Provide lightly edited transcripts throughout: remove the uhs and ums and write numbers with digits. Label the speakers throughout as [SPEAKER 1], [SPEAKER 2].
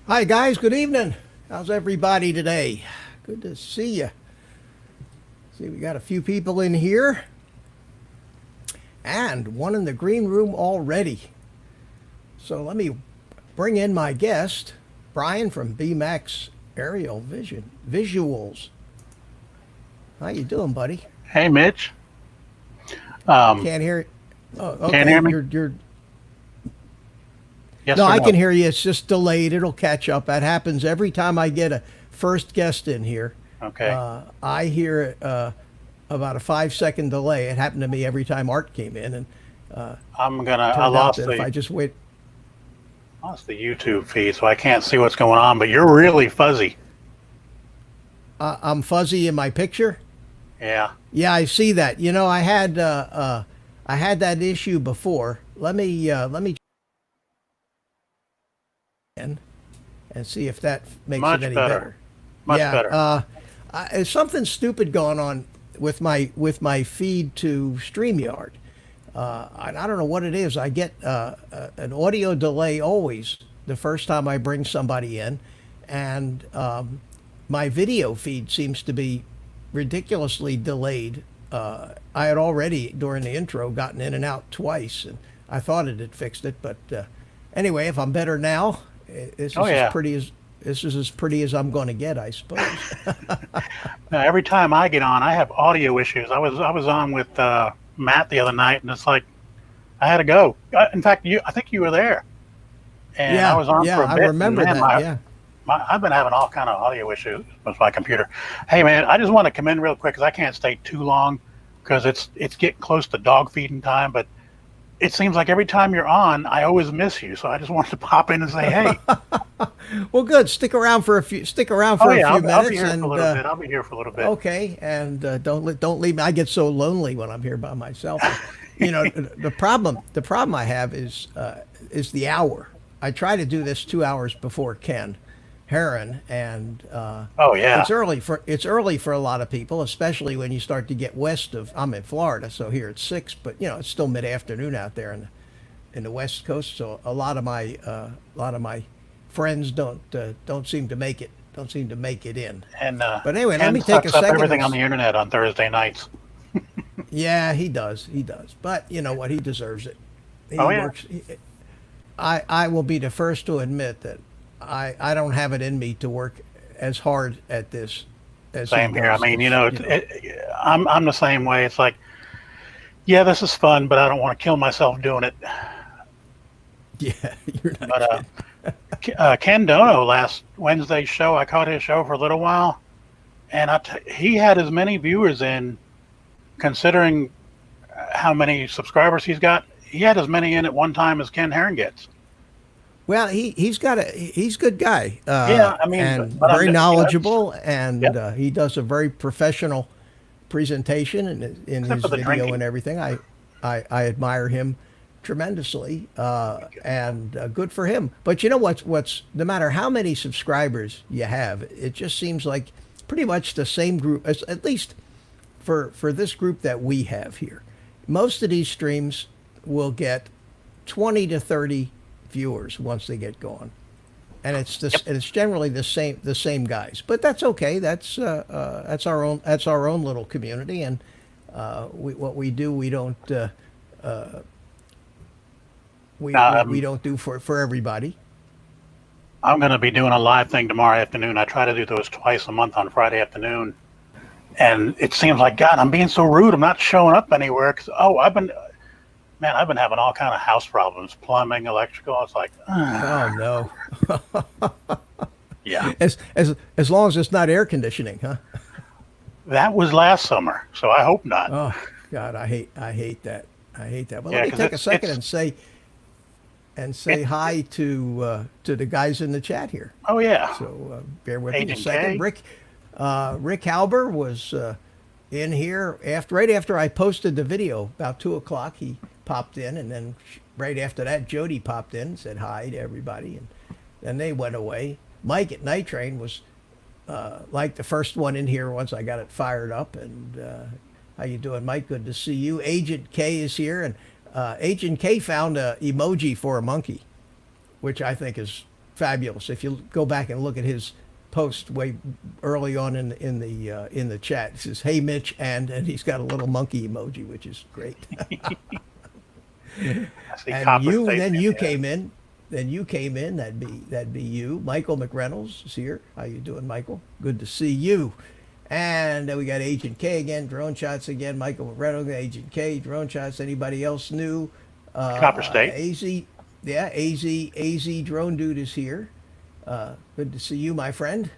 [SPEAKER 1] Hi guys, good evening. How's everybody today? Good to see you. See, we got a few people in here and one in the green room already. So let me bring in my guest, Brian from EMAX Aerial Visuals. How you doing, buddy?
[SPEAKER 2] Hey, Mitch.
[SPEAKER 1] Can't hear it. Oh, okay.
[SPEAKER 2] Can't hear me?
[SPEAKER 1] You're
[SPEAKER 2] Yes
[SPEAKER 1] No,
[SPEAKER 2] or
[SPEAKER 1] I
[SPEAKER 2] no?
[SPEAKER 1] can hear you. It's just delayed. It'll catch up. That happens every time I get a first guest in here.
[SPEAKER 2] Okay.
[SPEAKER 1] I hear about a 5-second delay. It happened to me every time Art came in, and
[SPEAKER 2] I
[SPEAKER 1] turned out
[SPEAKER 2] lost
[SPEAKER 1] that if I
[SPEAKER 2] the
[SPEAKER 1] just wait,
[SPEAKER 2] YouTube feed, so I can't see what's going on. But you're really fuzzy.
[SPEAKER 1] I'm fuzzy in my picture.
[SPEAKER 2] Yeah.
[SPEAKER 1] Yeah, I see that. You know, I had that issue before. Let me and see if that makes
[SPEAKER 2] Much
[SPEAKER 1] it any
[SPEAKER 2] better.
[SPEAKER 1] better.
[SPEAKER 2] Much
[SPEAKER 1] Yeah,
[SPEAKER 2] better.
[SPEAKER 1] there's something stupid going on with my feed to StreamYard. And I don't know what it is. I get an audio delay always the first time I bring somebody in, and my video feed seems to be ridiculously delayed. I had already during the intro gotten in and out twice, and I thought it had fixed it. But anyway, if I'm better now, this is
[SPEAKER 2] Oh, yeah.
[SPEAKER 1] this is as pretty as I'm going to get, I suppose.
[SPEAKER 2] Now, every time I get on, I have audio issues. I was on with Matt the other night, and it's like I had to go. In fact, I think you were there, and
[SPEAKER 1] Yeah,
[SPEAKER 2] I was on
[SPEAKER 1] yeah,
[SPEAKER 2] for a
[SPEAKER 1] I
[SPEAKER 2] bit.
[SPEAKER 1] remember
[SPEAKER 2] and man,
[SPEAKER 1] that. Yeah.
[SPEAKER 2] I've been having all kind of audio issues with my computer. Hey, man, I just want to come in real quick because I can't stay too long because it's getting close to dog feeding time. But it seems like every time you're on, I always miss you. So I just wanted to pop in and say, hey.
[SPEAKER 1] Well, good. Stick around for a few
[SPEAKER 2] Oh, yeah,
[SPEAKER 1] minutes,
[SPEAKER 2] I'll be here
[SPEAKER 1] and
[SPEAKER 2] for a little bit. I'll be here for a little bit.
[SPEAKER 1] okay. And don't leave me. I get so lonely when I'm here by myself. You know, the problem I have is the hour. I try to do this 2 hours before Ken Heron, and
[SPEAKER 2] Oh, yeah.
[SPEAKER 1] it's early for a lot of people, especially when you start to get west of. I'm in Florida, so here it's 6, but you know it's still mid-afternoon out there in the West Coast. So a lot of my friends don't seem to make it in.
[SPEAKER 2] And
[SPEAKER 1] But anyway, let
[SPEAKER 2] Ken
[SPEAKER 1] me take a
[SPEAKER 2] sucks up
[SPEAKER 1] second.
[SPEAKER 2] everything on the internet on Thursday nights.
[SPEAKER 1] Yeah, he does. But you know what? He deserves it. He
[SPEAKER 2] Oh, yeah.
[SPEAKER 1] works. I will be the first to admit that I don't have it in me to work as hard at this as he
[SPEAKER 2] Same here. I
[SPEAKER 1] does.
[SPEAKER 2] mean, I'm the same way. It's like, yeah, this is fun, but I don't want to kill myself doing it.
[SPEAKER 1] Yeah, you're not
[SPEAKER 2] But
[SPEAKER 1] kidding.
[SPEAKER 2] Ken Dono last Wednesday's show, I caught his show for a little while, and he had as many viewers in, considering how many subscribers he's got. He had as many in at one time as Ken Heron gets.
[SPEAKER 1] Well, he's a good guy.
[SPEAKER 2] Yeah, I mean,
[SPEAKER 1] and
[SPEAKER 2] but I'm
[SPEAKER 1] very
[SPEAKER 2] just,
[SPEAKER 1] knowledgeable, and
[SPEAKER 2] Yep.
[SPEAKER 1] he does a very professional presentation in
[SPEAKER 2] Except
[SPEAKER 1] his
[SPEAKER 2] for the
[SPEAKER 1] video
[SPEAKER 2] drinking.
[SPEAKER 1] and everything. I admire him tremendously, and good for him. But you know what's no matter how many subscribers you have, it just seems like pretty much the same group, as at least for this group that we have here. Most of these streams will get 20 to 30 viewers once they get going, and it's generally the same guys. But that's okay. That's our own little community, and what we do, we don't. We don't do for everybody.
[SPEAKER 2] I'm going to be doing a live thing tomorrow afternoon. I try to do those twice a month on Friday afternoon. And it seems like, God, I'm being so rude. I'm not showing up anywhere. Cause, I've been having all kind of house problems, plumbing, electrical. It's like,
[SPEAKER 1] oh no.
[SPEAKER 2] Yeah.
[SPEAKER 1] As long as it's not air conditioning, huh?
[SPEAKER 2] That was last summer. So I hope not.
[SPEAKER 1] Oh God, I hate that. I hate that. Well,
[SPEAKER 2] Yeah,
[SPEAKER 1] let me
[SPEAKER 2] 'cause
[SPEAKER 1] take a second and say hi to the guys in the chat here.
[SPEAKER 2] Oh yeah.
[SPEAKER 1] So bear with me a
[SPEAKER 2] Agent
[SPEAKER 1] second.
[SPEAKER 2] K.
[SPEAKER 1] Rick Halber was in here right after I posted the video about 2:00. He popped in, and then right after that, Jody popped in and said hi to everybody, and then they went away. Mike at Night Train was like the first one in here once I got it fired up. And how you doing, Mike? Good to see you. Agent K is here, and Agent K found a emoji for a monkey, which I think is fabulous. If you go back and look at his post way early on in the chat, it says, "Hey Mitch," and he's got a little monkey emoji, which is great. And you came in. Then you came in. That'd be you. Michael McReynolds is here. How you doing, Michael? Good to see you. And then we got Agent K again, drone shots again. Michael McReynolds, Agent K, drone shots. Anybody else new?
[SPEAKER 2] Copper State.
[SPEAKER 1] AZ drone dude is here. Good to see you, my friend.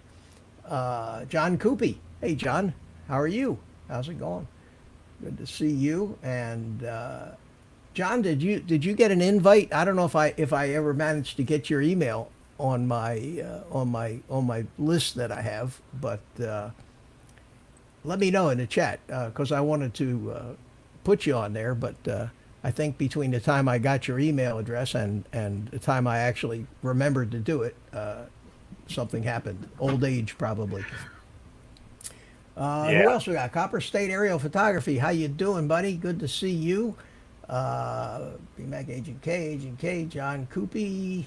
[SPEAKER 1] John Coopy. Hey, John. How are you? How's it going? Good to see you. And John, did you get an invite? I don't know if I ever managed to get your email on my list that I have, but let me know in the chat, because I wanted to put you on there, but I think between the time I got your email address and the time I actually remembered to do it, something happened. Old age, probably. Who else we got? Copper State Aerial Photography. How you doing, buddy? Good to see you. BMAC Agent K, John Coopy,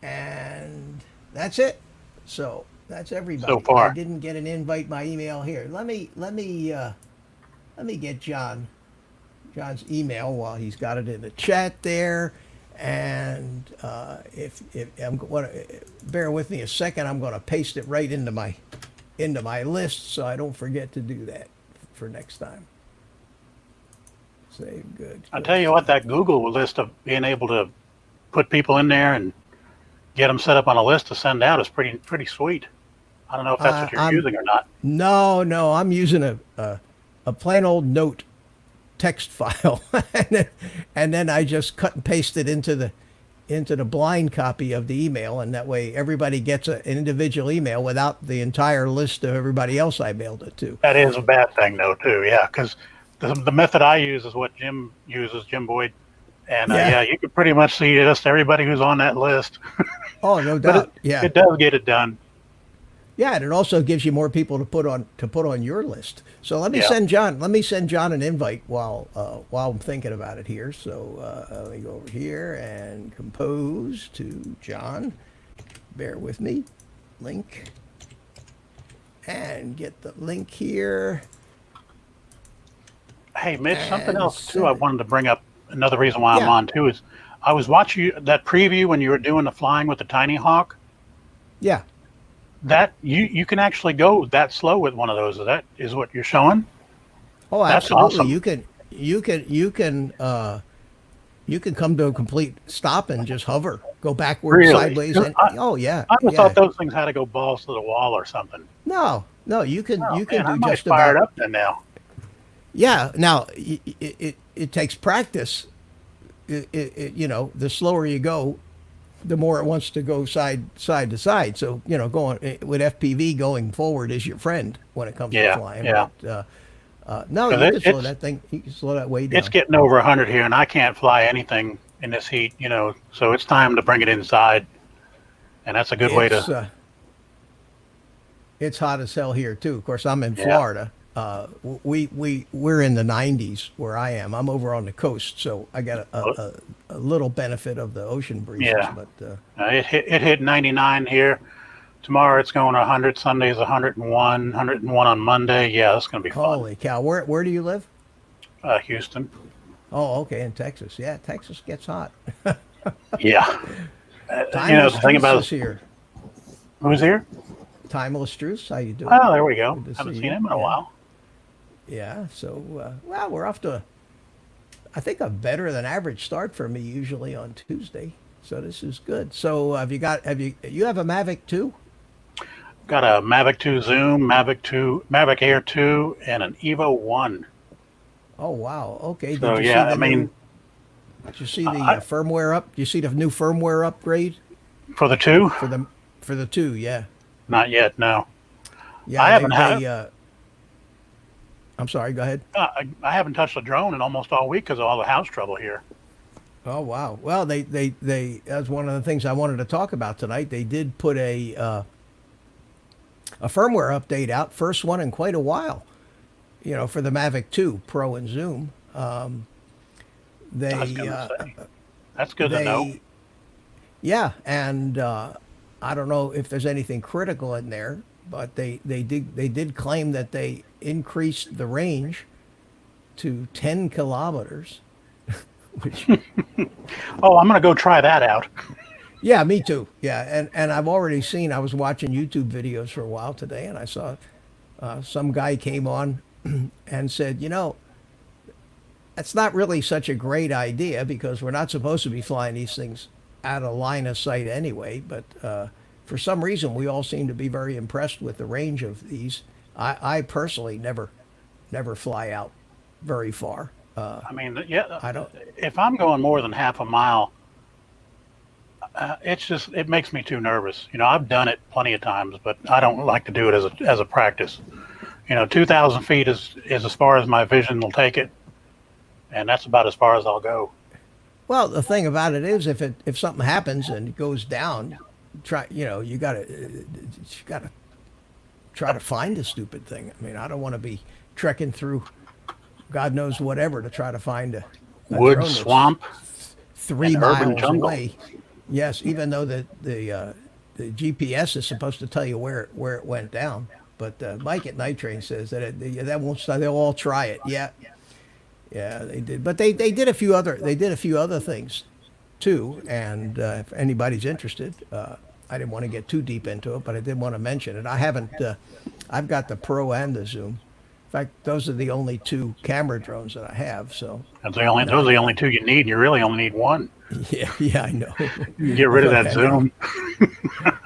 [SPEAKER 1] and that's it. So that's everybody.
[SPEAKER 2] So far.
[SPEAKER 1] I didn't get an invite by email here. Let me get John's email while he's got it in the chat there. And if I'm going to bear with me a second, I'm going to paste it right into my list so I don't forget to do that for next time. Save good.
[SPEAKER 2] I tell you what, that Google list of being able to put people in there and get them set up on a list to send out is pretty sweet. I don't know if that's what you're using or not.
[SPEAKER 1] No, I'm using a plain old note text file, and then I just cut and paste it into the blind copy of the email, and that way everybody gets an individual email without the entire list of everybody else I mailed it to.
[SPEAKER 2] That is a bad thing, though, too. Yeah, because the method I use is what Jim uses, Jim Boyd, and you can pretty much see just everybody who's on that list.
[SPEAKER 1] Oh, no doubt.
[SPEAKER 2] It does get it done.
[SPEAKER 1] Yeah, and it also gives you more people to put on your list. So let me send John an invite while I'm thinking about it here. So let me go over here and compose to John. Bear with me. Link. And get the link here.
[SPEAKER 2] Hey, Mitch, something else too I wanted to bring up. Another reason why I'm on too is I was watching that preview when you were doing the flying with the Tinyhawk.
[SPEAKER 1] Yeah.
[SPEAKER 2] That you can actually go that slow with one of those. That is what you're showing.
[SPEAKER 1] Oh, absolutely.
[SPEAKER 2] That's awesome.
[SPEAKER 1] You can come to a complete stop and just hover, go backwards, sideways. And,
[SPEAKER 2] I thought those things had to go balls to the wall or something.
[SPEAKER 1] No, you can do just
[SPEAKER 2] about. Fired up
[SPEAKER 1] then
[SPEAKER 2] now.
[SPEAKER 1] Yeah. Now it takes practice. The slower you go, the more it wants to go side to side. So, going with FPV, going forward is your friend when it comes to flying.
[SPEAKER 2] Yeah.
[SPEAKER 1] No,
[SPEAKER 2] 'Cause
[SPEAKER 1] you can slow that thing. You can slow that way
[SPEAKER 2] it's
[SPEAKER 1] down.
[SPEAKER 2] getting over 100 here, and I can't fly anything in this heat. So it's time to bring it inside, and that's a good way
[SPEAKER 1] It's
[SPEAKER 2] to.
[SPEAKER 1] uh, it's hot as hell here too. Of course, I'm in
[SPEAKER 2] Yeah.
[SPEAKER 1] Florida. We're in the 90s where I am. I'm over on the coast, so I got a little benefit of the ocean breezes.
[SPEAKER 2] Yeah.
[SPEAKER 1] But
[SPEAKER 2] It hit 99 here. Tomorrow it's going 100. Sunday's 101. 101 on Monday. Yeah, that's gonna be fun.
[SPEAKER 1] holy cow, where do you live?
[SPEAKER 2] Houston.
[SPEAKER 1] Oh, okay, in Texas. Yeah, Texas gets hot.
[SPEAKER 2] Yeah.
[SPEAKER 1] Timeless
[SPEAKER 2] The thing
[SPEAKER 1] Truce
[SPEAKER 2] about
[SPEAKER 1] is here.
[SPEAKER 2] who's here?
[SPEAKER 1] Timeless Truce, how you doing?
[SPEAKER 2] Oh, there we go.
[SPEAKER 1] Good to
[SPEAKER 2] Haven't
[SPEAKER 1] see
[SPEAKER 2] seen
[SPEAKER 1] you.
[SPEAKER 2] him in a
[SPEAKER 1] Yeah,
[SPEAKER 2] while.
[SPEAKER 1] yeah. So, well, we're off to, I think, a better than average start for me usually on Tuesday. So this is good. So you have a Mavic too?
[SPEAKER 2] Got a Mavic 2 Zoom, Mavic 2, Mavic Air 2, and an Evo 1.
[SPEAKER 1] Oh wow. Okay.
[SPEAKER 2] So yeah, I mean,
[SPEAKER 1] Did you see the
[SPEAKER 2] I,
[SPEAKER 1] firmware up? Did you see the new firmware upgrade
[SPEAKER 2] for the two,
[SPEAKER 1] for the two? Yeah.
[SPEAKER 2] not yet. No, I
[SPEAKER 1] Yeah.
[SPEAKER 2] haven't had.
[SPEAKER 1] I'm sorry. Go ahead.
[SPEAKER 2] I haven't touched a drone in almost all week because of all the house trouble here.
[SPEAKER 1] Oh wow. Well, they that's one of the things I wanted to talk about tonight. They did put a firmware update out, first one in quite a while. For the Mavic 2 Pro and Zoom.
[SPEAKER 2] I was
[SPEAKER 1] They
[SPEAKER 2] gonna say that's good to know.
[SPEAKER 1] they Yeah, and I don't know if there's anything critical in there, but they did claim that they increased the range to 10 kilometers, which
[SPEAKER 2] Oh, I'm gonna go try that out.
[SPEAKER 1] yeah, me too. Yeah, and I've already seen. I was watching YouTube videos for a while today, and I saw some guy came on and said, that's not really such a great idea because we're not supposed to be flying these things out of line of sight anyway. But for some reason, we all seem to be very impressed with the range of these. I personally never fly out very far.
[SPEAKER 2] I mean, yeah,
[SPEAKER 1] I don't.
[SPEAKER 2] if I'm going more than half a mile, it makes me too nervous. I've done it plenty of times, but I don't like to do it as a practice. 2,000 feet is as far as my vision will take it, and that's about as far as I'll go.
[SPEAKER 1] Well, the thing about it is, if something happens and it goes down, you gotta try to find the stupid thing. I mean, I don't want to be trekking through God knows whatever to try to find a
[SPEAKER 2] Wood,
[SPEAKER 1] drone that's
[SPEAKER 2] swamp,
[SPEAKER 1] 3
[SPEAKER 2] and urban
[SPEAKER 1] miles
[SPEAKER 2] jungle.
[SPEAKER 1] away. Yes, even though the GPS is supposed to tell you where it went down. But Mike at Night Train says that won't stop. They'll all try it. Yeah, yeah, they did. But they did a few other things too. And if anybody's interested, I didn't want to get too deep into it, but I did want to mention it. I haven't. I've got the Pro and the Zoom. In fact, those are the only two camera drones that I have. So
[SPEAKER 2] Those are the only two you need. And you really only need one.
[SPEAKER 1] yeah, I know.
[SPEAKER 2] You can get rid of that
[SPEAKER 1] I know.
[SPEAKER 2] Zoom.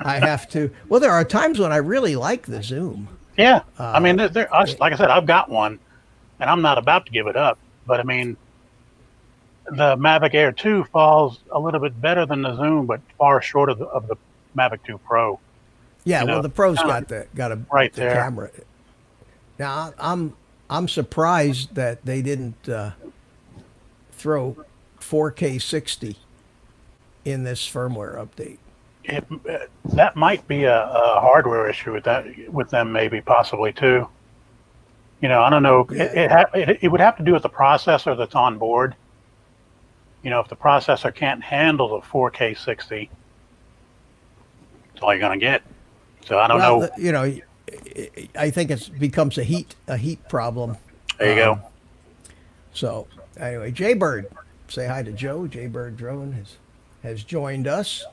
[SPEAKER 1] I have to. Well, there are times when I really like the Zoom.
[SPEAKER 2] Yeah, I mean, like I said, I've got one, and I'm not about to give it up. But I mean, the Mavic Air 2 falls a little bit better than the Zoom, but far short of the Mavic 2 Pro.
[SPEAKER 1] Yeah, well, the Pro's
[SPEAKER 2] kinda
[SPEAKER 1] got a
[SPEAKER 2] right
[SPEAKER 1] the
[SPEAKER 2] there.
[SPEAKER 1] camera. Now I'm surprised that they didn't throw 4K 60 in this firmware update.
[SPEAKER 2] That might be a hardware issue with them, maybe possibly too. I don't know.
[SPEAKER 1] Yeah.
[SPEAKER 2] It would have to do with the processor that's on board. If the processor can't handle the 4K 60, that's all you're gonna get. So I don't know.
[SPEAKER 1] I think it becomes a heat problem.
[SPEAKER 2] There you go.
[SPEAKER 1] So anyway, Jaybird, say hi to Joe. Jaybird Drone has joined us.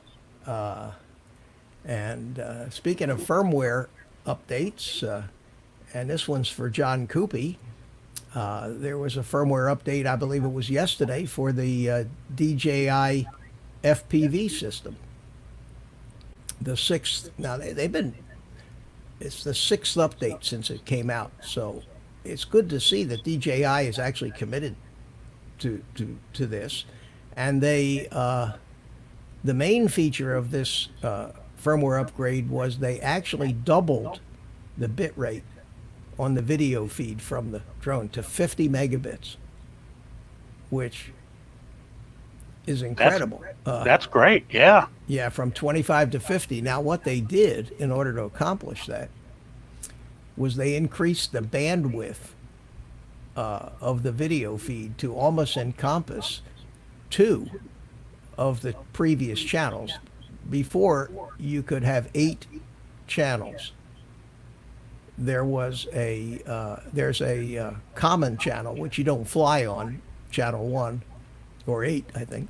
[SPEAKER 1] And speaking of firmware updates, and this one's for John Coopy, there was a firmware update, I believe it was yesterday, for the DJI FPV system. The sixth. Now it's the sixth update since it came out, so it's good to see that DJI is actually committed to this, and the main feature of this firmware upgrade was they actually doubled the bit rate on the video feed from the drone to 50 megabits, which is incredible.
[SPEAKER 2] That's great. Yeah.
[SPEAKER 1] Yeah, from 25 to 50. Now, what they did in order to accomplish that was they increased the bandwidth of the video feed to almost encompass two of the previous channels. Before, you could have 8 channels. There's a common channel which you don't fly on, channel 1 or 8, I think,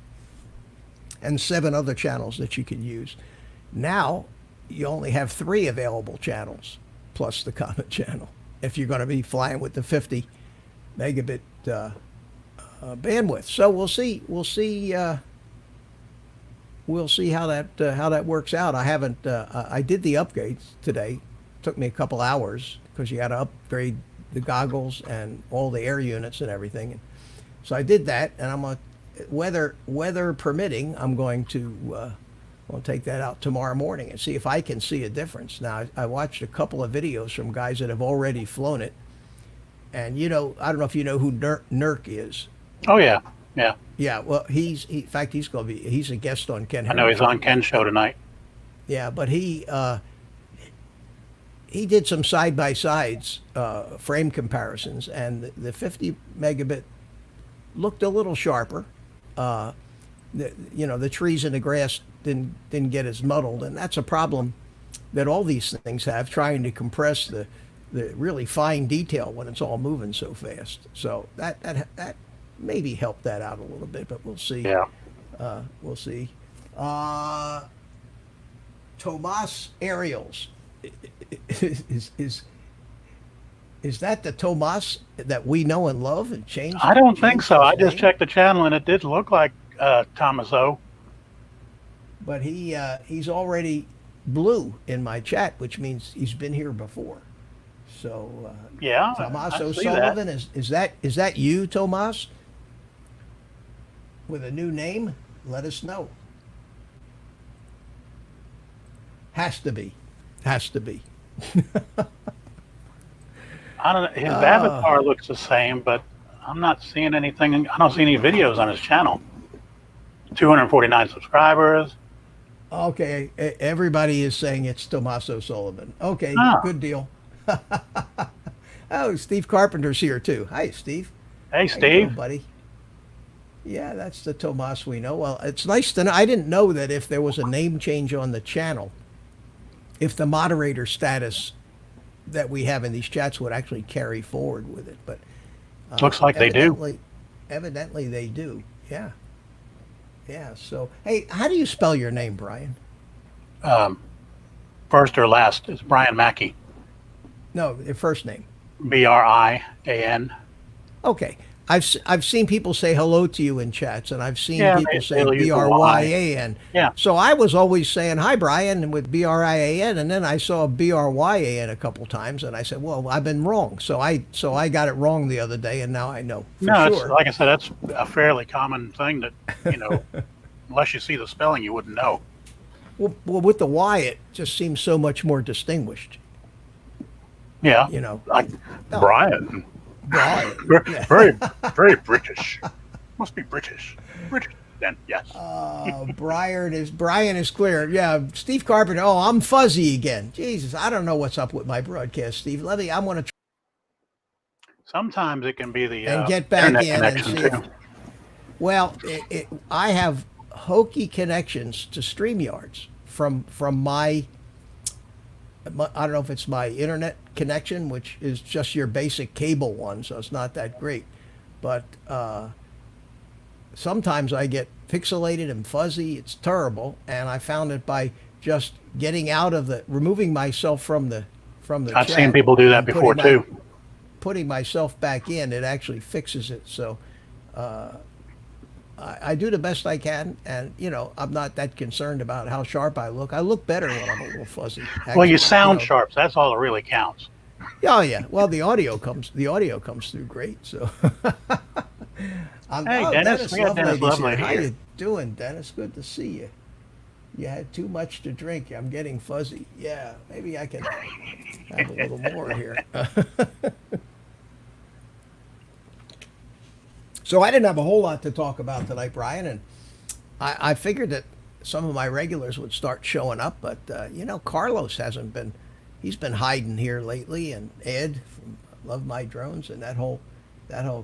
[SPEAKER 1] and 7 other channels that you can use. Now you only have 3 available channels plus the common channel if you're going to be flying with the 50 megabit bandwidth. So we'll see how that works out. I haven't I did the upgrades today. Took me a couple hours because you got to upgrade the goggles and all the air units and everything. So I did that, and I'm going to, weather permitting, I'm going to I'll take that out tomorrow morning and see if I can see a difference. Now, I watched a couple of videos from guys that have already flown it, and I don't know if you know who Nurk is.
[SPEAKER 2] Oh yeah, yeah.
[SPEAKER 1] Yeah, well, in fact, he's a guest on Ken.
[SPEAKER 2] I know he's on Ken's show tonight.
[SPEAKER 1] Yeah, but he did some side-by-sides frame comparisons, and the 50 megabit looked a little sharper. The trees and the grass didn't get as muddled, and that's a problem that all these things have, trying to compress the really fine detail when it's all moving so fast. So that maybe helped that out a little bit, but we'll see.
[SPEAKER 2] Yeah.
[SPEAKER 1] We'll see. Tomas Aerials. Is that the Tomas that we know and love and changed?
[SPEAKER 2] I don't think so. I just
[SPEAKER 1] name?
[SPEAKER 2] checked the channel and it did look like Thomas O.
[SPEAKER 1] But he's already blue in my chat, which means he's been here before. So
[SPEAKER 2] Yeah,
[SPEAKER 1] Tomas
[SPEAKER 2] I see
[SPEAKER 1] O'Sullivan,
[SPEAKER 2] that.
[SPEAKER 1] is that you, Tomas? With a new name? Let us know. Has to be. Has to be.
[SPEAKER 2] I don't know. His avatar looks the same, but I'm not seeing anything. I don't see any videos on his channel. 249 subscribers.
[SPEAKER 1] Okay, everybody is saying it's Tomas O'Sullivan. Okay, Good deal. Oh, Steve Carpenter's here too. Hi, Steve.
[SPEAKER 2] Hey,
[SPEAKER 1] How you
[SPEAKER 2] Steve.
[SPEAKER 1] doing, buddy? Yeah, that's the Tomas we know. Well, it's nice to know. I didn't know that if there was a name change on the channel, if the moderator status that we have in these chats would actually carry forward with it. But
[SPEAKER 2] Looks like they do.
[SPEAKER 1] Evidently, they do. Yeah. Yeah. So, hey, how do you spell your name, Brian?
[SPEAKER 2] First or last is Brian Mackey.
[SPEAKER 1] No, your first name.
[SPEAKER 2] Brian.
[SPEAKER 1] Okay. I've seen people say hello to you in chats, and I've seen people say
[SPEAKER 2] they'll use the
[SPEAKER 1] Bryan.
[SPEAKER 2] Yeah.
[SPEAKER 1] So I was always saying hi, Brian, with Brian, and then I saw Bryan a couple times, and I said, well, I've been wrong. So I got it wrong the other day, and now I know for
[SPEAKER 2] No,
[SPEAKER 1] sure.
[SPEAKER 2] like I said, that's a fairly common thing that unless you see the spelling, you wouldn't know.
[SPEAKER 1] Well, with the Y, it just seems so much more distinguished.
[SPEAKER 2] Yeah. Like Brian.
[SPEAKER 1] Brian.
[SPEAKER 2] Very, very British. Must be British. British, then, yes.
[SPEAKER 1] Brian is clear. Yeah, Steve Carpenter. Oh, I'm fuzzy again. Jesus, I don't know what's up with my broadcast, Steve. I'm going to
[SPEAKER 2] Sometimes it can be the
[SPEAKER 1] and get back
[SPEAKER 2] internet
[SPEAKER 1] in and
[SPEAKER 2] connection,
[SPEAKER 1] see.
[SPEAKER 2] too.
[SPEAKER 1] Well, I have hokey connections to StreamYards from my. I don't know if it's my internet connection, which is just your basic cable one, so it's not that great. But sometimes I get pixelated and fuzzy. It's terrible, and I found it by just getting out of removing myself from the
[SPEAKER 2] I've
[SPEAKER 1] chat
[SPEAKER 2] seen people do that
[SPEAKER 1] and
[SPEAKER 2] before, too.
[SPEAKER 1] putting myself back in, it actually fixes it. So I do the best I can, and I'm not that concerned about how sharp I look. I look better when I'm a little fuzzy.
[SPEAKER 2] Well, you
[SPEAKER 1] actually,
[SPEAKER 2] sound sharp. So that's all that really counts.
[SPEAKER 1] Oh yeah. Well, the audio comes through great. So.
[SPEAKER 2] Hey, Dennis, we got Dennis
[SPEAKER 1] Loveladies
[SPEAKER 2] Lovelady
[SPEAKER 1] How
[SPEAKER 2] here.
[SPEAKER 1] you doing, Dennis? Good to see you. You had too much to drink. I'm getting fuzzy. Yeah, maybe I can have a little more here. So I didn't have a whole lot to talk about tonight, Brian, and I figured that some of my regulars would start showing up, but Carlos hasn't been. He's been hiding here lately, and Ed from Love My Drones and that whole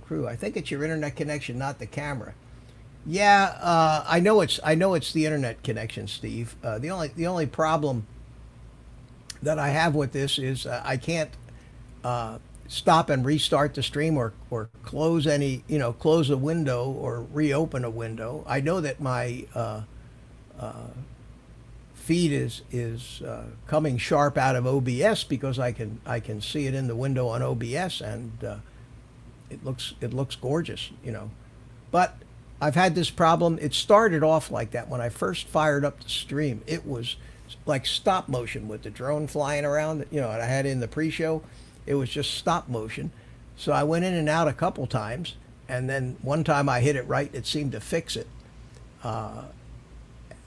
[SPEAKER 1] crew. I think it's your internet connection, not the camera. Yeah, I know it's the internet connection, Steve. The only problem that I have with this is I can't stop and restart the stream or close a window or reopen a window. I know that my feed is coming sharp out of OBS because I can see it in the window on OBS, and it looks gorgeous. But I've had this problem. It started off like that when I first fired up the stream. It was like stop motion with the drone flying around, and I had in the pre-show. It was just stop motion. So I went in and out a couple times, and then one time I hit it right, it seemed to fix it.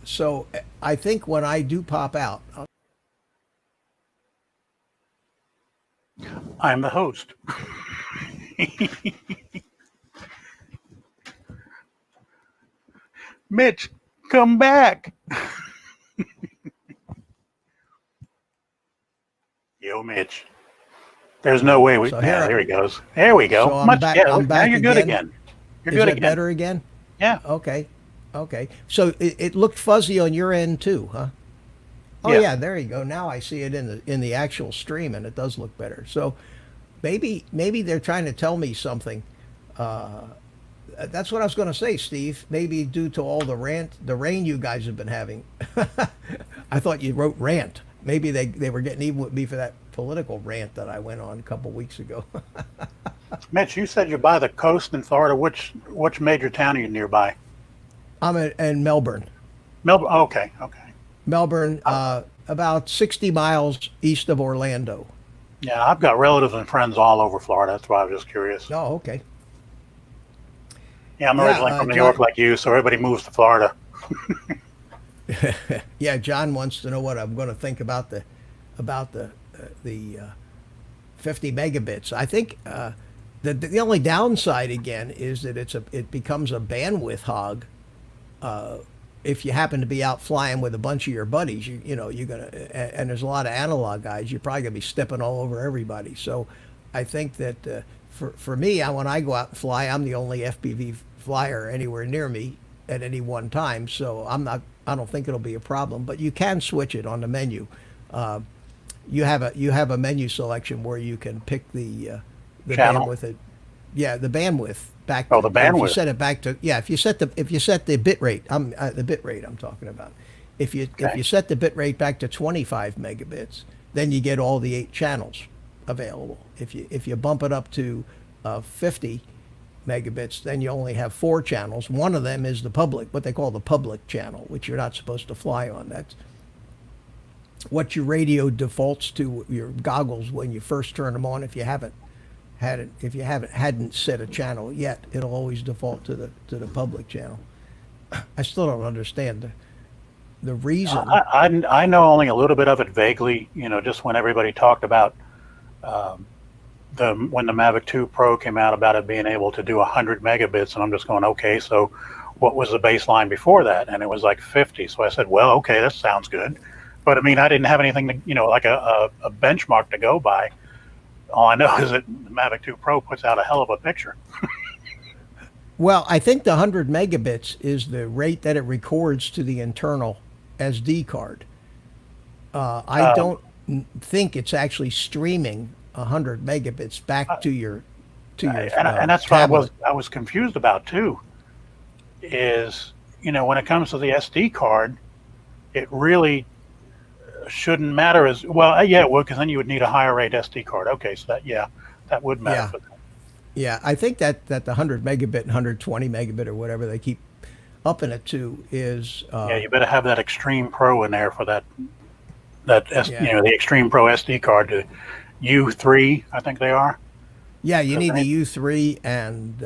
[SPEAKER 1] So I think when I do pop out,
[SPEAKER 2] I'm the host. Mitch, come back. Yo, Mitch. There's no way we.
[SPEAKER 1] So
[SPEAKER 2] Yeah, there he goes. There we go.
[SPEAKER 1] so I'm back. I'm
[SPEAKER 2] Now
[SPEAKER 1] back
[SPEAKER 2] you're good
[SPEAKER 1] again.
[SPEAKER 2] again. You're
[SPEAKER 1] Is
[SPEAKER 2] good
[SPEAKER 1] that
[SPEAKER 2] again.
[SPEAKER 1] better again?
[SPEAKER 2] Yeah.
[SPEAKER 1] Okay. Okay. So it looked fuzzy on your end too, huh? Oh
[SPEAKER 2] Yeah.
[SPEAKER 1] yeah, there you go. Now I see it in the actual stream, and it does look better. So maybe they're trying to tell me something. That's what I was going to say, Steve. Maybe due to all the rain you guys have been having. I thought you wrote rant. Maybe they were getting even with me for that political rant that I went on a couple weeks ago.
[SPEAKER 2] Mitch, you said you're by the coast in Florida. Which major town are you nearby?
[SPEAKER 1] I'm in Melbourne.
[SPEAKER 2] Melbourne. Okay. Okay.
[SPEAKER 1] Melbourne, about 60 miles east of Orlando.
[SPEAKER 2] Yeah, I've got relatives and friends all over Florida. That's why I was just curious.
[SPEAKER 1] Oh, okay.
[SPEAKER 2] Yeah, I'm
[SPEAKER 1] Yeah,
[SPEAKER 2] originally from New
[SPEAKER 1] John,
[SPEAKER 2] York like you, so everybody moves to Florida.
[SPEAKER 1] yeah, John wants to know what I'm going to think about the 50 megabits. I think the only downside again is that it becomes a bandwidth hog. If you happen to be out flying with a bunch of your buddies, you're gonna, and there's a lot of analog guys, you're probably gonna be stepping all over everybody. So I think that for me, when I go out and fly, I'm the only FPV flyer anywhere near me at any one time. So I don't think it'll be a problem. But you can switch it on the menu. You have a menu selection where you can pick the
[SPEAKER 2] Channel.
[SPEAKER 1] bandwidth. Yeah, the bandwidth back.
[SPEAKER 2] Oh, the
[SPEAKER 1] If you
[SPEAKER 2] bandwidth.
[SPEAKER 1] set it back to, yeah, if you set the bit rate, the bit rate I'm talking about. If you
[SPEAKER 2] Okay.
[SPEAKER 1] set the bit rate back to 25 megabits, then you get all the 8 channels available. If you bump it up to 50 megabits, then you only have 4 channels. One of them is the public, what they call the public channel, which you're not supposed to fly on. That's what your radio defaults to your goggles when you first turn them on. If you hadn't set a channel yet, it'll always default to the public channel. I still don't understand the reason.
[SPEAKER 2] I know only a little bit of it vaguely. Just when everybody talked about when the Mavic 2 Pro came out about it being able to do 100 megabits, and I'm just going, okay, so what was the baseline before that? And it was like 50. So I said, well, okay, that sounds good. But I mean, I didn't have anything to, like a benchmark to go by. All I know is that the Mavic 2 Pro puts out a hell of a picture.
[SPEAKER 1] Well, I think the 100 megabits is the rate that it records to the internal SD card. I don't think it's actually streaming 100 megabits back to your
[SPEAKER 2] And that's
[SPEAKER 1] tablet.
[SPEAKER 2] what I was confused about too. Is when it comes to the SD card, it really shouldn't matter as well. Yeah, it would, because then you would need a higher rate SD card. Okay, so that would matter
[SPEAKER 1] Yeah.
[SPEAKER 2] for that.
[SPEAKER 1] Yeah, I think that the 100 megabit and 120 megabit or whatever they keep upping it to is
[SPEAKER 2] Yeah, you better have that Extreme Pro in there for that
[SPEAKER 1] Yeah.
[SPEAKER 2] the Extreme Pro SD card to U3, I think they are.
[SPEAKER 1] yeah, you need
[SPEAKER 2] Okay.
[SPEAKER 1] the U3 and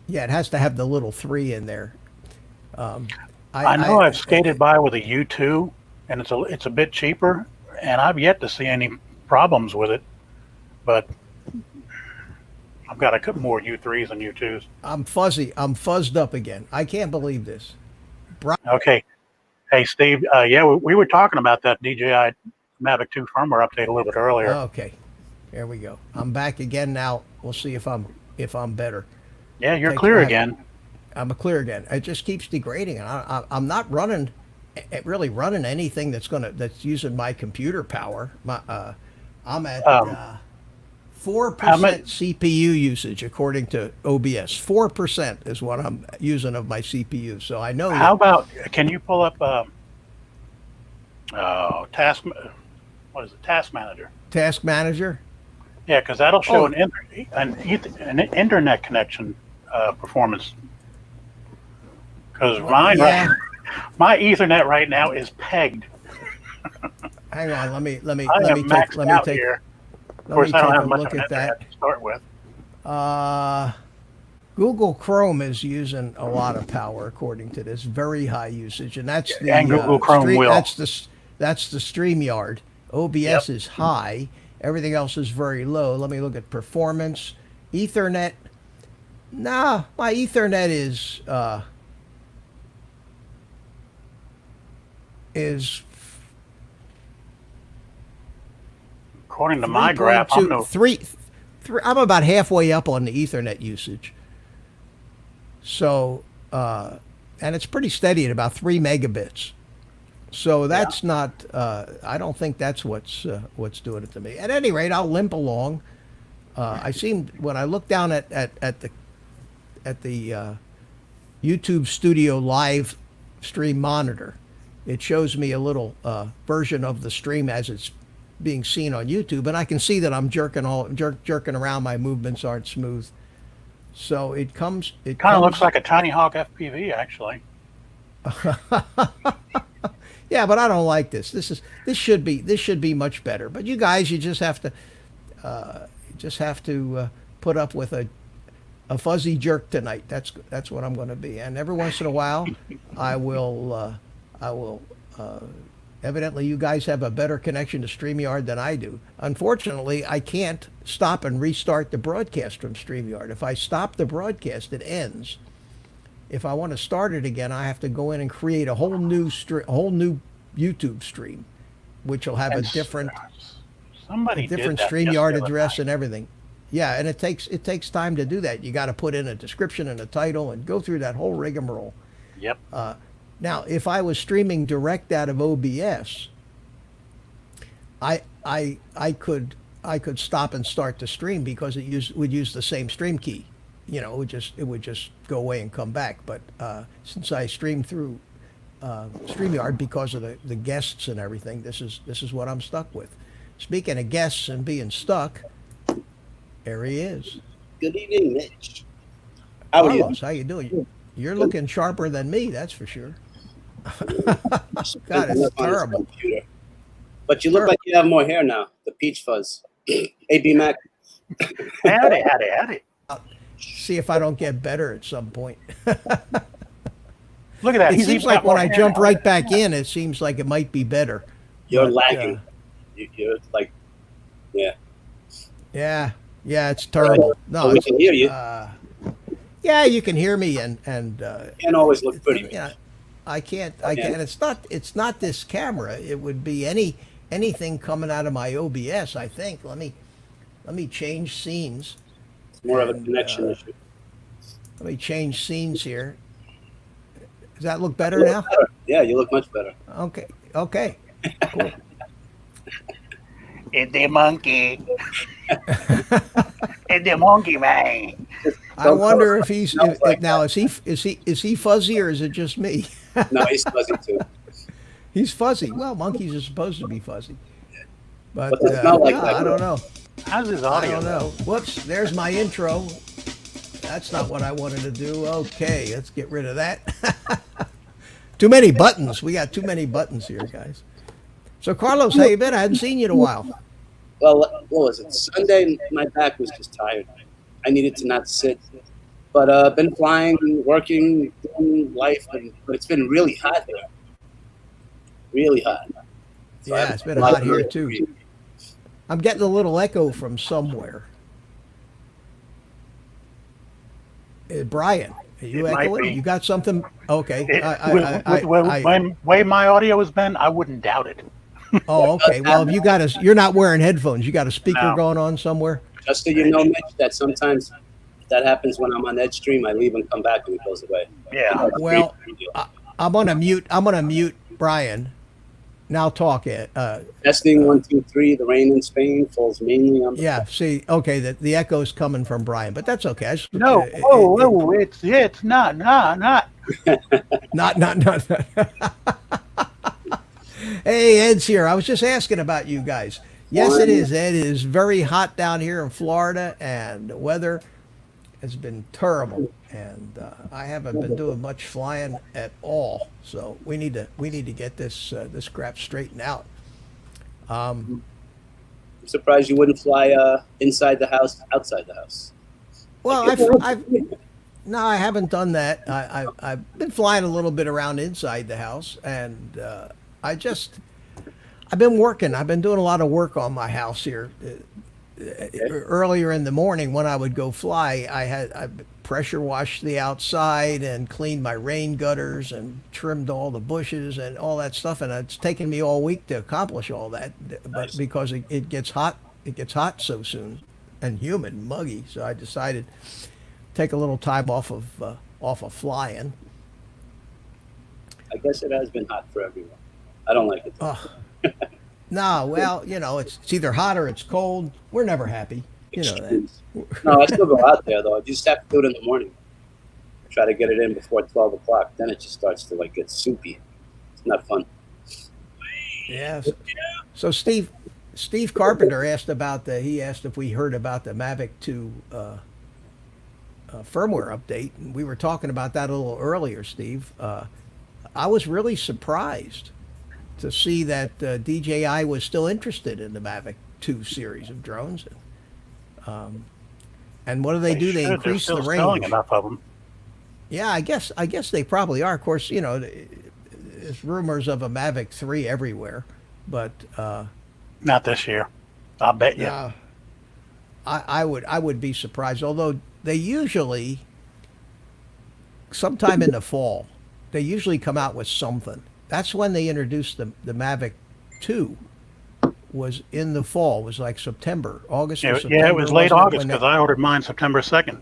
[SPEAKER 1] yeah, it has to have the little 3 in there.
[SPEAKER 2] I know I've skated by with a U2, and it's a bit cheaper, and I've yet to see any problems with it. But I've got a couple more U3s and U2s.
[SPEAKER 1] I'm fuzzy. I'm fuzzed up again. I can't believe this.
[SPEAKER 2] Okay. Hey, Steve. Yeah, we were talking about that DJI Mavic 2 firmware update a little bit earlier.
[SPEAKER 1] Okay, there we go. I'm back again now. We'll see if I'm better.
[SPEAKER 2] Yeah, you're clear again.
[SPEAKER 1] I'm clear again. It just keeps degrading, and I'm not running, really running anything that's using my computer power. I'm at 4% CPU usage according to OBS. 4% is what I'm using of my CPU. So I know.
[SPEAKER 2] How about? Can you pull up task? What is it? Task Manager.
[SPEAKER 1] Task Manager.
[SPEAKER 2] Yeah, because that'll show an internet connection performance. Because my Ethernet right now is pegged.
[SPEAKER 1] Hang on, let me take
[SPEAKER 2] here.
[SPEAKER 1] Of course, I don't have much of
[SPEAKER 2] internet to start with.
[SPEAKER 1] Google Chrome is using a lot of power according to this, very high usage, and that's the
[SPEAKER 2] Google Chrome will.
[SPEAKER 1] That's the StreamYard. OBS is high. Everything else is very low. Let me look at performance. Ethernet. Nah, my Ethernet is
[SPEAKER 2] according to my graph,
[SPEAKER 1] I'm about halfway up on the Ethernet usage. So, and it's pretty steady at about 3 megabits. So that's not. I don't think that's what's doing it to me. At any rate, I'll limp along. I seem when I look down at the YouTube Studio live stream monitor, it shows me a little version of the stream as it's being seen on YouTube, and I can see that I'm jerking around. My movements aren't smooth. So it kind
[SPEAKER 2] of looks like a Tinyhawk FPV, actually.
[SPEAKER 1] Yeah, but I don't like this. This should be much better. But you guys, you just have to put up with a fuzzy jerk tonight. That's what I'm going to be. And every once in a while, I will. Evidently, you guys have a better connection to StreamYard than I do. Unfortunately, I can't stop and restart the broadcast from StreamYard. If I stop the broadcast, it ends. If I want to start it again, I have to go in and create a whole new YouTube stream, which will have a different StreamYard address and everything. Yeah, and it takes time to do that. You got to put in a description and a title and go through that whole rigmarole.
[SPEAKER 2] Yep.
[SPEAKER 1] Now, if I was streaming direct out of OBS, I could stop and start the stream because it would use the same stream key. You know, it would just go away and come back. But since I stream through StreamYard because of the guests and everything, this is what I'm stuck with. Speaking of guests and being stuck, there he is.
[SPEAKER 3] Good evening, Mitch. How are you?
[SPEAKER 1] How you doing? You're looking sharper than me, that's for sure. God, it's terrible.
[SPEAKER 3] But you look like you have more hair now. The peach fuzz. AB Mac.
[SPEAKER 2] Howdy.
[SPEAKER 1] See if I don't get better at some point.
[SPEAKER 2] Look at that.
[SPEAKER 1] It seems like when I jump right back in, it seems like it might be better.
[SPEAKER 3] You're lagging. You're like, yeah.
[SPEAKER 1] Yeah, it's terrible. No,
[SPEAKER 3] we can hear you.
[SPEAKER 1] Yeah, you can hear me, and
[SPEAKER 3] can't always look pretty.
[SPEAKER 1] Yeah, I can't. It's not this camera. It would be anything coming out of my OBS. I think. Let me change scenes.
[SPEAKER 3] It's more of a connection issue.
[SPEAKER 1] Let me change scenes here. Does that look better now?
[SPEAKER 3] Better. Yeah, you look much better.
[SPEAKER 1] Okay. Cool.
[SPEAKER 2] It's the monkey. It's the monkey man.
[SPEAKER 1] I wonder if he's now. Is he fuzzy or is it just me?
[SPEAKER 3] No, he's fuzzy too.
[SPEAKER 1] He's fuzzy. Well, monkeys are supposed to be fuzzy, but I don't know.
[SPEAKER 2] How's his audio?
[SPEAKER 1] I don't know. Whoops! There's my intro. That's not what I wanted to do. Okay, let's get rid of that. Too many buttons. We got too many buttons here, guys. So, Carlos, how you been? I hadn't seen you in a while.
[SPEAKER 3] Well, what was it? Sunday, my back was just tired. I needed to not sit But been flying, working, doing life, but it's been really hot here. Really hot. So I
[SPEAKER 1] Yeah,
[SPEAKER 3] haven't
[SPEAKER 1] it's been
[SPEAKER 3] done a lot
[SPEAKER 1] hot
[SPEAKER 3] of
[SPEAKER 1] here
[SPEAKER 3] work.
[SPEAKER 1] too. I'm getting a little echo from somewhere. Brian, are you
[SPEAKER 2] It might
[SPEAKER 1] echoing?
[SPEAKER 2] be.
[SPEAKER 1] You got something? Okay.
[SPEAKER 2] With way my audio has been, I wouldn't doubt it.
[SPEAKER 1] Oh, okay. Well, if you got you're not wearing headphones. You got a speaker
[SPEAKER 2] No.
[SPEAKER 1] going on somewhere?
[SPEAKER 3] Just so you know, Mitch, that sometimes that happens when I'm on Edge stream. I leave and come back and it goes away.
[SPEAKER 2] Yeah.
[SPEAKER 1] Well, I'm gonna mute. I'm gonna mute Brian. Now talk it.
[SPEAKER 3] Testing 1, 2, 3. The rain in Spain falls mainly on the
[SPEAKER 1] Yeah. See. Okay. The echo's coming from Brian, but that's okay.
[SPEAKER 2] No. Whoa. It's not.
[SPEAKER 1] Not. Hey, Ed's here. I was just asking about you guys. Yes, it is. Ed, it is very hot down here in Florida, and the weather has been terrible. And I haven't been doing much flying at all. So we need to get this crap straightened out.
[SPEAKER 3] I'm surprised you wouldn't fly inside the house, outside the house.
[SPEAKER 1] Well, no, I haven't done that. I've been flying a little bit around inside the house, and I've been working. I've been doing a lot of work on my house here. Earlier in the morning when I would go fly, I pressure washed the outside and cleaned my rain gutters and trimmed all the bushes and all that stuff. And it's taken me all week to accomplish all that, but because it gets hot so soon and humid and muggy. So I decided to take a little time off of flying.
[SPEAKER 3] I guess it has been hot for everyone. I don't like it.
[SPEAKER 1] No, well, it's either hot or it's cold. We're never happy. You know that.
[SPEAKER 3] No, I still go out there though. I just have to do it in the morning. I try to get it in before 12 o'clock. Then it just starts to get soupy. It's not fun.
[SPEAKER 1] Yeah. So Steve Carpenter asked if we heard about the Mavic 2 firmware update, and we were talking about that a little earlier, Steve. I was really surprised to see that DJI was still interested in the Mavic 2 series of drones. And what do they do? They increase the range.
[SPEAKER 2] Selling enough of them.
[SPEAKER 1] Yeah, I guess they probably are. Of course, there's rumors of a Mavic 3 everywhere, but
[SPEAKER 2] not this year. I'll bet you.
[SPEAKER 1] I would be surprised. Although they usually, sometime in the fall, they usually come out with something. That's when they introduced the Mavic 2. Was in the fall. It was like August or September.
[SPEAKER 2] Yeah, it was late August because I ordered mine September 2nd.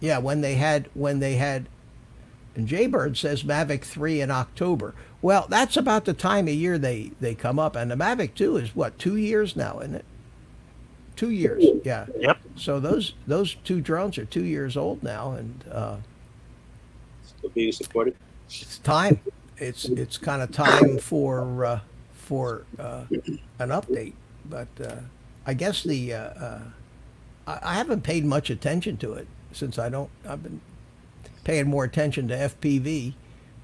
[SPEAKER 1] Yeah, when they had, and Jaybird says Mavic 3 in October. Well, that's about the time of year they come up. And the Mavic 2 is what, 2 years now, isn't it? 2 years, yeah.
[SPEAKER 2] Yep.
[SPEAKER 1] So those two drones are 2 years old now, and
[SPEAKER 3] Still being supported.
[SPEAKER 1] it's time. It's kind of time for an update. But I guess I haven't paid much attention to it since I've been paying more attention to FPV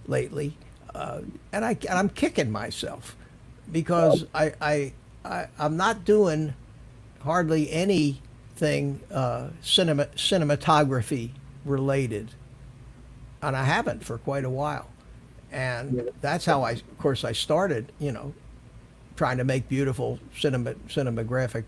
[SPEAKER 1] lately, and I'm kicking myself because I'm not doing hardly anything cinematography related, and I haven't for quite a while. And that's how I started, trying to make beautiful cinematographic.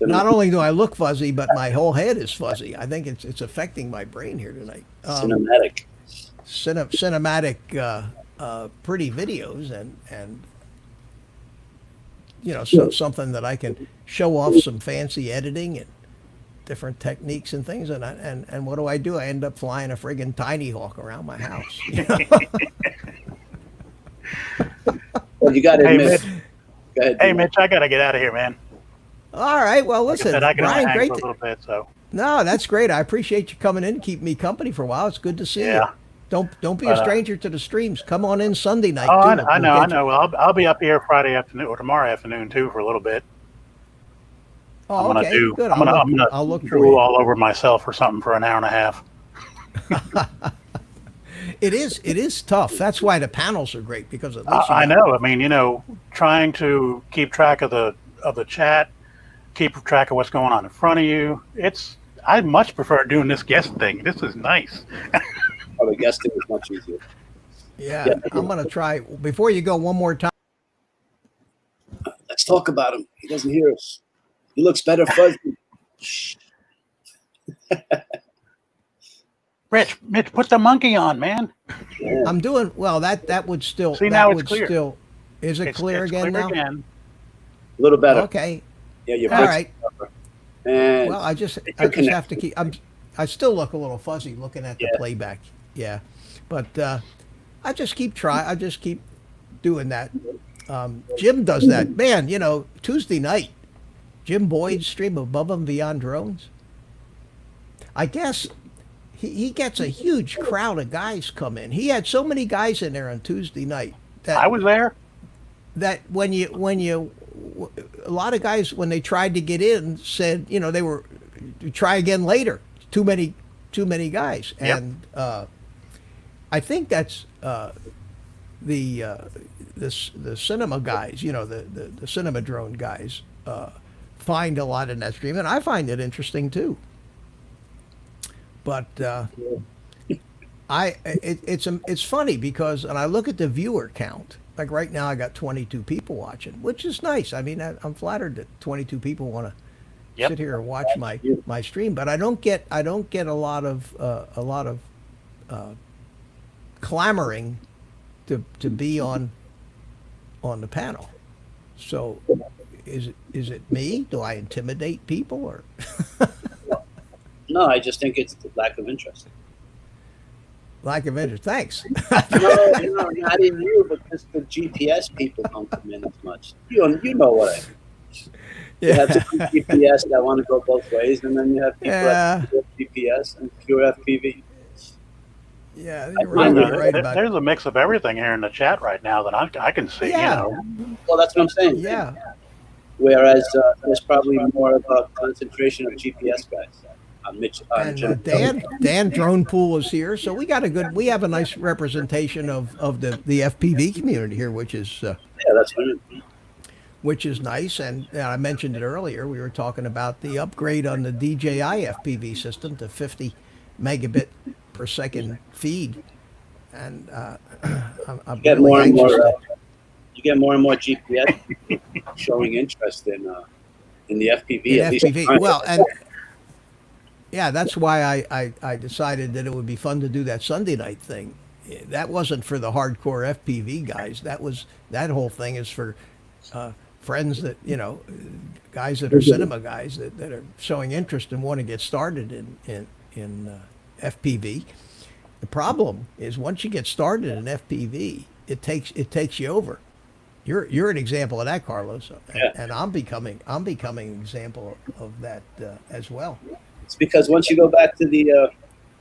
[SPEAKER 1] Not only do I look fuzzy, but my whole head is fuzzy. I think it's affecting my brain here tonight.
[SPEAKER 3] Cinematic.
[SPEAKER 1] Cinematic, pretty videos and so something that I can show off some fancy editing and different techniques and things, and what do? I end up flying a friggin' Tinyhawk around my house.
[SPEAKER 3] Well, you got to admit.
[SPEAKER 2] Mitch.
[SPEAKER 3] Go ahead,
[SPEAKER 2] Hey, Mitch, I got to get out of here, man.
[SPEAKER 1] All right, well, listen,
[SPEAKER 2] I can only
[SPEAKER 1] Brian,
[SPEAKER 2] hang
[SPEAKER 1] great.
[SPEAKER 2] for a little bit, so.
[SPEAKER 1] No, that's great. I appreciate you coming in, keeping me company for a while. It's good to see you. Don't be a stranger to the streams. Come on in Sunday night.
[SPEAKER 2] Oh,
[SPEAKER 1] too.
[SPEAKER 2] I know. Well, I'll be up here Friday afternoon or tomorrow afternoon too for a little bit.
[SPEAKER 1] Oh,
[SPEAKER 2] I'm gonna
[SPEAKER 1] okay,
[SPEAKER 2] do.
[SPEAKER 1] good.
[SPEAKER 2] I'm
[SPEAKER 1] I'll look for
[SPEAKER 2] drool
[SPEAKER 1] you.
[SPEAKER 2] all over myself or something for an hour and a half.
[SPEAKER 1] It is tough. That's why the panels are great because at least
[SPEAKER 2] I know. I mean, trying to keep track of the chat keep track of what's going on in front of you. I much prefer doing this guest thing. This is nice.
[SPEAKER 3] Oh, the guesting is much easier.
[SPEAKER 1] Yeah,
[SPEAKER 3] Yeah.
[SPEAKER 1] I'm gonna try before you go one more time.
[SPEAKER 3] Let's talk about him. He doesn't hear us. He looks better fuzzy. Shh.
[SPEAKER 2] Mitch, put the monkey on, man.
[SPEAKER 3] Yeah.
[SPEAKER 1] I'm doing well. That would still.
[SPEAKER 2] See,
[SPEAKER 1] that
[SPEAKER 2] now it's
[SPEAKER 1] would
[SPEAKER 2] clear.
[SPEAKER 1] Still, is it clear
[SPEAKER 2] It's
[SPEAKER 1] again
[SPEAKER 2] clear
[SPEAKER 1] now?
[SPEAKER 2] again.
[SPEAKER 3] A little better.
[SPEAKER 1] Okay.
[SPEAKER 3] Yeah, your
[SPEAKER 1] All
[SPEAKER 3] voice
[SPEAKER 1] right.
[SPEAKER 3] is better. And
[SPEAKER 1] Well, I just
[SPEAKER 3] It's
[SPEAKER 1] have
[SPEAKER 3] connected.
[SPEAKER 1] to keep. I still look a little fuzzy looking at the
[SPEAKER 3] Yeah.
[SPEAKER 1] playback. Yeah, but I just keep doing that. Jim does that. Man, Tuesday night, Jim Boyd's stream Above and Beyond Drones. I guess he gets a huge crowd of guys come in. He had so many guys in there on Tuesday night
[SPEAKER 2] I was there.
[SPEAKER 1] that when you a lot of guys when they tried to get in said they were try again later. Too many guys,
[SPEAKER 2] Yep.
[SPEAKER 1] and I think that's the cinema guys, the cinema drone guys, find a lot in that stream, and I find it interesting too. But it's funny because and I look at the viewer count. Like right now, I got 22 people watching, which is nice. I mean, I'm flattered that 22 people want to
[SPEAKER 2] Yep.
[SPEAKER 1] sit here and watch my stream, but I don't get a lot of clamoring to be on the panel. So is it me? Do I intimidate people or?
[SPEAKER 3] No, I just think it's lack of interest.
[SPEAKER 1] Lack of interest. Thanks.
[SPEAKER 3] No, not in you, but just the GPS people don't come in as much. You know what I mean. You have some GPS that want to go both ways, and then you have people that pure GPS and pure FPV.
[SPEAKER 1] Yeah,
[SPEAKER 3] I
[SPEAKER 1] you're right,
[SPEAKER 3] find
[SPEAKER 1] you're right about
[SPEAKER 2] There's a mix of everything here in the chat right now that I can see.
[SPEAKER 1] Yeah.
[SPEAKER 3] Well, that's what I'm saying.
[SPEAKER 1] Yeah.
[SPEAKER 3] Whereas there's probably more of a concentration of GPS guys.
[SPEAKER 1] And
[SPEAKER 3] Jim.
[SPEAKER 1] Dan Drone Pool is here, so we have a nice representation of the FPV community here, which is
[SPEAKER 3] Yeah, that's what I mean.
[SPEAKER 1] which is nice. And I mentioned it earlier. We were talking about the upgrade on the DJI FPV system to 50 megabit per second feed, and I'm
[SPEAKER 3] You get
[SPEAKER 1] really
[SPEAKER 3] more and
[SPEAKER 1] anxious
[SPEAKER 3] more.
[SPEAKER 1] to-
[SPEAKER 3] You get more and more GPS showing interest in the FPV.
[SPEAKER 1] in
[SPEAKER 3] at least
[SPEAKER 1] FPV. Well, and yeah, that's why I decided that it would be fun to do that Sunday night thing. That wasn't for the hardcore FPV guys. That whole thing is for friends that guys that are cinema guys that are showing interest and want to get started in FPV. The problem is once you get started in FPV, it takes you over. You're an example of that, Carlos, and I'm becoming an example of that as well.
[SPEAKER 3] It's because once you go back to the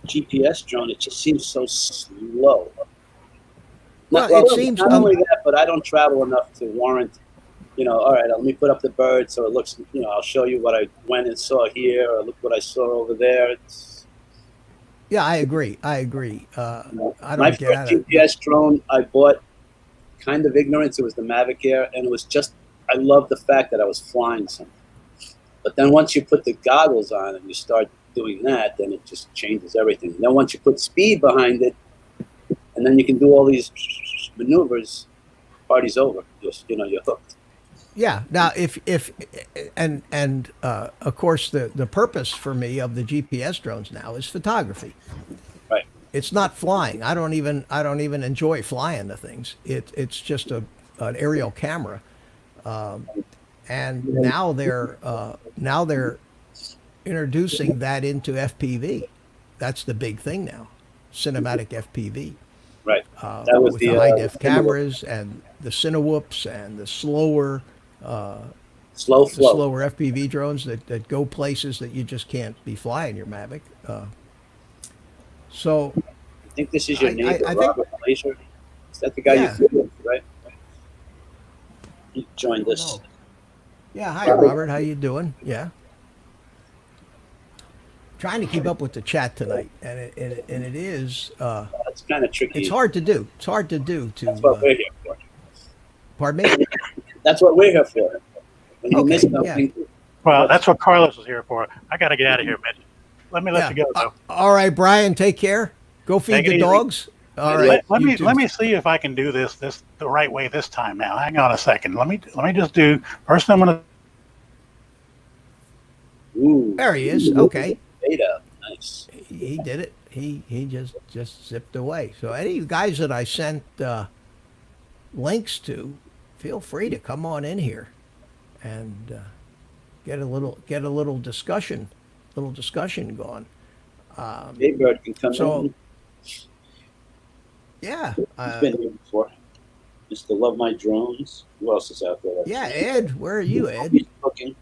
[SPEAKER 3] GPS drone, it just seems so slow.
[SPEAKER 1] Well, it seems
[SPEAKER 3] not only that, but I don't travel enough to warrant. All right, let me put up the bird so it looks. I'll show you what I went and saw here, or look what I saw over there.
[SPEAKER 1] Yeah, I agree. I
[SPEAKER 3] My
[SPEAKER 1] don't get
[SPEAKER 3] first
[SPEAKER 1] out of it.
[SPEAKER 3] GPS drone I bought, kind of ignorance. It was the Mavic Air, and it was just. I love the fact that I was flying something. But then once you put the goggles on and you start doing that, then it just changes everything. And then once you put speed behind it, and then you can do all these maneuvers, party's over. You're hooked.
[SPEAKER 1] Yeah. Now, if of course the purpose for me of the GPS drones now is photography.
[SPEAKER 3] Right.
[SPEAKER 1] It's not flying. I don't even enjoy flying the things. It's just an aerial camera. And now they're introducing that into FPV. That's the big thing now, cinematic FPV.
[SPEAKER 3] Right. That was
[SPEAKER 1] with
[SPEAKER 3] the
[SPEAKER 1] high def cameras and the Cinewhoops and the slower
[SPEAKER 3] slow flow.
[SPEAKER 1] slower FPV drones that go places that you just can't be flying your Mavic. So
[SPEAKER 3] I think this is your neighbor,
[SPEAKER 1] I think-
[SPEAKER 3] Robert Glazer. Is that the guy
[SPEAKER 1] Yeah.
[SPEAKER 3] you flew with, right? He joined us.
[SPEAKER 1] no. Yeah, hi Robert, how you doing? Yeah. Trying to keep up with the chat tonight, and it is
[SPEAKER 3] That's kind of tricky.
[SPEAKER 1] it's hard to do. It's hard to do
[SPEAKER 3] That's what we're here for.
[SPEAKER 1] pardon me?
[SPEAKER 3] That's what we're here for. When you
[SPEAKER 1] Okay,
[SPEAKER 3] miss
[SPEAKER 1] yeah.
[SPEAKER 3] something,
[SPEAKER 2] Well, that's what Carlos is here for. I got to get out of here, Mitch. Let me let
[SPEAKER 1] Yeah.
[SPEAKER 2] you go, though.
[SPEAKER 1] All right, Brian, take care. Go feed
[SPEAKER 2] Take it
[SPEAKER 1] the
[SPEAKER 2] easy.
[SPEAKER 1] dogs. All
[SPEAKER 3] Let-
[SPEAKER 1] right.
[SPEAKER 2] Let
[SPEAKER 1] you
[SPEAKER 2] me
[SPEAKER 1] too.
[SPEAKER 2] let me see if I can do this the right way this time. Now, hang on a second. Let me just do first. I'm gonna.
[SPEAKER 3] Ooh.
[SPEAKER 1] There he is. Okay.
[SPEAKER 3] Beta. Nice.
[SPEAKER 1] He did it. He just zipped away. So any of you guys that I sent links to, feel free to come on in here and get a little discussion going.
[SPEAKER 3] Jaybird can come
[SPEAKER 1] So
[SPEAKER 3] in.
[SPEAKER 1] yeah,
[SPEAKER 3] He's been here before. Mr. Love My Drones. Who else is out there?
[SPEAKER 1] yeah, Ed, where are you, Ed?
[SPEAKER 3] He's cooking.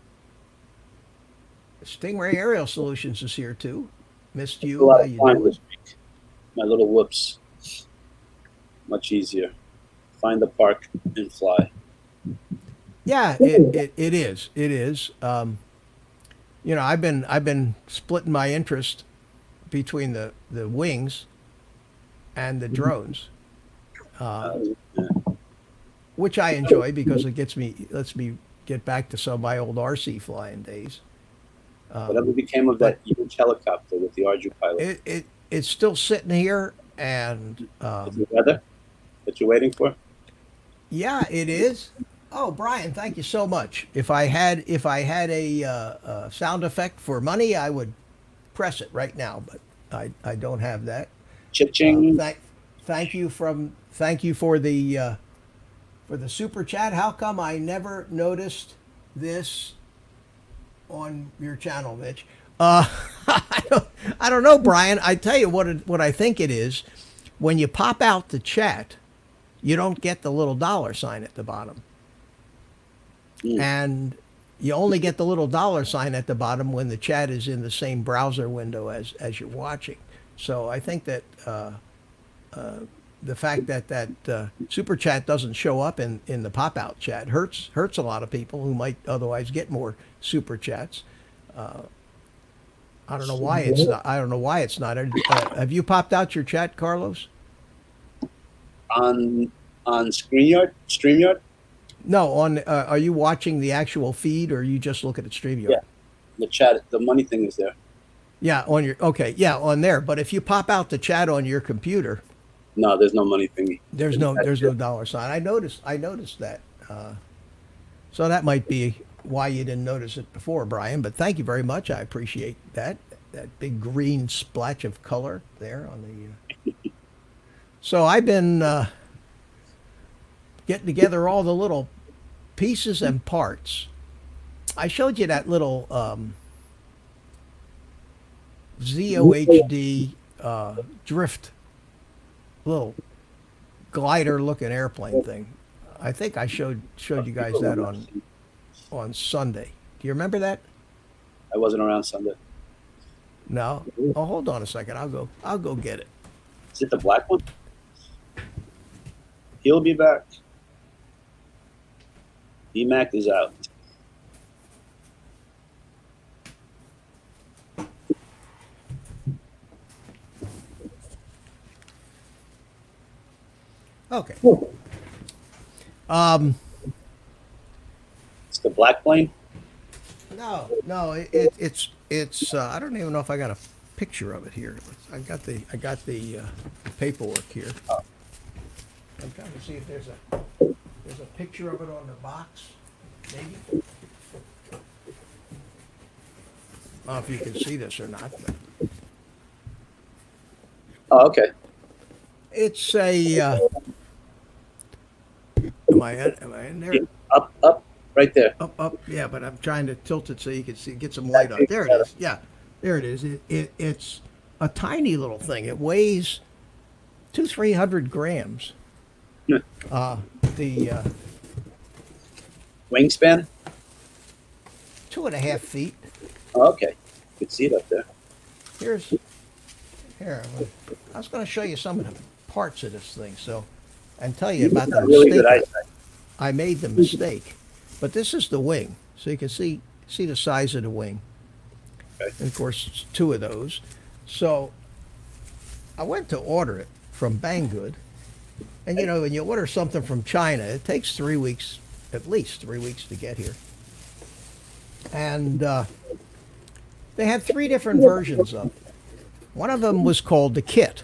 [SPEAKER 1] Stingray Aerial Solutions is here too. Missed
[SPEAKER 3] A
[SPEAKER 1] you.
[SPEAKER 3] lot
[SPEAKER 1] How
[SPEAKER 3] of
[SPEAKER 1] you
[SPEAKER 3] fun
[SPEAKER 1] doing?
[SPEAKER 3] this week. My little whoops. Much easier. Find the park and fly.
[SPEAKER 1] Yeah, it is. It is. I've been splitting my interest between the wings and the drones,
[SPEAKER 3] Yeah.
[SPEAKER 1] which I enjoy because it lets me get back to some of my old RC flying days.
[SPEAKER 3] Whatever became of that huge helicopter with the Arju pilot?
[SPEAKER 1] It's still sitting here, and
[SPEAKER 3] Is the weather that you're waiting for?
[SPEAKER 1] yeah, it is. Oh, Brian, thank you so much. If I had a sound effect for money, I would press it right now, but I don't have that.
[SPEAKER 3] Cha-ching.
[SPEAKER 1] Thank you for the super chat. How come I never noticed this on your channel, Mitch? I don't know, Brian. I tell you what I think it is. When you pop out the chat, you don't get the little dollar sign at the bottom. And you only get the little dollar sign at the bottom when the chat is in the same browser window as you're watching. So I think that the fact that super chat doesn't show up in the pop out chat hurts a lot of people who might otherwise get more super chats. I don't know why it's not. I don't know why it's not. Have you popped out your chat, Carlos?
[SPEAKER 3] On StreamYard?
[SPEAKER 1] No. Are you watching the actual feed, or are you just looking at StreamYard?
[SPEAKER 3] Yeah. The chat, the money thing is there.
[SPEAKER 1] Yeah, on there. But if you pop out the chat on your computer,
[SPEAKER 3] No, there's no money thingy.
[SPEAKER 1] there's no dollar sign. I noticed that. So that might be why you didn't notice it before, Brian. But thank you very much. I appreciate that big green splash of color there on the. So I've been getting together all the little pieces and parts. I showed you that little ZOHD drift, little glider looking airplane thing. I think I showed you guys that on Sunday. Do you remember that?
[SPEAKER 3] I wasn't around Sunday.
[SPEAKER 1] No. Oh, hold on a second. I'll go get it.
[SPEAKER 3] Is it the black one? He'll be back. EMAX is out.
[SPEAKER 1] Okay.
[SPEAKER 3] It's the black plane.
[SPEAKER 1] No. It's. I don't even know if I got a picture of it here. I got the paperwork here. I'm trying to see if there's a picture of it on the box, maybe. I don't know if you can see this or not, but
[SPEAKER 3] Oh, okay.
[SPEAKER 1] it's a. Am I in there?
[SPEAKER 3] Up, right there.
[SPEAKER 1] Up. Yeah, but I'm trying to tilt it so you can see, get some light on it. There it is. Yeah, there it is. It's a tiny little thing. It weighs 300 grams. The
[SPEAKER 3] Wingspan?
[SPEAKER 1] 2.5 feet.
[SPEAKER 3] Oh, okay. You can see it up there.
[SPEAKER 1] Here. I was going to show you some of the parts of this thing, and tell you about the
[SPEAKER 3] Got really good
[SPEAKER 1] mistake.
[SPEAKER 3] eyesight.
[SPEAKER 1] I made the mistake, but this is the wing, so you can see the size of the wing.
[SPEAKER 3] Okay.
[SPEAKER 1] And of course, it's two of those. So I went to order it from Banggood, and when you order something from China, it takes 3 weeks, at least 3 weeks to get here. And they had 3 different versions of it. One of them was called the kit.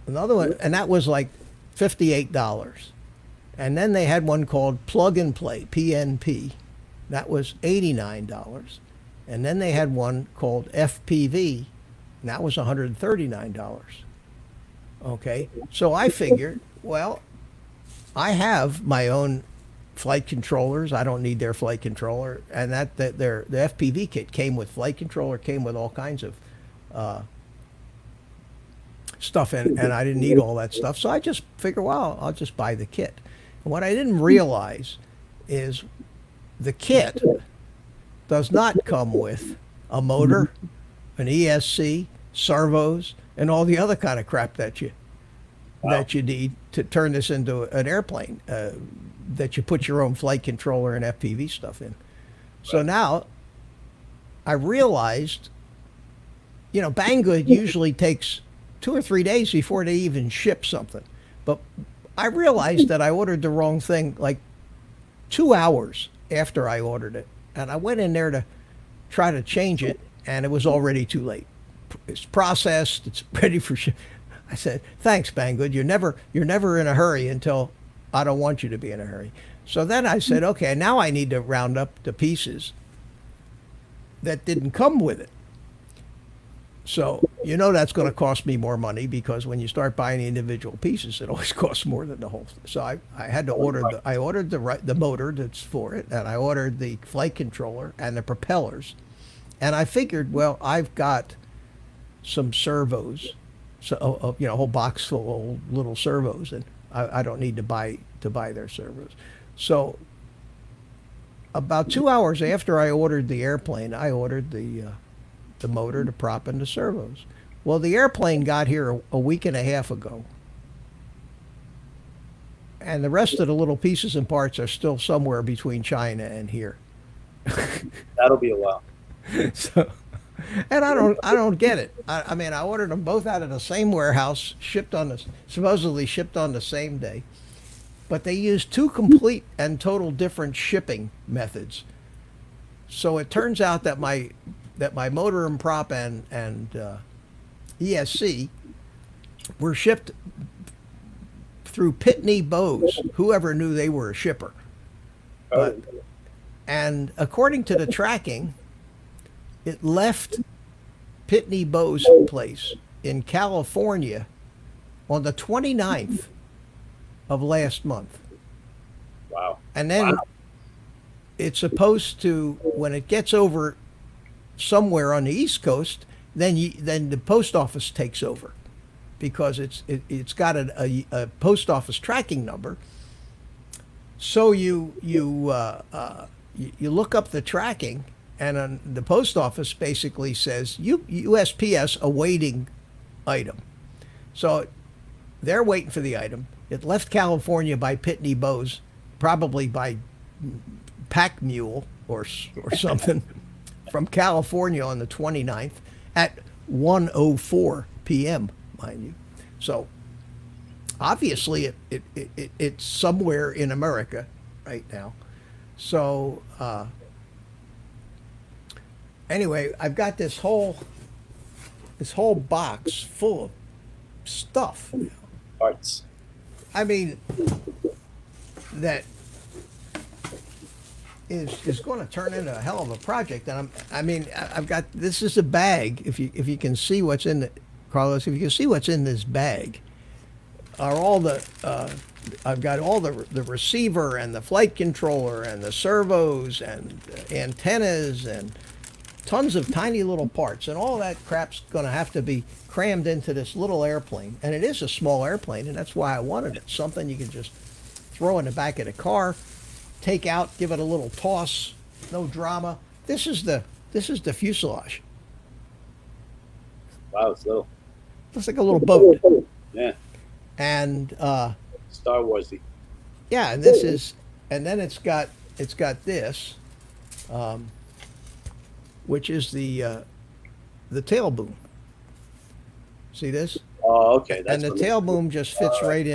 [SPEAKER 1] Another one, and that was like $58. And then they had one called Plug and Play, PNP. That was $89. And then they had one called FPV, and that was $139. Okay, so I figured, well, I have my own flight controllers. I don't need their flight controller, and the FPV kit came with flight controller, came with all kinds of stuff, and I didn't need all that stuff. So I just figured, well, I'll just buy the kit. And what I didn't realize is the kit does not come with a motor, an ESC, servos, and all the other kind of crap that you need to turn this into an airplane. That you put your own flight controller and FPV stuff in. So now I realized, Banggood usually takes 2 or 3 days before they even ship something. But I realized that I ordered the wrong thing like 2 hours after I ordered it. And I went in there to try to change it, and it was already too late. It's processed, it's ready for ship. I said, thanks, Banggood. You're never in a hurry until I don't want you to be in a hurry. So then I said, okay, now I need to round up the pieces that didn't come with it. So, that's going to cost me more money, because when you start buying the individual pieces, it always costs more than the whole thing. So I had to order the motor that's for it, and I ordered the flight controller and the propellers. And I figured, well, I've got some servos, so a whole box full of little servos, and I don't need to buy their servos. So about 2 hours after I ordered the airplane, I ordered the motor, the prop, and the servos. Well, the airplane got here a week and a half ago, and the rest of the little pieces and parts are still somewhere between China and here.
[SPEAKER 3] That'll be a while.
[SPEAKER 1] So, and I don't get it. I mean, I ordered them both out of the same warehouse, supposedly shipped on the same day, but they used 2 complete and total different shipping methods. So it turns out that my motor and prop and ESC were shipped through Pitney Bowes. Whoever knew they were a shipper. And according to the tracking, it left Pitney Bowes' place in California on the 29th of last month.
[SPEAKER 3] Wow.
[SPEAKER 1] And then it's supposed to, when it gets over somewhere on the East Coast, then the post office takes over, because it's got a post office tracking number. So you look up the tracking, and the post office basically says USPS awaiting item. So they're waiting for the item. It left California by Pitney Bowes, probably by pack mule or something, from California on the 29th at 1:04 p.m., mind you. So obviously it's somewhere in America right now. So anyway, I've got this whole box full of stuff.
[SPEAKER 3] Parts.
[SPEAKER 1] I mean, that is going to turn into a hell of a project. And I've got, this is a bag. If you can see what's in it, Carlos, if you can see what's in this bag, are all the I've got all the receiver and the flight controller and the servos and antennas and tons of tiny little parts, and all that crap's going to have to be crammed into this little airplane. And it is a small airplane, and that's why I wanted it. Something you can just throw in the back of the car, take out, give it a little toss, no drama. This is the fuselage.
[SPEAKER 3] Wow, it's little.
[SPEAKER 1] Looks like a little boat.
[SPEAKER 3] Yeah.
[SPEAKER 1] And
[SPEAKER 3] Star Warsy.
[SPEAKER 1] yeah, and this is, and then it's got this, which is the tail boom. See this?
[SPEAKER 3] Oh, okay. That's
[SPEAKER 1] And the tail boom just fits right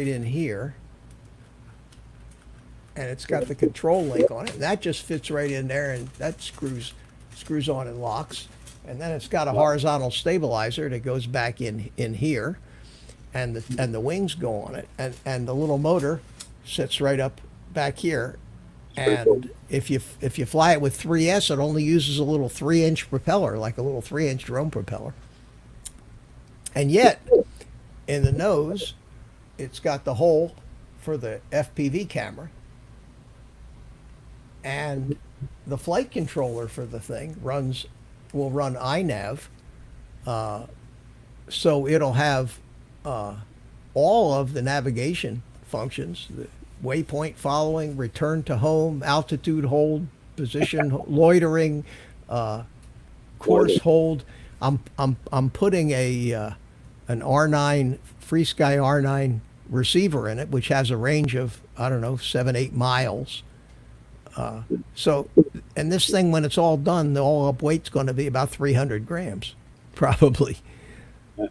[SPEAKER 1] in here. and it's got the control link on it. And that just fits right in there, and that screws on and locks. And then it's got a horizontal stabilizer that goes back in here, and the wings go on it, and the little motor sits right up back here. And if you fly it with 3S, it only uses a little 3-inch propeller, like a little 3-inch drone propeller. And yet, in the nose, it's got the hole for the FPV camera, and the flight controller for the thing will run iNav, so it'll have all of the navigation functions: the waypoint following, return to home, altitude hold, position loitering, course hold. I'm putting an R9 FreeSky R9 receiver in it, which has a range of, I don't know, 7-8 miles. So, and this thing, when it's all done, the all up weight's going to be about 300 grams, probably.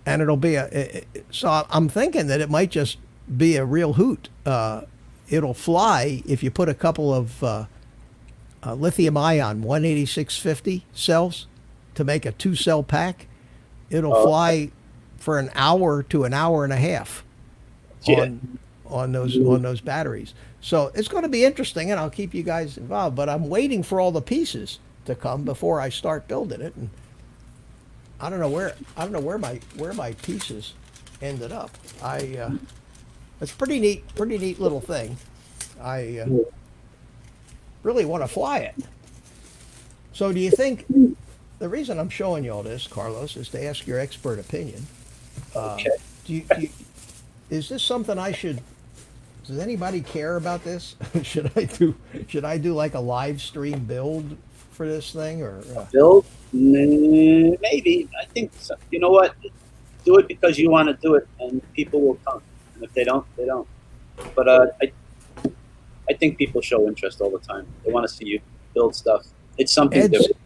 [SPEAKER 1] And it'll be so I'm thinking that it might just be a real hoot. It'll fly if you put a couple of lithium ion 18650 cells to make a 2-cell pack. It'll fly for an hour to an hour and a half on those batteries. So it's going to be interesting, and I'll keep you guys involved. But I'm waiting for all the pieces to come before I start building it. And I don't know where my pieces ended up. It's pretty neat little thing. I really want to fly it. So do you think the reason I'm showing you all this, Carlos, is to ask your expert opinion?
[SPEAKER 3] Okay.
[SPEAKER 1] Is this something I should? Does anybody care about this? Should I do like a live stream build for this thing, or
[SPEAKER 3] Build? Maybe. I think so. You know what? Do it because you want to do it, and people will come. And if they don't, they don't. But I think people show interest all the time. They want to see you build stuff. It's something different.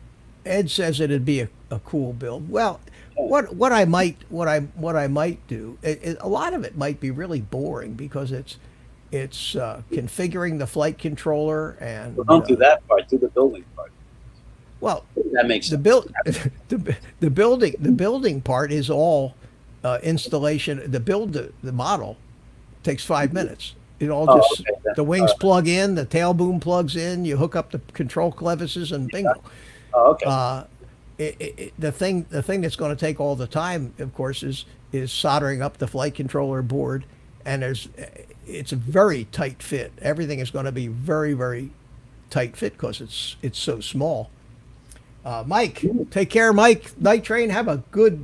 [SPEAKER 1] Ed says it'd be a cool build. Well, what I might do, a lot of it might be really boring because it's configuring the flight controller and.
[SPEAKER 3] Well, don't do that part. Do the building part.
[SPEAKER 1] Well,
[SPEAKER 3] that makes sense.
[SPEAKER 1] The building part is all installation. The model takes 5 minutes. It all just
[SPEAKER 3] okay.
[SPEAKER 1] the wings plug in, the tail boom plugs in, you hook up the control clevises, and bingo.
[SPEAKER 3] Oh, okay.
[SPEAKER 1] The thing that's going to take all the time, of course, is soldering up the flight controller board, and it's a very tight fit. Everything is going to be very, very tight fit because it's so small. Mike, take care, Mike. Night Train, have a good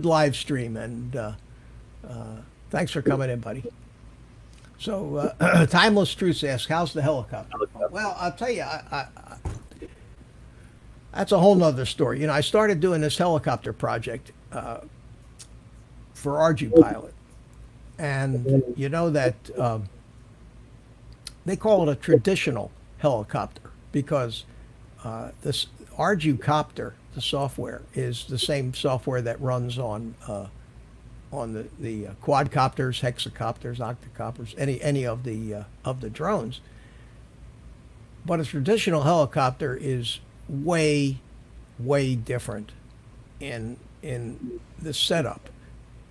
[SPEAKER 1] live stream, and thanks for coming in, buddy. So, Timeless Truths asks, how's the helicopter? Well, I'll tell you, that's a whole nother story. You know, I started doing this helicopter project for ArduPilot, and you know that they call it a traditional helicopter because this ArduCopter, the software, is the same software that runs on the quadcopters, hexacopters, octocopters, any of the drones. But a traditional helicopter is way different in the setup.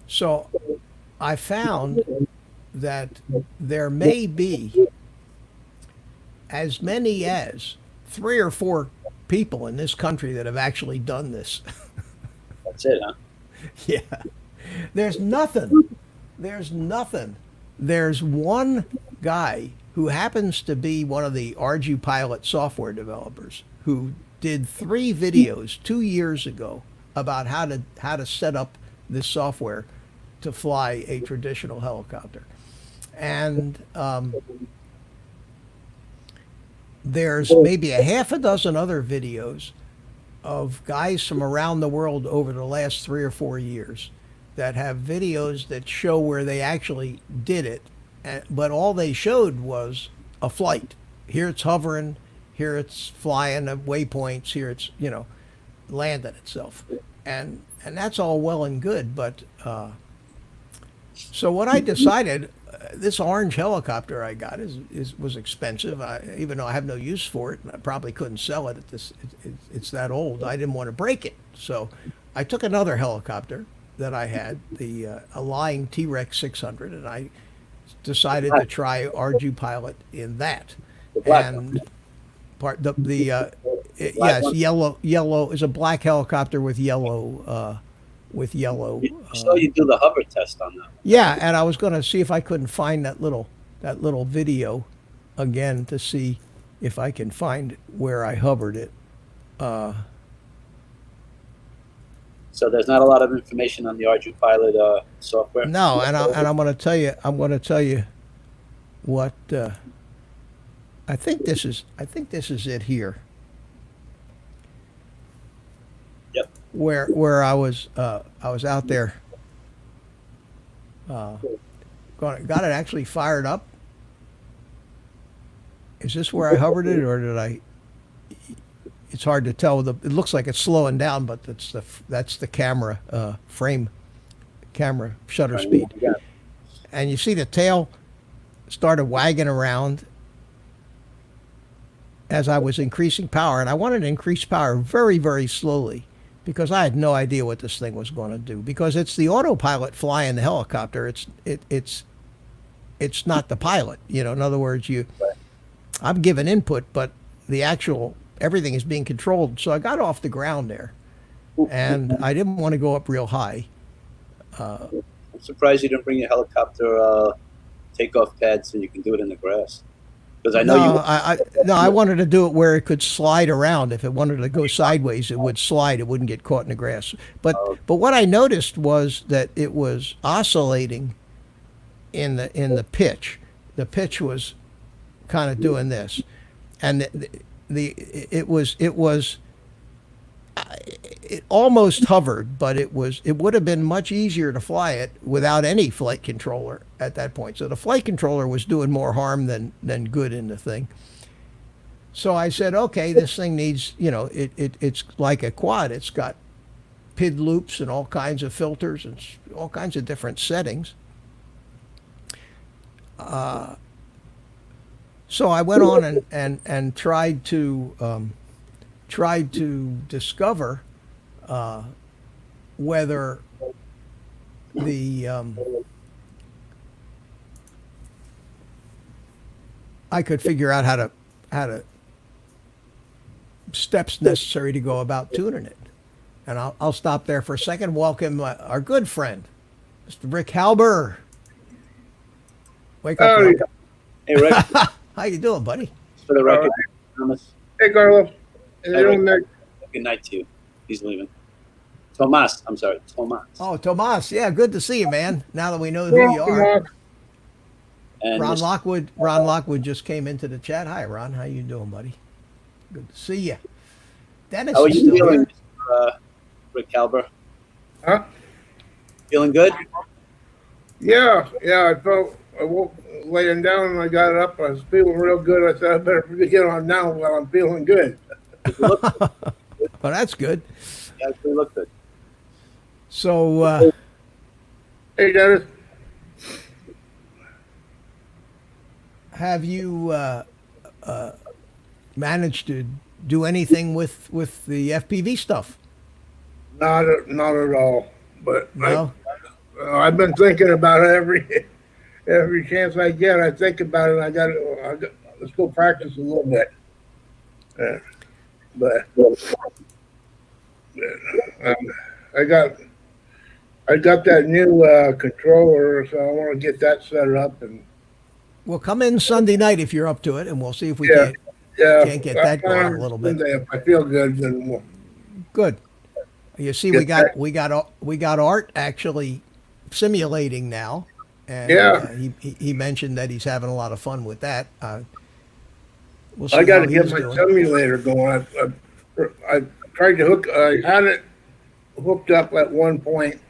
[SPEAKER 1] So I found that there may be as many as 3 or 4 people in this country that have actually done this.
[SPEAKER 3] That's it, huh?
[SPEAKER 1] Yeah. There's nothing. There's one guy who happens to be one of the ArduPilot software developers who did 3 videos 2 years ago about how to set up this software to fly a traditional helicopter. And there's maybe a half a dozen other videos of guys from around the world over the last 3 or 4 years that have videos that show where they actually did it, but all they showed was a flight. Here it's hovering, here it's flying at waypoints, here it's, landing itself. And that's all well and good, but so what I decided, this orange helicopter I got was expensive. Even though I have no use for it, and I probably couldn't sell it at this. It's that old. I didn't want to break it, so I took another helicopter that I had, a Lying T-Rex 600, and I decided to try RG Pilot in that.
[SPEAKER 3] The black
[SPEAKER 1] And
[SPEAKER 3] one.
[SPEAKER 1] yes,
[SPEAKER 3] one?
[SPEAKER 1] yellow is a black helicopter with yellow.
[SPEAKER 3] So you do the hover test on that one.
[SPEAKER 1] Yeah, and I was going to see if I couldn't find that little video again to see if I can find where I hovered it.
[SPEAKER 3] So there's not a lot of information on the RG Pilot software.
[SPEAKER 1] No, and I'm going to tell you. I'm going to tell you what I think this is. I think this is it here.
[SPEAKER 3] Yep.
[SPEAKER 1] Where I was out there. Got it actually fired up. Is this where I hovered it, or did I? It's hard to tell. It looks like it's slowing down, but that's the camera camera shutter speed.
[SPEAKER 3] Yeah.
[SPEAKER 1] And you see the tail started wagging around as I was increasing power, and I wanted to increase power very, very slowly because I had no idea what this thing was going to do. Because it's the autopilot flying the helicopter. It's not the pilot. In other words, I'm giving input, but the actual everything is being controlled. So I got off the ground there, and I didn't want to go up real high.
[SPEAKER 3] I'm surprised you didn't bring your helicopter takeoff pad so you can do it in the grass. Because I know
[SPEAKER 1] I wanted to do it where it could slide around. If it wanted to go sideways, it would slide. It wouldn't get caught in the grass. But what I noticed was that it was oscillating in the pitch. The pitch was kind of doing this, and it almost hovered, but it would have been much easier to fly it without any flight controller at that point. So the flight controller was doing more harm than good in the thing. So I said, okay, this thing needs, it's like a quad. It's got PID loops and all kinds of filters and all kinds of different settings. So I went on and tried to discover whether I could figure out how to steps necessary to go about tuning it. And I'll stop there for a second. Welcome our good friend, Mr. Rick Halber. Wake up, Rick.
[SPEAKER 3] Hey, Rick.
[SPEAKER 1] How you doing, buddy?
[SPEAKER 3] For the record, Thomas.
[SPEAKER 4] Hey, Carlos.
[SPEAKER 3] Hey, Rick. Good night to you. He's leaving. Tomas. I'm sorry, Tomas.
[SPEAKER 1] Oh, Tomas. Yeah, good to see you, man. Now that we know who you are.
[SPEAKER 3] And
[SPEAKER 1] Ron Lockwood just came into the chat. Hi, Ron. How you doing, buddy? Good to see you. Dennis
[SPEAKER 3] how are
[SPEAKER 1] is
[SPEAKER 3] you
[SPEAKER 1] still
[SPEAKER 3] feeling,
[SPEAKER 1] here.
[SPEAKER 3] Rick Halber?
[SPEAKER 4] Huh?
[SPEAKER 3] Feeling good?
[SPEAKER 4] Yeah. I woke laying down and I got up. I was feeling real good. I said, I better get on now while I'm feeling good.
[SPEAKER 1] Well, that's good.
[SPEAKER 3] Yeah, you look good.
[SPEAKER 1] So,
[SPEAKER 4] Hey, Dennis.
[SPEAKER 1] have you managed to do anything with the FPV stuff?
[SPEAKER 4] Not at all. But
[SPEAKER 1] No?
[SPEAKER 4] I've been thinking about it every chance I get. I think about it. Let's go practice a little bit. But I got that new controller, so I want to get that set up and.
[SPEAKER 1] Well, come in Sunday night if you're up to it, and we'll see if we
[SPEAKER 4] Yeah.
[SPEAKER 1] can't get that going a little bit.
[SPEAKER 4] If I feel good, then we'll.
[SPEAKER 1] Good. You see, we got Art actually simulating now, and
[SPEAKER 4] Yeah.
[SPEAKER 1] he mentioned that he's having a lot of fun with that. We'll see
[SPEAKER 4] I got to
[SPEAKER 1] how
[SPEAKER 4] get
[SPEAKER 1] he's
[SPEAKER 4] my
[SPEAKER 1] doing.
[SPEAKER 4] simulator going. I tried to hook. I had it hooked up at one point,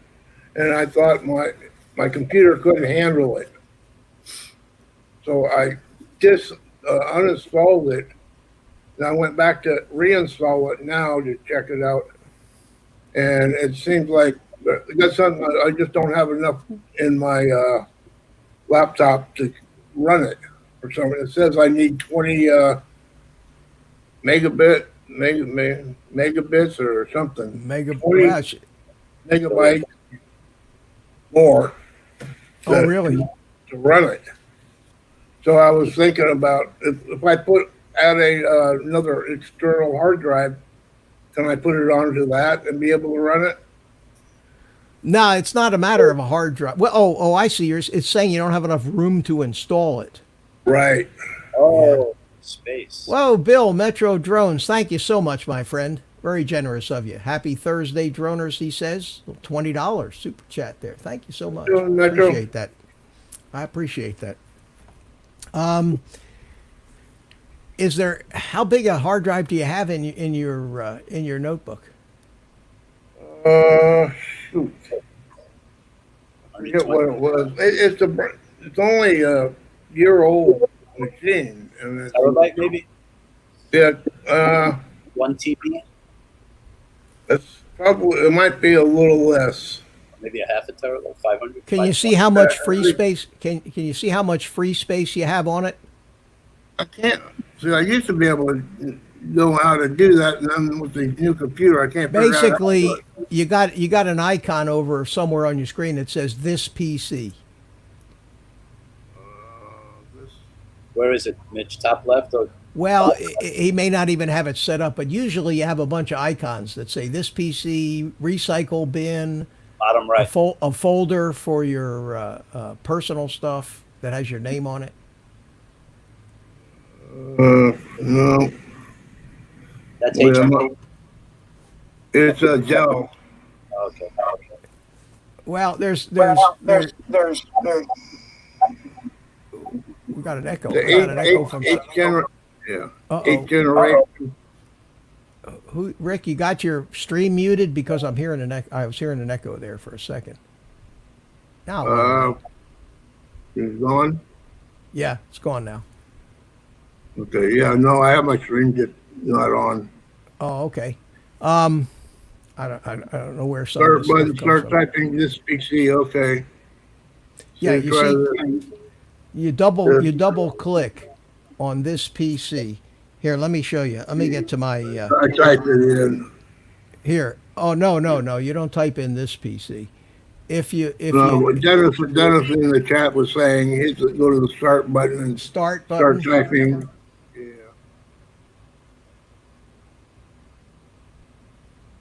[SPEAKER 4] and I thought my computer couldn't handle it, so I just uninstalled it. And I went back to reinstall it now to check it out, and it seems like I got something. I just don't have enough in my laptop to run it or something. It says I need 20 megabits or something.
[SPEAKER 1] Mega.
[SPEAKER 4] 20
[SPEAKER 1] Wow,
[SPEAKER 4] megabytes more
[SPEAKER 1] oh, really?
[SPEAKER 4] to run it. So I was thinking about if I add another external hard drive, can I put it onto that and be able to run it?
[SPEAKER 1] No, it's not a matter of a hard drive. Well, I see. It's saying you don't have enough room to install it.
[SPEAKER 4] Right.
[SPEAKER 3] Oh, space.
[SPEAKER 1] Whoa, Bill, Metro Drones, thank you so much, my friend. Very generous of you. Happy Thursday, droners, he says. $20 super chat there. Thank you so much.
[SPEAKER 4] Metro.
[SPEAKER 1] Appreciate that. I appreciate that. Is there, how big a hard drive do you have in your notebook?
[SPEAKER 4] Shoot. I forget what it was. It's only a year-old machine, and it's,
[SPEAKER 3] Terabyte, maybe?
[SPEAKER 4] yeah,
[SPEAKER 3] 1 TB?
[SPEAKER 4] it's probably it might be a little less.
[SPEAKER 3] Maybe a half a terabyte, 500?
[SPEAKER 1] Can you see how much free space? Can you see how much free space you have on it?
[SPEAKER 4] I can't see. I used to be able to know how to do that, and then with the new computer, I can't. figure out how to
[SPEAKER 1] Basically,
[SPEAKER 4] do it.
[SPEAKER 1] you got an icon over somewhere on your screen that says this PC.
[SPEAKER 3] Where is it, Mitch? Top left? Or
[SPEAKER 1] Well, he may not even have it set up, but usually you have a bunch of icons that say this PC, recycle bin,
[SPEAKER 3] bottom right?
[SPEAKER 1] a folder for your personal stuff that has your name on it.
[SPEAKER 4] No,
[SPEAKER 3] That's
[SPEAKER 4] wait,
[SPEAKER 3] HMD?
[SPEAKER 4] it's a gel.
[SPEAKER 3] Okay.
[SPEAKER 1] Well, there's we got an echo.
[SPEAKER 4] The
[SPEAKER 1] We got an echo from
[SPEAKER 4] yeah,
[SPEAKER 1] Uh-oh.
[SPEAKER 4] 8th generation.
[SPEAKER 1] who. Rick, you got your stream muted because I'm hearing an echo. I was hearing an echo there for a second. Now,
[SPEAKER 4] It's gone.
[SPEAKER 1] yeah, it's gone now.
[SPEAKER 4] Okay, yeah, no, I have my stream not on.
[SPEAKER 1] Oh, okay. I don't know where some of this stuff comes
[SPEAKER 4] Start
[SPEAKER 1] from.
[SPEAKER 4] typing this PC. Okay.
[SPEAKER 1] Yeah,
[SPEAKER 4] So
[SPEAKER 1] you
[SPEAKER 4] try
[SPEAKER 1] see,
[SPEAKER 4] this.
[SPEAKER 1] you double click on this PC. Here, let me show you. Let me get to my
[SPEAKER 4] I typed it in.
[SPEAKER 1] here. Oh, no, you don't type in this PC. If you
[SPEAKER 4] What Dennis in the chat was saying, he to go to the start button and
[SPEAKER 1] start
[SPEAKER 4] start
[SPEAKER 1] button,
[SPEAKER 4] typing. Yeah.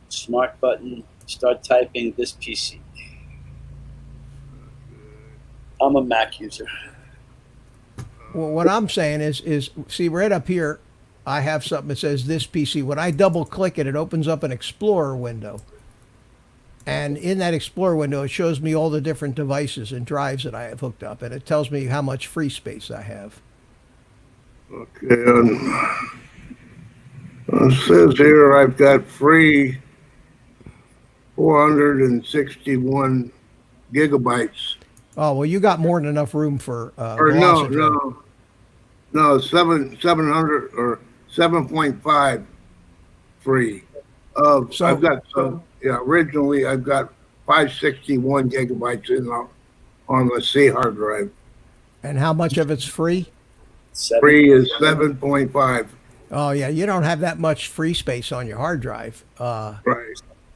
[SPEAKER 3] Smart button, start typing this PC. I'm a Mac user.
[SPEAKER 1] well, what I'm saying is see right up here, I have something that says this PC. When I double click it, it opens up an Explorer window. And in that Explorer window, it shows me all the different devices and drives that I have hooked up, and it tells me how much free space I have.
[SPEAKER 4] Okay. It says here I've got free 461 gigabytes.
[SPEAKER 1] Oh, well, you got more than enough room for
[SPEAKER 4] Or no, 700 or 7.5 free.
[SPEAKER 1] So-
[SPEAKER 4] I've got originally I've got 561 gigabytes on the C hard drive.
[SPEAKER 1] And how much of it's free?
[SPEAKER 4] Free is 7.5.
[SPEAKER 1] Oh, yeah, you don't have that much free space on your hard drive.
[SPEAKER 4] Right.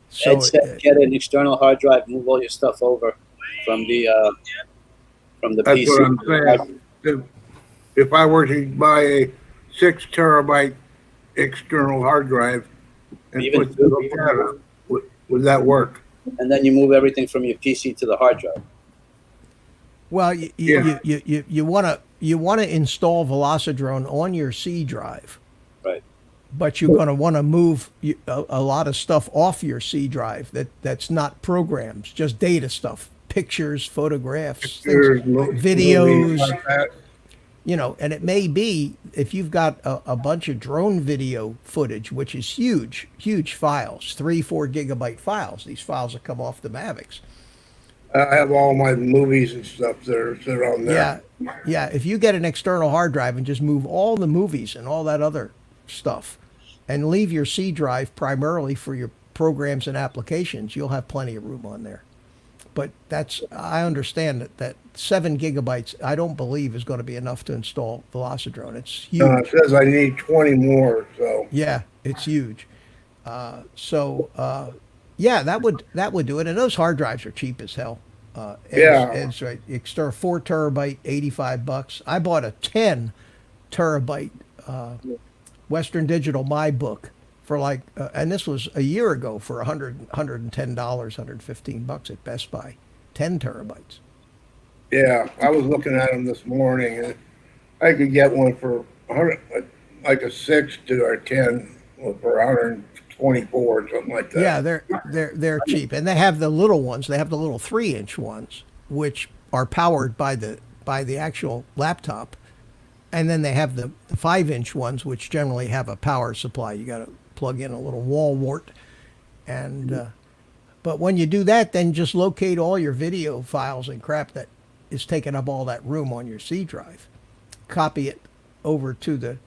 [SPEAKER 1] So
[SPEAKER 3] Ed said, get an external hard drive, move all your stuff over from the
[SPEAKER 4] That's
[SPEAKER 3] PC.
[SPEAKER 4] what I'm saying. If I were to buy a 6 terabyte external hard drive and
[SPEAKER 3] Even
[SPEAKER 4] put this data, would that work?
[SPEAKER 3] And then you move everything from your PC to the hard drive.
[SPEAKER 1] well,
[SPEAKER 4] Yeah.
[SPEAKER 1] you want to install Velocidrone on your C drive.
[SPEAKER 3] Right.
[SPEAKER 1] But you're going to want to move a lot of stuff off your C drive that's not programs, just data stuff, pictures, photographs,
[SPEAKER 4] There's
[SPEAKER 1] videos.
[SPEAKER 4] like that.
[SPEAKER 1] And it may be if you've got a bunch of drone video footage, which is huge files, 3-4 gigabyte files. These files that come off the Mavics.
[SPEAKER 4] I have all my movies and stuff that are on there.
[SPEAKER 1] Yeah. If you get an external hard drive and just move all the movies and all that other stuff and leave your C drive primarily for your programs and applications, you'll have plenty of room on there. but I understand that 7 gigabytes, I don't believe is going to be enough to install Velocidrone. It's huge.
[SPEAKER 4] It says I need 20 more, so.
[SPEAKER 1] Yeah, it's huge. Yeah, that would do it. And those hard drives are cheap as hell.
[SPEAKER 4] Yeah.
[SPEAKER 1] Ed's right. Extra 4 terabyte, $85. I bought a 10 terabyte Western Digital My Book for like, and this was a year ago for $110, $115 at Best Buy. 10 terabytes.
[SPEAKER 4] Yeah, I was looking at them this morning, and I could get one for 100, like a 6 to or 10 for 124 or something like that.
[SPEAKER 1] Yeah, they're cheap, and they have the little ones. They have the little 3-inch ones, which are powered by the actual laptop, and then they have the 5-inch ones, which generally have a power supply. You got to plug in a little wall wart, and but when you do that, then just locate all your video files and crap that is taking up all that room on your C drive. Copy it over to the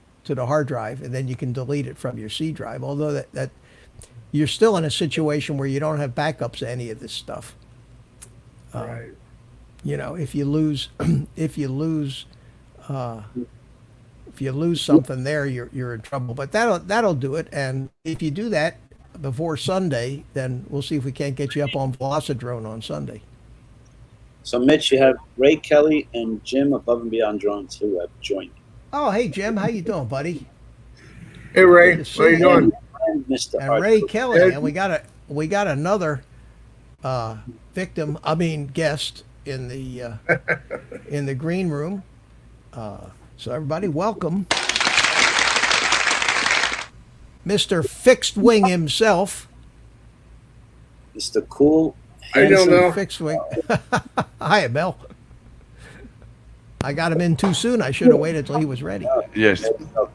[SPEAKER 1] hard drive, and then you can delete it from your C drive. Although that you're still in a situation where you don't have backups of any of this stuff.
[SPEAKER 4] Right.
[SPEAKER 1] You know, if you lose something there, you're in trouble. But that'll do it. And if you do that before Sunday, then we'll see if we can't get you up on Velocidrone on Sunday.
[SPEAKER 3] So, Mitch, you have Ray Kelly and Jim Above and Beyond Drones who have joined.
[SPEAKER 1] Oh, hey Jim, how you doing, buddy?
[SPEAKER 4] Hey, Ray,
[SPEAKER 1] Good to
[SPEAKER 4] what are you
[SPEAKER 1] see
[SPEAKER 4] doing?
[SPEAKER 3] And Mr.
[SPEAKER 1] And
[SPEAKER 3] Hart.
[SPEAKER 1] Ray Kelly,
[SPEAKER 4] Ed?
[SPEAKER 1] and we got another guest in the green room. So everybody, welcome, Mr. Fixed Wing himself.
[SPEAKER 3] Mr. Cool.
[SPEAKER 4] I don't
[SPEAKER 3] handsome-
[SPEAKER 4] know.
[SPEAKER 1] Fixed Wing. Hiya, Bill. I got him in too soon. I should have waited till he was ready.
[SPEAKER 5] Yes,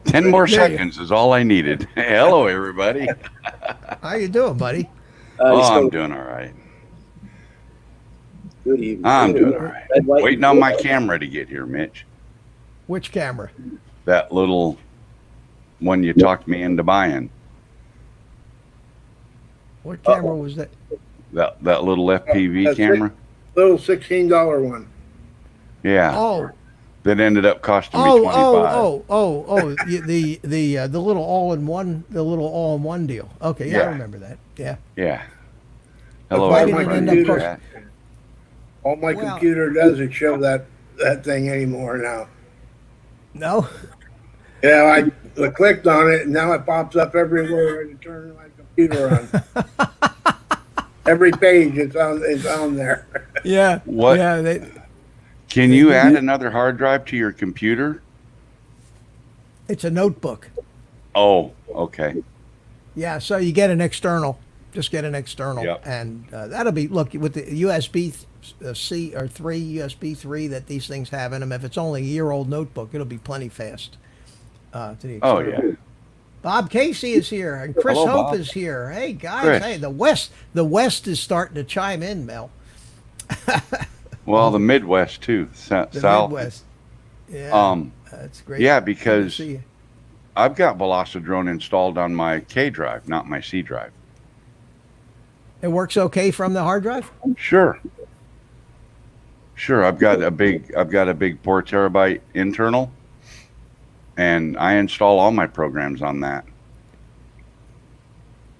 [SPEAKER 5] 10 more
[SPEAKER 1] There you-
[SPEAKER 5] seconds is all I needed. Hey, hello, everybody.
[SPEAKER 1] How you doing, buddy?
[SPEAKER 5] Oh,
[SPEAKER 3] so
[SPEAKER 5] I'm doing all right.
[SPEAKER 3] Good evening.
[SPEAKER 5] I'm doing all right.
[SPEAKER 3] Red, white,
[SPEAKER 5] Waiting on my camera to get here, Mitch.
[SPEAKER 1] Which camera?
[SPEAKER 5] That little one you talked me into buying.
[SPEAKER 1] What camera was that?
[SPEAKER 5] That little FPV
[SPEAKER 4] That's
[SPEAKER 5] camera.
[SPEAKER 4] Little $16 one.
[SPEAKER 5] Yeah.
[SPEAKER 1] Oh,
[SPEAKER 5] That ended up costing me
[SPEAKER 1] oh,
[SPEAKER 5] 25.
[SPEAKER 1] the little all-in-one deal. Okay, yeah, I
[SPEAKER 5] Yeah.
[SPEAKER 1] remember that. Yeah.
[SPEAKER 5] Yeah. Hello,
[SPEAKER 4] Why did it
[SPEAKER 5] everybody.
[SPEAKER 4] end up
[SPEAKER 5] Yeah.
[SPEAKER 4] All my
[SPEAKER 1] Well-
[SPEAKER 4] computer does is show that thing anymore now.
[SPEAKER 1] No.
[SPEAKER 4] Yeah, I clicked on it, and now it pops up everywhere I turn my computer on. Every page it's on there.
[SPEAKER 1] Yeah.
[SPEAKER 5] What?
[SPEAKER 1] Yeah.
[SPEAKER 5] Can you add another hard drive to your computer?
[SPEAKER 1] It's a notebook.
[SPEAKER 5] Oh, okay.
[SPEAKER 1] Yeah. So you get an external. Just get an external,
[SPEAKER 5] Yep.
[SPEAKER 1] and that'll be look with the USB C or 3 USB 3 that these things have in them. If it's only a year-old notebook, it'll be plenty fast. To the
[SPEAKER 5] Oh,
[SPEAKER 1] external.
[SPEAKER 5] yeah.
[SPEAKER 1] Bob Casey is here, and Chris
[SPEAKER 5] Hello,
[SPEAKER 1] Hope
[SPEAKER 5] Bob.
[SPEAKER 1] is here. Hey guys,
[SPEAKER 5] Chris.
[SPEAKER 1] hey the West is starting to chime in, Mel.
[SPEAKER 5] Well, the Midwest too.
[SPEAKER 1] The
[SPEAKER 5] South.
[SPEAKER 1] Midwest. Yeah, that's great.
[SPEAKER 5] Yeah,
[SPEAKER 1] Good to
[SPEAKER 5] because
[SPEAKER 1] see you.
[SPEAKER 5] I've got Velocidrone installed on my K drive, not my C drive.
[SPEAKER 1] It works okay from the hard drive.
[SPEAKER 5] Sure. I've got a big 4 terabyte internal, and I install all my programs on that.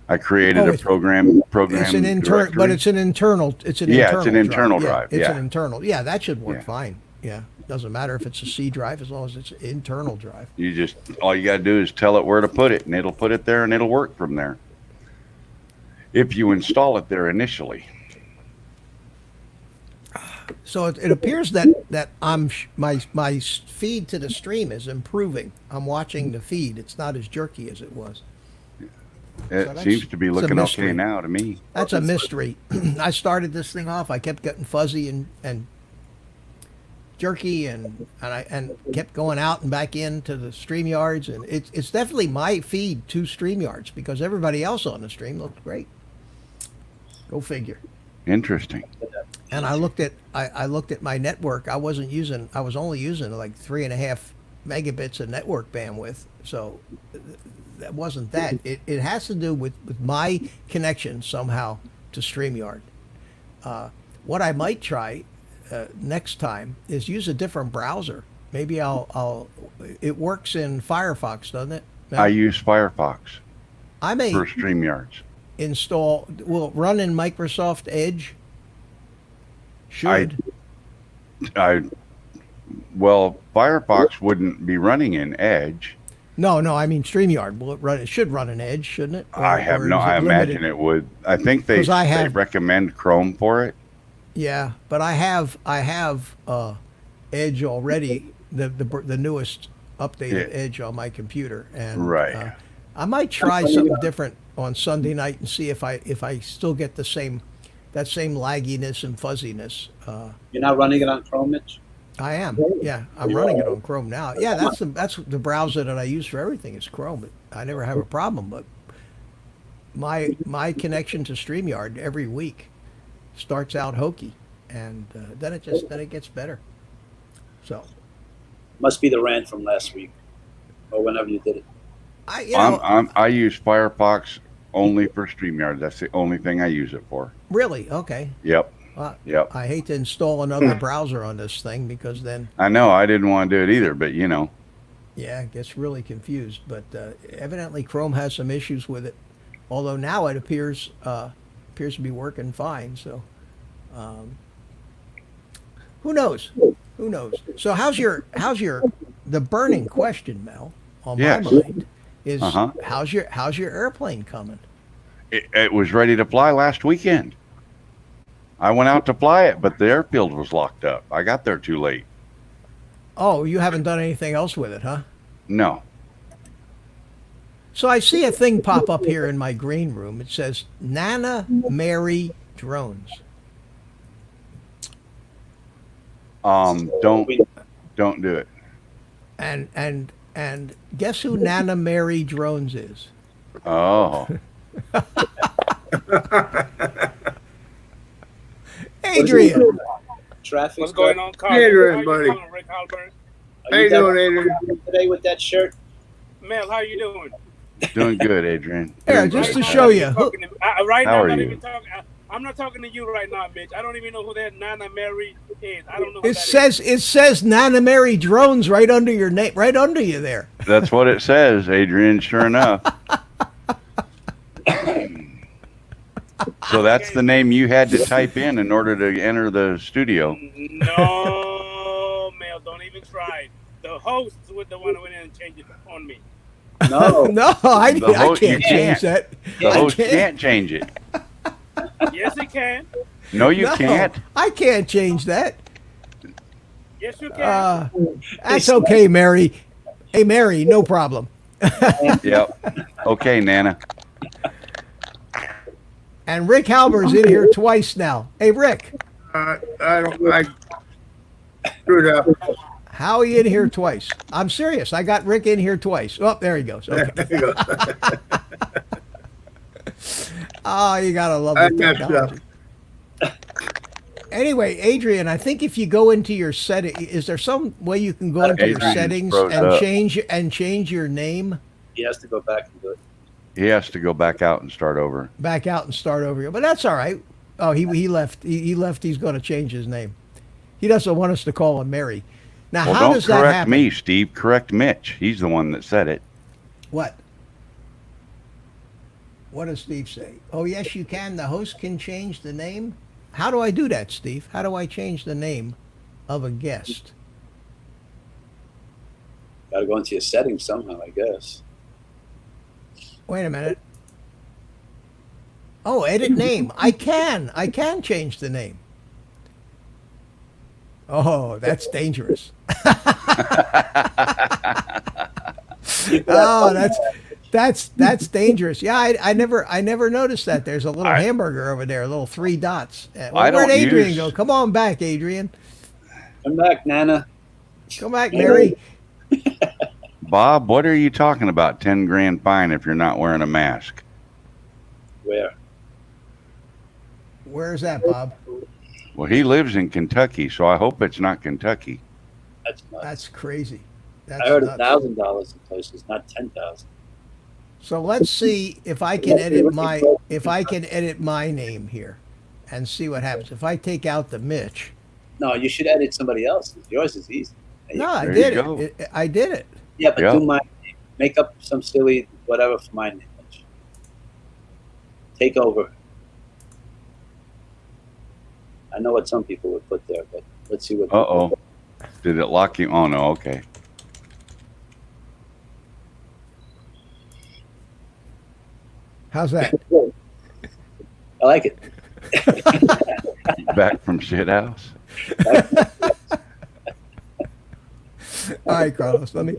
[SPEAKER 5] I created
[SPEAKER 1] Oh,
[SPEAKER 5] a program
[SPEAKER 1] It's an internal,
[SPEAKER 5] directory.
[SPEAKER 1] but it's an internal. It's an
[SPEAKER 5] Yeah,
[SPEAKER 1] internal.
[SPEAKER 5] it's an internal drive,
[SPEAKER 1] It's
[SPEAKER 5] yeah.
[SPEAKER 1] an internal. Yeah, that should work
[SPEAKER 5] Yeah.
[SPEAKER 1] fine. Yeah, doesn't matter if it's a C drive as long as it's an internal drive.
[SPEAKER 5] You just all you got to do is tell it where to put it, and it'll put it there, and it'll work from there. If you install it there initially.
[SPEAKER 1] So it appears that my feed to the stream is improving. I'm watching the feed. It's not as jerky as it was.
[SPEAKER 5] It
[SPEAKER 1] that's-
[SPEAKER 5] seems to be
[SPEAKER 1] it's a
[SPEAKER 5] looking
[SPEAKER 1] mystery.
[SPEAKER 5] okay now to me.
[SPEAKER 1] That's a mystery. I started this thing off. I kept getting fuzzy and jerky, and I kept going out and back into the StreamYards, and it's definitely my feed to StreamYards because everybody else on the stream looked great. Go figure.
[SPEAKER 5] Interesting.
[SPEAKER 1] And I looked at my network. I was only using like 3.5 megabits of network bandwidth. So that wasn't that. It has to do with my connection somehow to StreamYard. what I might try next time is use a different browser. Maybe I'll. It works in Firefox, doesn't it? No?
[SPEAKER 5] I use Firefox
[SPEAKER 1] I may
[SPEAKER 5] for StreamYards.
[SPEAKER 1] install. Will it run in Microsoft Edge? Should.
[SPEAKER 5] I well, Firefox wouldn't be running in Edge.
[SPEAKER 1] No, I mean StreamYard. Will it run? It should run in Edge, shouldn't it?
[SPEAKER 5] I have no. I imagine it would. I think they
[SPEAKER 1] 'Cause I have-
[SPEAKER 5] they recommend Chrome for it.
[SPEAKER 1] Yeah, but I have Edge already, the newest updated
[SPEAKER 5] Yeah.
[SPEAKER 1] Edge on my computer, and
[SPEAKER 5] Right.
[SPEAKER 1] I might try something different on Sunday night and see if I still get that same lagginess and fuzziness.
[SPEAKER 3] You're not running it on Chrome, Mitch?
[SPEAKER 1] I am, yeah, I'm running it on Chrome now. Yeah, that's the browser that I use for everything is Chrome. I never have a problem, but my connection to StreamYard every week starts out hokey, and then it gets better. So
[SPEAKER 3] Must be the rant from last week, or whenever you did it.
[SPEAKER 5] I use Firefox only for StreamYard. That's the only thing I use it for.
[SPEAKER 1] Really, okay.
[SPEAKER 5] Yep. Yep.
[SPEAKER 1] I hate to install another browser on this thing because then,
[SPEAKER 5] I know I didn't want to do it either, but
[SPEAKER 1] yeah, it gets really confused. But evidently, Chrome has some issues with it. Although now it appears to be working fine. So, who knows? Who knows? So, how's your the burning question, Mel, on
[SPEAKER 5] Yes.
[SPEAKER 1] my mind is
[SPEAKER 5] Uh-huh.
[SPEAKER 1] how's your airplane coming?
[SPEAKER 5] it was ready to fly last weekend. I went out to fly it, but the airfield was locked up. I got there too late.
[SPEAKER 1] Oh, you haven't done anything else with it, huh?
[SPEAKER 5] No.
[SPEAKER 1] So I see a thing pop up here in my green room. It says Nana Mary Drones.
[SPEAKER 5] Don't do it.
[SPEAKER 1] And guess who Nana Mary Drones is?
[SPEAKER 5] Oh.
[SPEAKER 1] Adrian.
[SPEAKER 3] Traffic.
[SPEAKER 6] What's going on, Carl?
[SPEAKER 4] Hey, Adrian,
[SPEAKER 6] How you
[SPEAKER 4] buddy.
[SPEAKER 6] doing, Rick Halbert?
[SPEAKER 4] How you doing, Adrian?
[SPEAKER 3] Today with that shirt?
[SPEAKER 6] Mel, how you doing?
[SPEAKER 5] Doing good, Adrian.
[SPEAKER 1] Here,
[SPEAKER 5] Doing
[SPEAKER 1] just
[SPEAKER 5] great.
[SPEAKER 1] to show you.
[SPEAKER 6] Talking to- right
[SPEAKER 5] How
[SPEAKER 6] now,
[SPEAKER 5] are
[SPEAKER 6] I'm not
[SPEAKER 5] you?
[SPEAKER 6] even talking. I'm not talking to you right now, Mitch. I don't even know who that Nana Mary is. I don't know. Who
[SPEAKER 1] It
[SPEAKER 6] that is.
[SPEAKER 1] says Nana Mary Drones right under your name, right under you there.
[SPEAKER 5] That's what it says, Adrian, sure enough. So that's the name you had to type in order to enter the studio.
[SPEAKER 6] No, Mel, don't even try. The host was the one who went in and changed it on me.
[SPEAKER 3] No.
[SPEAKER 1] No, I
[SPEAKER 5] host-
[SPEAKER 1] can't
[SPEAKER 5] you
[SPEAKER 1] change
[SPEAKER 5] can't.
[SPEAKER 1] that.
[SPEAKER 5] The
[SPEAKER 1] I
[SPEAKER 5] host
[SPEAKER 1] can't.
[SPEAKER 5] can't change it.
[SPEAKER 6] Yes, he can.
[SPEAKER 5] No, you
[SPEAKER 1] No,
[SPEAKER 5] can't.
[SPEAKER 1] I can't change that.
[SPEAKER 6] Yes, you can.
[SPEAKER 1] That's okay, Mary. Hey, Mary, no problem.
[SPEAKER 5] Yep. Okay, Nana.
[SPEAKER 1] And Rick Halber's in here twice now. Hey, Rick,
[SPEAKER 4] I screwed up.
[SPEAKER 1] how are you in here twice? I'm serious. I got Rick in here twice. Oh, there he goes. Okay.
[SPEAKER 4] There you go.
[SPEAKER 1] Oh, you gotta love
[SPEAKER 4] I
[SPEAKER 1] the
[SPEAKER 4] messed up.
[SPEAKER 1] technology. Anyway, Adrian, I think if you go into your setting, is there some way you can go into your
[SPEAKER 5] Adrian
[SPEAKER 1] settings
[SPEAKER 5] froze
[SPEAKER 1] and
[SPEAKER 5] up.
[SPEAKER 1] change your name
[SPEAKER 3] He has to go back and do it.
[SPEAKER 5] He has to go back out and start over.
[SPEAKER 1] back out and start over again? But that's all right. Oh, he left. He left. He's going to change his name. He doesn't want us to call him Mary. Now,
[SPEAKER 5] Well,
[SPEAKER 1] how
[SPEAKER 5] don't
[SPEAKER 1] does that
[SPEAKER 5] correct
[SPEAKER 1] happen?
[SPEAKER 5] me, Steve. Correct Mitch. He's the one that said it.
[SPEAKER 1] What? What does Steve say? Oh, yes, you can. The host can change the name. How do I do that, Steve? How do I change the name of a guest?
[SPEAKER 3] Got to go into your settings somehow, I guess.
[SPEAKER 1] Wait a minute. Oh, edit name. I can change the name. Oh, that's dangerous. Oh, that's dangerous. Yeah, I never noticed that. There's a little hamburger over there, little 3 dots.
[SPEAKER 5] I
[SPEAKER 1] Where'd
[SPEAKER 5] don't
[SPEAKER 1] Adrian
[SPEAKER 5] use-
[SPEAKER 1] go? Come on back, Adrian.
[SPEAKER 3] Come back, Nana.
[SPEAKER 1] Come back, Mary.
[SPEAKER 5] Bob, what are you talking about? 10 grand fine if you're not wearing a mask.
[SPEAKER 3] Where?
[SPEAKER 1] Where's that, Bob?
[SPEAKER 5] Well, he lives in Kentucky, so I hope it's not Kentucky.
[SPEAKER 3] That's nuts.
[SPEAKER 1] That's crazy. That's
[SPEAKER 3] I heard
[SPEAKER 1] nuts.
[SPEAKER 3] $1,000 in places, not 10,000.
[SPEAKER 1] So let's see if I can edit my name here. and see what happens. If I take out the Mitch,
[SPEAKER 3] No, you should edit somebody else's. Yours is easy.
[SPEAKER 1] no, I
[SPEAKER 5] There
[SPEAKER 1] did
[SPEAKER 5] you
[SPEAKER 1] it.
[SPEAKER 5] go.
[SPEAKER 1] I did it.
[SPEAKER 3] Yeah, but
[SPEAKER 5] Yeah.
[SPEAKER 3] do my name. Make up some silly whatever for my name. Take over. I know what some people would put there, but let's see what.
[SPEAKER 5] Uh-oh. Did it lock you? Oh, no. Okay.
[SPEAKER 1] How's that?
[SPEAKER 3] I like it.
[SPEAKER 5] Back from shit house.
[SPEAKER 1] All right, Carlos. Let me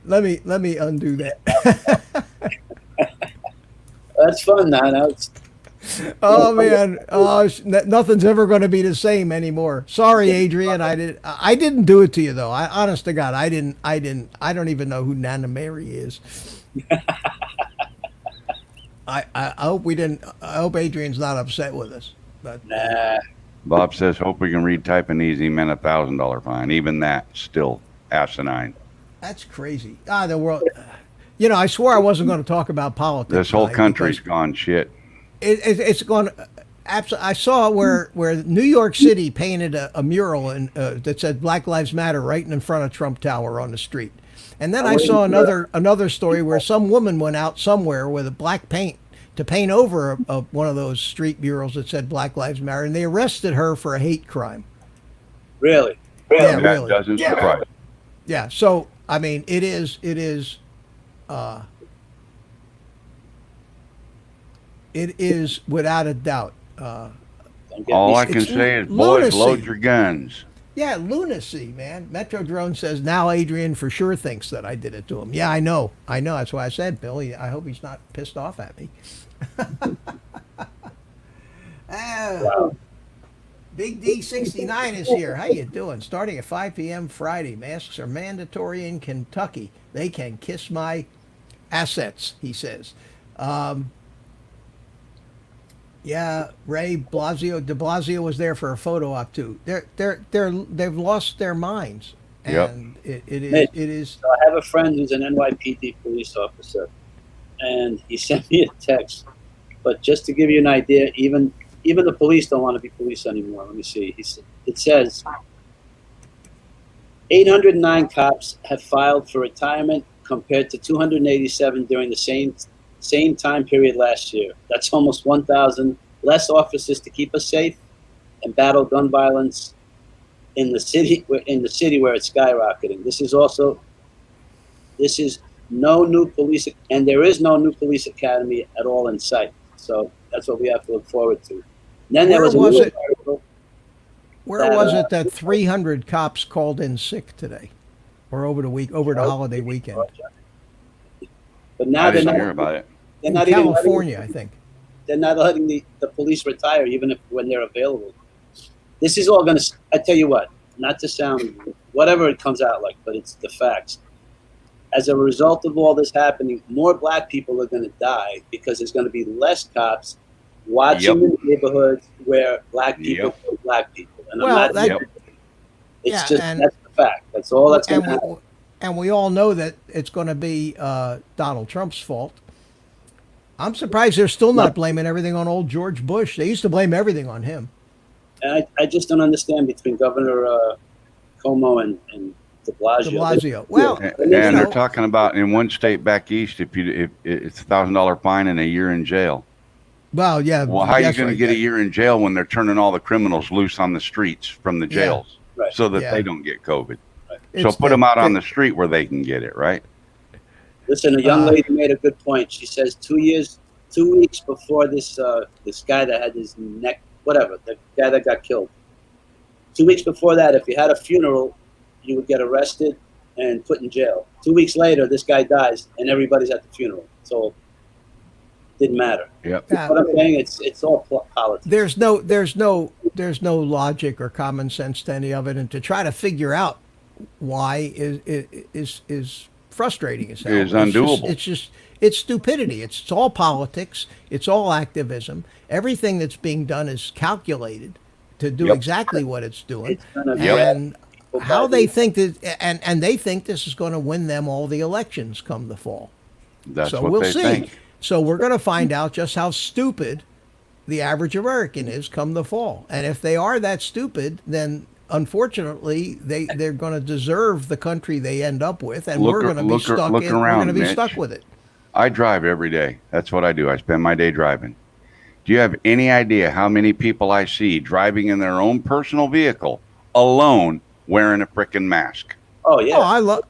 [SPEAKER 1] undo that.
[SPEAKER 3] That's fun, now. Now it's
[SPEAKER 1] Oh man, nothing's ever going to be the same anymore. Sorry, Adrian. I didn't do it to you though. Honest to God, I didn't. I don't even know who Nana Mary is. I hope we didn't. I hope Adrian's not upset with us. But
[SPEAKER 3] nah.
[SPEAKER 5] Bob says, hope we can read typing easy meant $1,000 fine. Even that, still asinine.
[SPEAKER 1] that's crazy. The world. You know, I swore I wasn't going to talk about politics.
[SPEAKER 5] This whole
[SPEAKER 1] tonight
[SPEAKER 5] country's
[SPEAKER 1] because
[SPEAKER 5] gone shit.
[SPEAKER 1] it's gone. I saw where New York City painted a mural that said Black Lives Matter right in front of Trump Tower on the street. And then I saw another story where some woman went out somewhere with a black paint to paint over one of those street murals that said Black Lives Matter, and they arrested her for a hate crime.
[SPEAKER 3] Really?
[SPEAKER 1] Yeah,
[SPEAKER 5] That
[SPEAKER 1] really.
[SPEAKER 5] doesn't surprise.
[SPEAKER 1] Yeah. So I mean, it is. It is without a doubt.
[SPEAKER 3] Don't get
[SPEAKER 5] All
[SPEAKER 3] me
[SPEAKER 5] I can
[SPEAKER 1] It's
[SPEAKER 5] say is, boys,
[SPEAKER 1] lunacy.
[SPEAKER 5] load your guns.
[SPEAKER 1] Yeah, lunacy, man. Metro Drone says now Adrian for sure thinks that I did it to him. Yeah, I know. That's why I said, Billy. I hope he's not pissed off at me.
[SPEAKER 3] Wow.
[SPEAKER 1] Big D69 is here. How you doing? Starting at 5 p.m. Friday. Masks are mandatory in Kentucky. They can kiss my assets, he says. Yeah, Ray de Blasio was there for a photo op too. They've lost their minds,
[SPEAKER 5] Yep.
[SPEAKER 1] and it is.
[SPEAKER 3] So I have a friend who's an NYPD police officer, and he sent me a text. But just to give you an idea, even the police don't want to be police anymore. Let me see. It says 809 cops have filed for retirement compared to 287 during the same time period last year. That's almost 1,000 less officers to keep us safe and battle gun violence in the city where it's skyrocketing. This is no new police, and there is no new police academy at all in sight. So that's what we have to look forward to. And then there was a article.
[SPEAKER 1] Where was it that 300 cops called in sick today, or over the holiday weekend?
[SPEAKER 3] But now
[SPEAKER 5] I
[SPEAKER 3] they're
[SPEAKER 5] didn't
[SPEAKER 3] not,
[SPEAKER 5] hear about it.
[SPEAKER 3] they're
[SPEAKER 1] In
[SPEAKER 3] not even
[SPEAKER 1] California, I think.
[SPEAKER 3] they're not letting the police retire even when they're available. This is all going to, I tell you what, not to sound whatever it comes out like, but it's the facts. As a result of all this happening, more black people are going to die because there's going to be less cops watching the neighborhoods where black people kill black people. And
[SPEAKER 1] Well,
[SPEAKER 3] I'm not,
[SPEAKER 1] that-
[SPEAKER 3] it's
[SPEAKER 1] Yeah,
[SPEAKER 3] just,
[SPEAKER 1] and-
[SPEAKER 3] that's the fact. That's all that's going to happen.
[SPEAKER 1] And we all know that it's going to be Donald Trump's fault. I'm surprised they're still not blaming everything on old George Bush. They used to blame everything on him.
[SPEAKER 3] And I just don't understand between Governor Cuomo and de Blasio.
[SPEAKER 1] De Blasio. Well,
[SPEAKER 5] And
[SPEAKER 1] you
[SPEAKER 5] they're
[SPEAKER 1] know,
[SPEAKER 5] talking about in one state back east, if it's $1,000 fine and a year in jail.
[SPEAKER 1] well, yeah.
[SPEAKER 5] Well, how are you
[SPEAKER 1] that's
[SPEAKER 5] going to
[SPEAKER 1] right,
[SPEAKER 5] get
[SPEAKER 1] yeah.
[SPEAKER 5] a year in jail when they're turning all the criminals loose on the streets from the
[SPEAKER 1] Yeah.
[SPEAKER 5] jails
[SPEAKER 3] Right.
[SPEAKER 5] so that
[SPEAKER 1] Yeah.
[SPEAKER 5] they don't get COVID? So
[SPEAKER 1] It's
[SPEAKER 5] put them out on the street where they can get it, right?
[SPEAKER 3] Listen, a young lady made a good point. She says 2 weeks before this guy that had his neck, whatever, the guy that got killed. 2 weeks before that, if you had a funeral, you would get arrested and put in jail. 2 weeks later, this guy dies and everybody's at the funeral. So it didn't matter.
[SPEAKER 5] Yep.
[SPEAKER 1] Yeah.
[SPEAKER 3] What I'm saying, it's all politics.
[SPEAKER 1] There's no logic or common sense to any of it, and to try to figure out why is frustrating as hell.
[SPEAKER 5] Is undoable.
[SPEAKER 1] It's stupidity. It's all politics. It's all activism. Everything that's being done is calculated to do
[SPEAKER 5] Yep.
[SPEAKER 1] exactly what it's doing.
[SPEAKER 3] It's gonna be
[SPEAKER 1] And
[SPEAKER 3] people
[SPEAKER 1] how
[SPEAKER 3] by
[SPEAKER 1] they
[SPEAKER 3] the-
[SPEAKER 1] think that, and they think this is going to win them all the elections come the fall.
[SPEAKER 5] That's
[SPEAKER 1] So
[SPEAKER 5] what
[SPEAKER 1] we'll
[SPEAKER 5] they
[SPEAKER 1] see.
[SPEAKER 5] think.
[SPEAKER 1] So we're going to find out just how stupid the average American is come the fall. And if they are that stupid, then unfortunately they're going to deserve the country they end up with, and
[SPEAKER 5] Look
[SPEAKER 1] we're
[SPEAKER 5] ar-
[SPEAKER 1] going to be
[SPEAKER 5] look ar-
[SPEAKER 1] stuck
[SPEAKER 5] look
[SPEAKER 1] in. We're
[SPEAKER 5] around,
[SPEAKER 1] going to be
[SPEAKER 5] Mitch.
[SPEAKER 1] stuck with it.
[SPEAKER 5] I drive every day. That's what I do. I spend my day driving. Do you have any idea how many people I see driving in their own personal vehicle alone wearing a frickin' mask?
[SPEAKER 3] Oh yeah.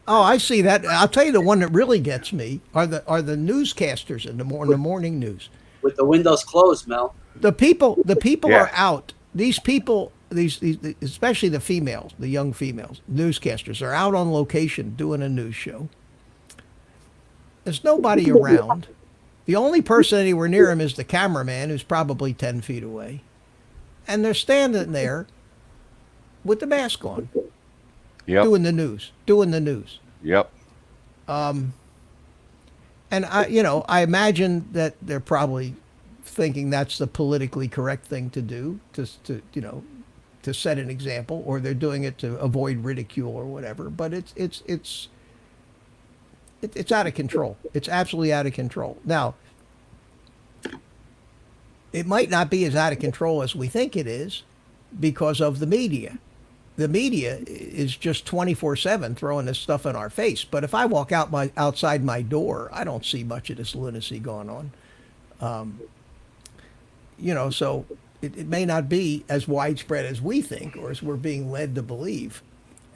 [SPEAKER 1] I see that. I'll tell you, the one that really gets me are the newscasters in the morning news.
[SPEAKER 3] With the windows closed, Mel.
[SPEAKER 1] The people
[SPEAKER 5] Yeah.
[SPEAKER 1] are out. These people, these especially the females, the young females, newscasters are out on location doing a news show. There's nobody around. The only person anywhere near him is the cameraman, who's probably 10 feet away. And they're standing there with the mask on,
[SPEAKER 5] Yep.
[SPEAKER 1] doing the news.
[SPEAKER 5] Yep.
[SPEAKER 1] And I imagine that they're probably thinking that's the politically correct thing to do, to set an example, or they're doing it to avoid ridicule or whatever. But it's out of control. It's absolutely out of control. Now, it might not be as out of control as we think it is because of the media. The media is just 24/7 throwing this stuff in our face. But if I walk outside my door, I don't see much of this lunacy going on. So it may not be as widespread as we think, or as we're being led to believe.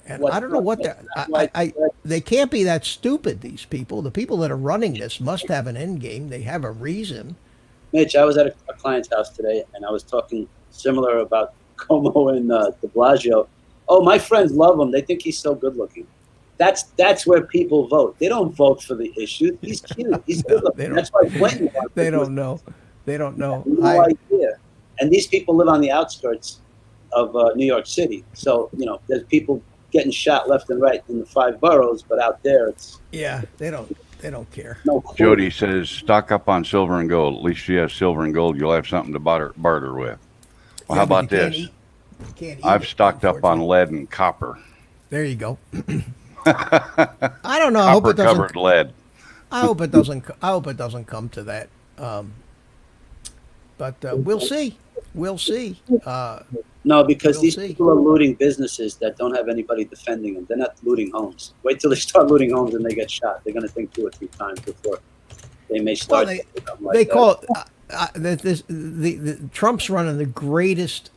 [SPEAKER 1] And I don't know what they can't be that stupid, these people. The people that are running this must have an end game. They have a reason.
[SPEAKER 3] Mitch, I was at a client's house today, and I was talking similar about Como and de Blasio. Oh, my friends love him. They think he's so good looking. That's where people vote. They don't vote for the issue. He's cute. He's good looking. That's why Clinton.
[SPEAKER 1] They don't know. They don't know.
[SPEAKER 3] No idea. And these people live on the outskirts of New York City. So, there's people getting shot left and right in the 5 boroughs, but out there it's
[SPEAKER 1] they don't care.
[SPEAKER 3] no clue.
[SPEAKER 5] Jody says, stock up on silver and gold. At least if you have silver and gold, you'll have something to barter with. Well, how about this? I've stocked up on lead and copper.
[SPEAKER 1] There you go. I don't know. I hope it doesn't.
[SPEAKER 5] Copper-covered lead.
[SPEAKER 1] I hope it doesn't come to that. But we'll see. We'll see.
[SPEAKER 3] No, because
[SPEAKER 1] We'll
[SPEAKER 3] these
[SPEAKER 1] see.
[SPEAKER 3] people are looting businesses that don't have anybody defending them. They're not looting homes. Wait till they start looting homes and they get shot. They're going to think 2 or 3 times before they may start.
[SPEAKER 1] Well,
[SPEAKER 3] something like
[SPEAKER 1] they
[SPEAKER 3] that.
[SPEAKER 1] call it the Trump's running the greatest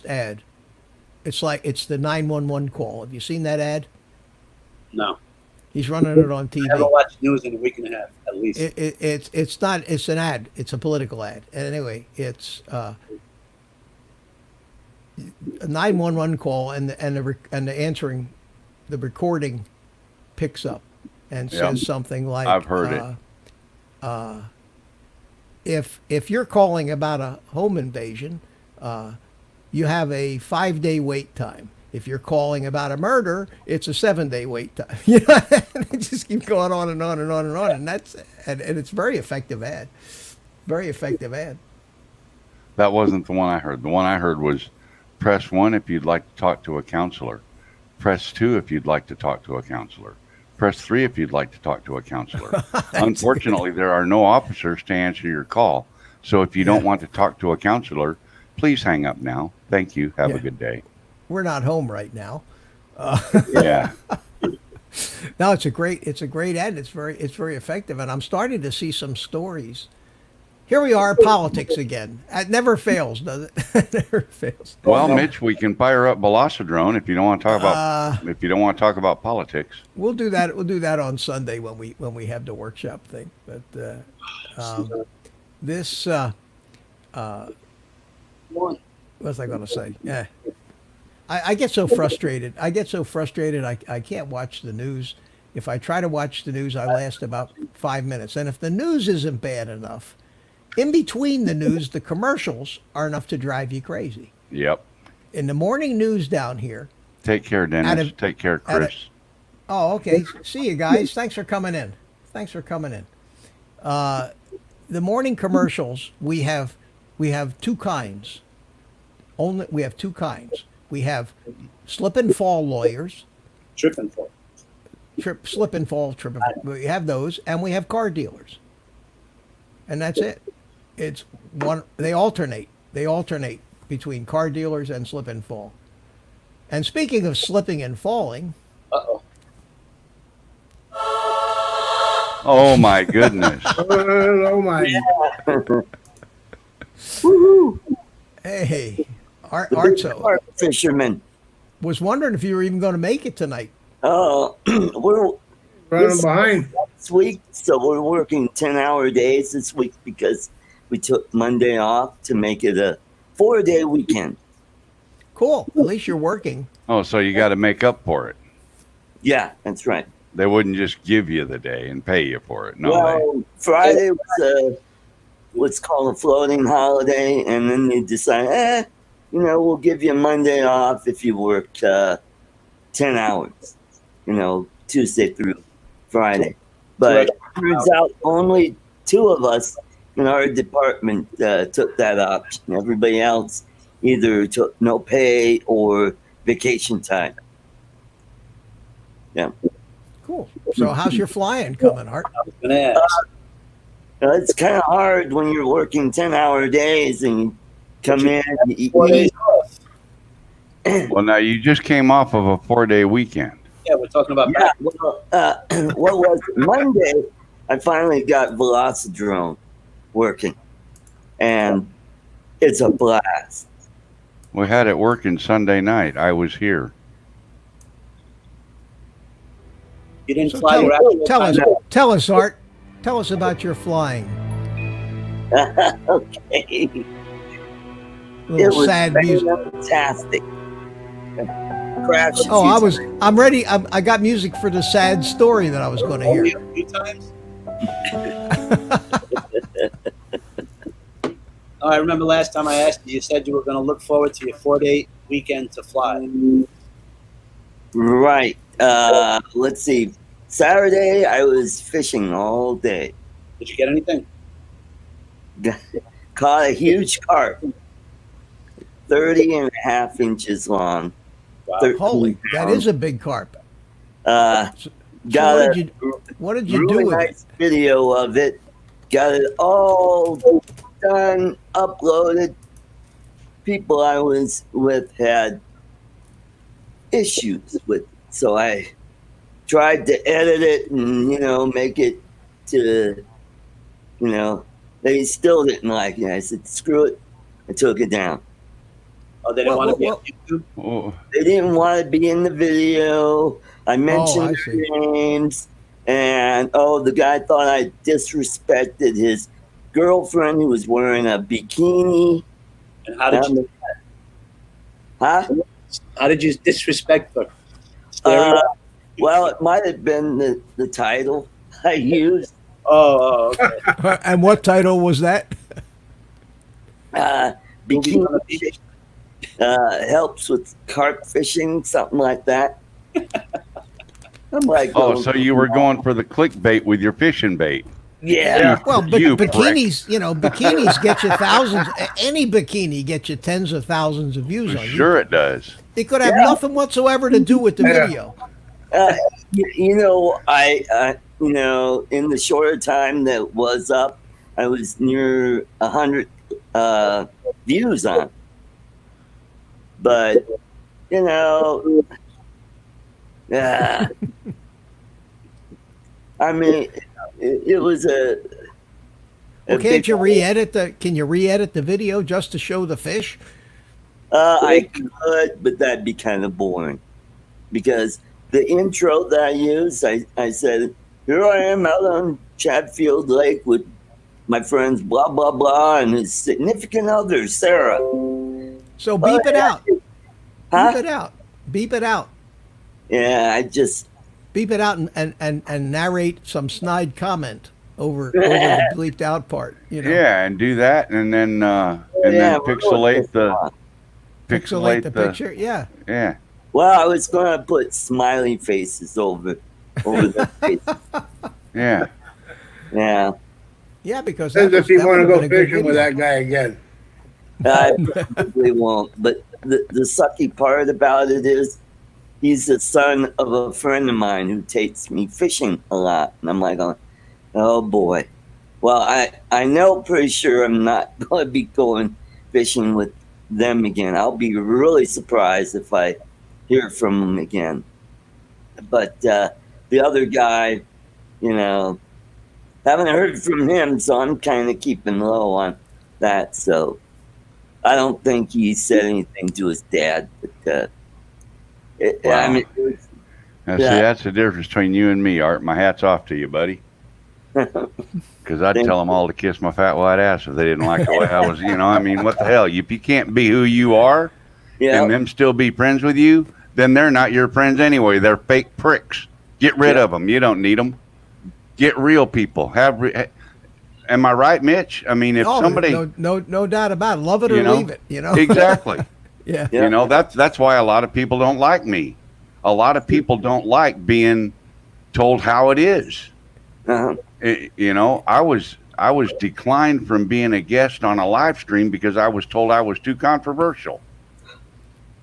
[SPEAKER 1] ad. It's the 911 call. Have you seen that ad?
[SPEAKER 3] No.
[SPEAKER 1] He's running it on TV.
[SPEAKER 3] I haven't watched news in a week and a half, at least.
[SPEAKER 1] It's not. It's an ad. It's a political ad. And anyway, it's a 911 call, and the answering, the recording picks up and says something like,
[SPEAKER 5] I've heard it.
[SPEAKER 1] If you're calling about a home invasion, you have a 5-day wait time. If you're calling about a murder, it's a 7-day wait time. It just keeps going on and on and on and on, and it's very effective ad. Very effective ad.
[SPEAKER 5] That wasn't the one I heard. The one I heard was press 1 if you'd like to talk to a counselor. Press 2 if you'd like to talk to a counselor. Press 3 if you'd like to talk to a counselor. Unfortunately, there are no officers to answer your call. So if you don't want to talk to a counselor, please hang up now. Thank you. Have a good day.
[SPEAKER 1] We're not home right now.
[SPEAKER 5] Yeah.
[SPEAKER 1] No, it's a great ad. It's very effective, and I'm starting to see some stories. Here we are, politics again. It never fails, does it? It never fails.
[SPEAKER 5] Well, Mitch, we can fire up Velocitron if you don't want to talk about politics.
[SPEAKER 1] We'll do that. We'll do that on Sunday when we have the workshop thing. But this what was I going to say? Yeah. I get so frustrated. I can't watch the news. If I try to watch the news, I last about 5 minutes. And if the news isn't bad enough, in between the news, the commercials are enough to drive you crazy.
[SPEAKER 5] Yep.
[SPEAKER 1] In the morning news down here.
[SPEAKER 5] Take care, Dennis. Take care, Chris.
[SPEAKER 1] Oh, okay. See you guys. Thanks for coming in. The morning commercials, we have 2 kinds. We have 2 kinds. We have slip and fall lawyers.
[SPEAKER 3] Trip and fall.
[SPEAKER 1] Slip and fall. We have those, and we have car dealers. And that's it. It's They alternate. They alternate between car dealers and slip and fall. And speaking of slipping and falling,
[SPEAKER 3] Uh-oh.
[SPEAKER 5] Oh my goodness.
[SPEAKER 4] Oh my!
[SPEAKER 3] Woohoo!
[SPEAKER 1] hey,
[SPEAKER 7] The big
[SPEAKER 1] Artso
[SPEAKER 7] carp fisherman.
[SPEAKER 1] was wondering if you were even going to make it tonight.
[SPEAKER 7] We're
[SPEAKER 4] Running behind.
[SPEAKER 7] this week, so we're working 10-hour days this week because we took Monday off to make it a 4-day weekend.
[SPEAKER 1] Cool. At least you're working.
[SPEAKER 5] Oh, so you got to make up for it.
[SPEAKER 7] Yeah, that's right.
[SPEAKER 5] They wouldn't just give you the day and pay you for it. No way.
[SPEAKER 7] Well, Friday was what's called a floating holiday, and then they decide, we'll give you Monday off if you work 10 hours, Tuesday through Friday. But it turns out only 2 of us in our department took that option. Everybody else either took no pay or vacation time. Yeah.
[SPEAKER 1] Cool. So how's your flying coming, Art?
[SPEAKER 3] I was gonna ask.
[SPEAKER 7] It's kind of hard when you're working 10-hour days and you come in and you
[SPEAKER 3] 4 days
[SPEAKER 7] eat.
[SPEAKER 3] off.
[SPEAKER 5] Well, now you just came off of a 4-day weekend.
[SPEAKER 3] Yeah, we're talking about
[SPEAKER 7] Yeah, well, what was it? Monday, I finally got Velocidrone working, and it's a blast.
[SPEAKER 5] We had it working Sunday night. I was here.
[SPEAKER 3] You didn't
[SPEAKER 1] So
[SPEAKER 3] fly your actual
[SPEAKER 1] tell us, Art. Tell us about your flying.
[SPEAKER 7] Okay.
[SPEAKER 1] Little
[SPEAKER 7] It was
[SPEAKER 1] sad music.
[SPEAKER 7] fantastic. Crashes.
[SPEAKER 1] Oh, I'm ready. I got music for the sad story that I was going to
[SPEAKER 3] Only
[SPEAKER 1] hear.
[SPEAKER 3] a few times. Oh, I remember last time I asked you, you said you were going to look forward to your 4-day weekend to fly.
[SPEAKER 7] Right. Let's see. Saturday, I was fishing all day.
[SPEAKER 3] Did you get anything?
[SPEAKER 7] Caught a huge carp, 30 and a half inches long.
[SPEAKER 3] Wow.
[SPEAKER 7] 13
[SPEAKER 1] Holy, that
[SPEAKER 7] pounds.
[SPEAKER 1] is a big carp.
[SPEAKER 7] Uh,
[SPEAKER 1] So
[SPEAKER 7] got
[SPEAKER 1] what did
[SPEAKER 7] a
[SPEAKER 1] you do
[SPEAKER 7] really
[SPEAKER 1] with it?
[SPEAKER 7] nice video of it. Got it all done, uploaded. People I was with had issues with it, so I tried to edit it and make it to they still didn't like it. I said screw it. I took it down.
[SPEAKER 3] Oh, they didn't
[SPEAKER 1] Well,
[SPEAKER 3] want to be
[SPEAKER 1] well,
[SPEAKER 3] on YouTube?
[SPEAKER 5] Oh,
[SPEAKER 7] They didn't want to be in the video. I mentioned
[SPEAKER 1] I
[SPEAKER 7] their
[SPEAKER 1] see.
[SPEAKER 7] names, and the guy thought I disrespected his girlfriend who was wearing a bikini.
[SPEAKER 3] And how did you?
[SPEAKER 7] Huh?
[SPEAKER 3] How did you disrespect her? Stereo?
[SPEAKER 7] Well, it might have been the title I used.
[SPEAKER 3] Oh, okay.
[SPEAKER 1] And what title was that?
[SPEAKER 3] Movies on the
[SPEAKER 7] Bikini
[SPEAKER 3] beach.
[SPEAKER 7] helps with carp fishing, something like that. I'm like,
[SPEAKER 5] oh, so you were going for the clickbait with your fishing bait.
[SPEAKER 7] yeah.
[SPEAKER 1] Well,
[SPEAKER 5] You prick.
[SPEAKER 1] bikinis, bikinis get you thousands. Any bikini gets you tens of thousands of views on
[SPEAKER 5] Sure it does.
[SPEAKER 1] It could have nothing whatsoever to do with the
[SPEAKER 4] Yeah.
[SPEAKER 1] video.
[SPEAKER 7] I in the shorter time that was up, I was near 100 views on. But I mean, it was a
[SPEAKER 1] Well,
[SPEAKER 7] big-
[SPEAKER 1] can't you re-edit Can you re-edit the video just to show the fish?
[SPEAKER 7] I could, but that'd be kind of boring because the intro that I used, I said, here I am out on Chatfield Lake with my friends, blah, blah, blah, and his significant other, Sarah.
[SPEAKER 1] So beep it out.
[SPEAKER 7] Huh?
[SPEAKER 1] Beep it out. Beep it out.
[SPEAKER 7] Yeah, I just,
[SPEAKER 1] Beep it out and narrate some snide comment over the bleeped out part.
[SPEAKER 5] Yeah, and do that, and then
[SPEAKER 7] yeah,
[SPEAKER 5] pixelate the
[SPEAKER 1] Pixelate the picture. Yeah.
[SPEAKER 5] Yeah.
[SPEAKER 7] well, I was going to put smiley faces over the faces.
[SPEAKER 5] Yeah.
[SPEAKER 7] Yeah.
[SPEAKER 1] Yeah, because
[SPEAKER 4] Says if you
[SPEAKER 1] that
[SPEAKER 4] want to
[SPEAKER 1] would've
[SPEAKER 4] go
[SPEAKER 1] been a good
[SPEAKER 4] fishing with
[SPEAKER 1] video.
[SPEAKER 4] that guy again.
[SPEAKER 7] I probably won't. But the sucky part about it is he's the son of a friend of mine who takes me fishing a lot. And I'm like, oh boy, Well, I know pretty sure I'm not going to be going fishing with them again. I'll be really surprised if I hear from them again. But the other guy, haven't heard from him, so I'm kind of keeping low on that. So I don't think he said anything to his dad. But
[SPEAKER 5] Wow.
[SPEAKER 7] I mean,
[SPEAKER 5] Now, see, that's the difference between you and me, Art. My hat's off to you, buddy. Because I'd tell them all to kiss my fat white ass if they didn't like the way I was. I mean, what the hell? If you can't be who you are and them still be friends with you, then they're not your friends anyway. They're fake pricks. Get rid of them. You don't need them. Get real people. Am I right, Mitch? I mean, if somebody,
[SPEAKER 1] no doubt about it. Love it or leave it.
[SPEAKER 5] Exactly.
[SPEAKER 1] Yeah.
[SPEAKER 5] That's why a lot of people don't like me. A lot of people don't like being told how it is.
[SPEAKER 7] uh-huh.
[SPEAKER 5] I was declined from being a guest on a live stream because I was told I was too controversial.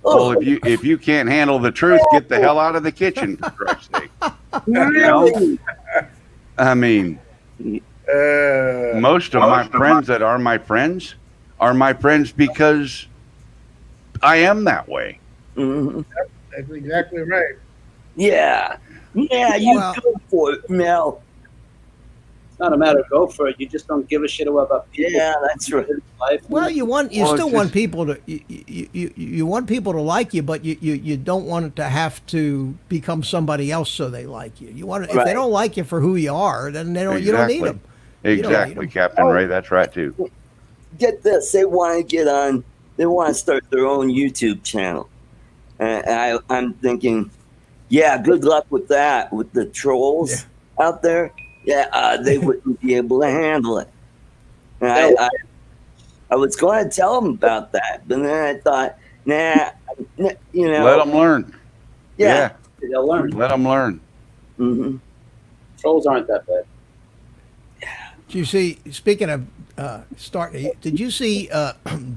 [SPEAKER 5] Well, if you can't handle the truth, get the hell out of the kitchen, for Christ's sake. I mean, most of my friends that are my friends because I am that way.
[SPEAKER 7] Mhm.
[SPEAKER 4] That's exactly right.
[SPEAKER 7] Yeah, you go for it, Mel.
[SPEAKER 3] It's not a matter of go for it. You just don't give a shit about people.
[SPEAKER 7] Yeah, that's right.
[SPEAKER 3] Life.
[SPEAKER 1] Well, you
[SPEAKER 5] Well,
[SPEAKER 1] still
[SPEAKER 5] it's
[SPEAKER 1] want
[SPEAKER 5] just-
[SPEAKER 1] people to you want people to like you, but you don't want it to have to become somebody else so they like you. You want if
[SPEAKER 7] Right.
[SPEAKER 1] they don't like you for who you are, then you don't need them.
[SPEAKER 5] Exactly, Captain Ray. That's right too.
[SPEAKER 7] Get this, they want to get on. They want to start their own YouTube channel. And I'm thinking, yeah, good luck with that. With the trolls out there, they wouldn't be able to handle it. And I was going to tell them about that, but then I thought,
[SPEAKER 5] Let them learn.
[SPEAKER 7] yeah.
[SPEAKER 3] They'll learn.
[SPEAKER 5] Let them learn.
[SPEAKER 7] hmm
[SPEAKER 3] Trolls aren't that bad.
[SPEAKER 1] Did you see? Speaking of did you see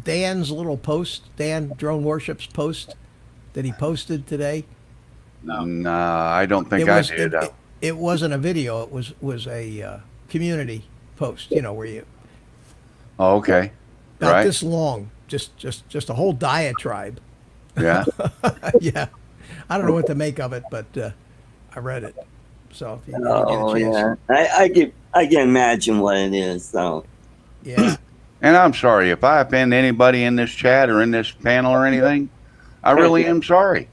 [SPEAKER 1] Dan's little post? Dan Drone Worship's post that he posted today.
[SPEAKER 5] No, I don't think I did.
[SPEAKER 1] It wasn't a video. It was a community post. Where you
[SPEAKER 5] Oh, okay.
[SPEAKER 1] about
[SPEAKER 5] Right.
[SPEAKER 1] this long, just a whole diatribe.
[SPEAKER 5] Yeah.
[SPEAKER 1] Yeah, I don't know what to make of it, but I read it. So if you get a
[SPEAKER 7] Oh
[SPEAKER 1] chance,
[SPEAKER 7] yeah, I can imagine what it is. So
[SPEAKER 1] yeah.
[SPEAKER 5] And I'm sorry if I offend anybody in this chat or in this panel or anything. I really am sorry.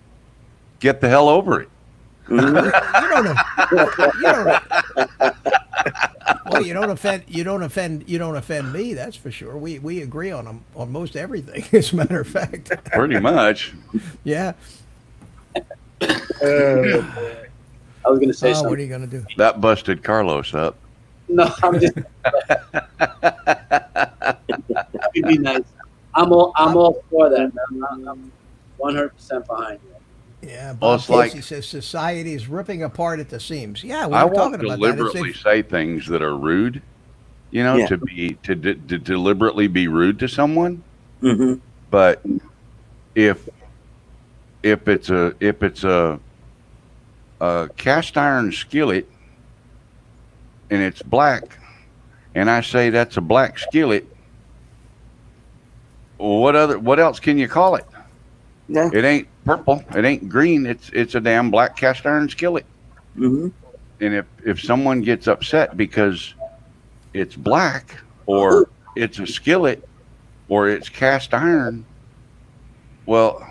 [SPEAKER 5] Get the hell over it.
[SPEAKER 1] You don't well, you don't offend me. That's for sure. We agree on most everything. As a matter of fact,
[SPEAKER 5] Pretty much.
[SPEAKER 1] yeah.
[SPEAKER 3] I was going to say
[SPEAKER 1] What
[SPEAKER 3] something.
[SPEAKER 1] are you gonna do?
[SPEAKER 5] That busted Carlos up.
[SPEAKER 3] No, I'm just. That'd be nice. I'm all for that, man. I'm 100% behind you.
[SPEAKER 1] Yeah,
[SPEAKER 5] Well,
[SPEAKER 1] Bob
[SPEAKER 5] it's like-
[SPEAKER 1] Casey says society is ripping apart at the seams. Yeah, we
[SPEAKER 5] I
[SPEAKER 1] were
[SPEAKER 5] won't
[SPEAKER 1] talking about that.
[SPEAKER 5] deliberately say things that are rude,
[SPEAKER 7] Yeah.
[SPEAKER 5] to deliberately be rude to someone.
[SPEAKER 7] hmm
[SPEAKER 5] But if it's a cast iron skillet and it's black, and I say that's a black skillet, what else can you call it?
[SPEAKER 7] Yeah.
[SPEAKER 5] It ain't purple, it ain't green, it's a damn black cast iron skillet.
[SPEAKER 7] hmm
[SPEAKER 5] And if someone gets upset because it's black or it's a skillet or it's cast iron, well,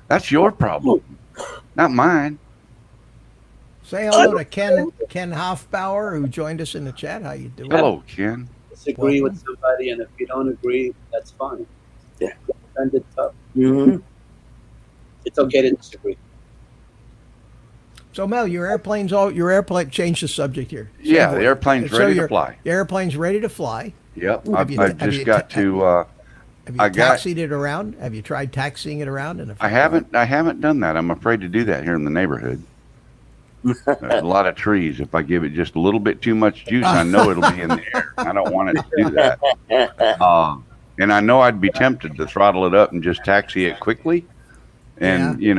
[SPEAKER 5] that's your problem, not mine.
[SPEAKER 1] Say hello to Ken Hofbauer, who joined us in the chat. How you doing?
[SPEAKER 5] Hello, Ken.
[SPEAKER 3] Disagree with somebody, and if you don't agree, that's fine.
[SPEAKER 7] Yeah.
[SPEAKER 3] Defend it tough.
[SPEAKER 7] hmm
[SPEAKER 3] It's okay to disagree.
[SPEAKER 1] So Mel, your airplane. Change the subject here.
[SPEAKER 5] Yeah, the airplane's
[SPEAKER 1] So
[SPEAKER 5] ready to
[SPEAKER 1] your-
[SPEAKER 5] fly.
[SPEAKER 1] The airplane's ready to fly.
[SPEAKER 5] Yep,
[SPEAKER 1] Have
[SPEAKER 5] I've
[SPEAKER 1] you- have
[SPEAKER 5] just
[SPEAKER 1] you
[SPEAKER 5] got
[SPEAKER 1] ta-
[SPEAKER 5] to.
[SPEAKER 1] Have you
[SPEAKER 5] I got-
[SPEAKER 1] taxied it around? Have you tried taxiing it around?
[SPEAKER 5] I haven't done that. I'm afraid to do that here in the neighborhood. There's a lot of trees. If I give it just a little bit too much juice, I know it'll be in the air. I don't want it to do that. And I know I'd be tempted to throttle it up and just taxi it quickly. And you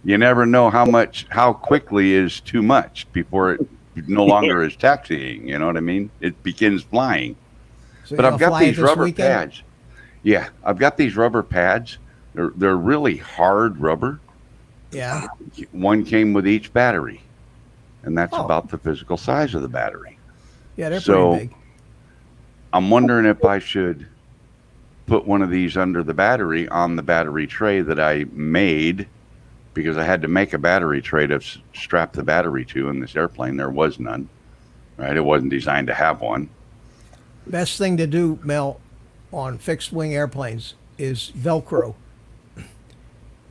[SPEAKER 5] never know how quickly is too much before no longer is taxiing. You know what I mean? It begins flying.
[SPEAKER 1] So
[SPEAKER 5] But
[SPEAKER 1] you're
[SPEAKER 5] I've
[SPEAKER 1] gonna
[SPEAKER 5] got
[SPEAKER 1] fly it
[SPEAKER 5] these
[SPEAKER 1] this
[SPEAKER 5] rubber
[SPEAKER 1] weekend?
[SPEAKER 5] pads. Yeah, I've got these rubber pads. They're really hard rubber.
[SPEAKER 1] Yeah.
[SPEAKER 5] One came with each battery, and that's
[SPEAKER 1] Oh.
[SPEAKER 5] about the physical size of the battery.
[SPEAKER 1] Yeah, they're
[SPEAKER 5] So
[SPEAKER 1] pretty big.
[SPEAKER 5] I'm wondering if I should put one of these under the battery on the battery tray that I made, because I had to make a battery tray to strap the battery to in this airplane. There was none, right? It wasn't designed to have one.
[SPEAKER 1] Best thing to do, Mel, on fixed wing airplanes is Velcro.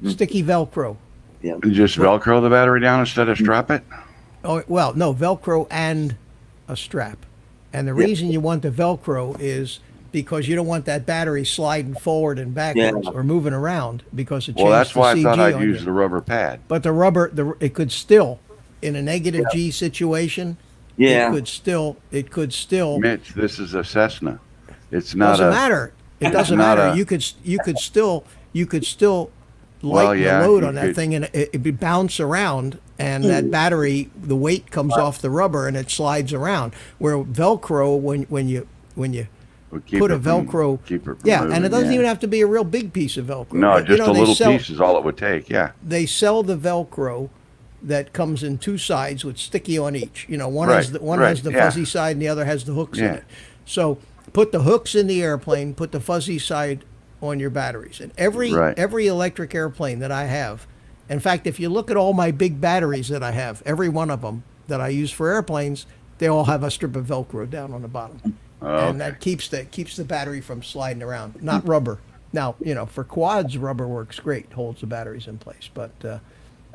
[SPEAKER 1] Sticky Velcro.
[SPEAKER 5] Just Velcro the battery down instead of strap it?
[SPEAKER 1] Oh, well, no, Velcro and a strap. And the reason you want the Velcro is because you don't want that battery sliding forward and backwards or moving around, because it changes
[SPEAKER 5] Well, that's why
[SPEAKER 1] the
[SPEAKER 5] I thought
[SPEAKER 1] CG
[SPEAKER 5] I'd
[SPEAKER 1] on
[SPEAKER 5] use
[SPEAKER 1] you.
[SPEAKER 5] the rubber pad.
[SPEAKER 1] But the rubber, it could still, in a negative G situation,
[SPEAKER 7] Yeah.
[SPEAKER 1] it could still.
[SPEAKER 5] Mitch, this is a Cessna. It's not
[SPEAKER 1] Doesn't
[SPEAKER 5] a.
[SPEAKER 1] matter. It doesn't
[SPEAKER 5] not
[SPEAKER 1] matter.
[SPEAKER 5] a-
[SPEAKER 1] You could still
[SPEAKER 5] Well,
[SPEAKER 1] lighten
[SPEAKER 5] yeah,
[SPEAKER 1] the load
[SPEAKER 5] you
[SPEAKER 1] on that
[SPEAKER 5] could-
[SPEAKER 1] thing, and it would bounce around, and that battery, the weight comes off the rubber and it slides around. Where Velcro, when you
[SPEAKER 5] We'll keep
[SPEAKER 1] put a
[SPEAKER 5] it from-
[SPEAKER 1] Velcro,
[SPEAKER 5] keep it from
[SPEAKER 1] yeah, and
[SPEAKER 5] moving,
[SPEAKER 1] it doesn't
[SPEAKER 5] yeah.
[SPEAKER 1] even have to be a real big piece of Velcro.
[SPEAKER 5] No,
[SPEAKER 1] But,
[SPEAKER 5] just a
[SPEAKER 1] they
[SPEAKER 5] little
[SPEAKER 1] sell,
[SPEAKER 5] piece is all it would take. Yeah.
[SPEAKER 1] They sell the Velcro that comes in two sides with sticky on each. One has
[SPEAKER 5] Right,
[SPEAKER 1] the
[SPEAKER 5] right,
[SPEAKER 1] has the
[SPEAKER 5] yeah.
[SPEAKER 1] fuzzy side and the other has the hooks in
[SPEAKER 5] Yeah.
[SPEAKER 1] it. So put the hooks in the airplane, put the fuzzy side on your batteries. And
[SPEAKER 5] Right.
[SPEAKER 1] every electric airplane that I have, in fact, if you look at all my big batteries that I have, every one of them that I use for airplanes, they all have a strip of Velcro down on the bottom. And that keeps the battery from sliding around, not rubber. Now, for quads, rubber works great, holds the batteries in place. But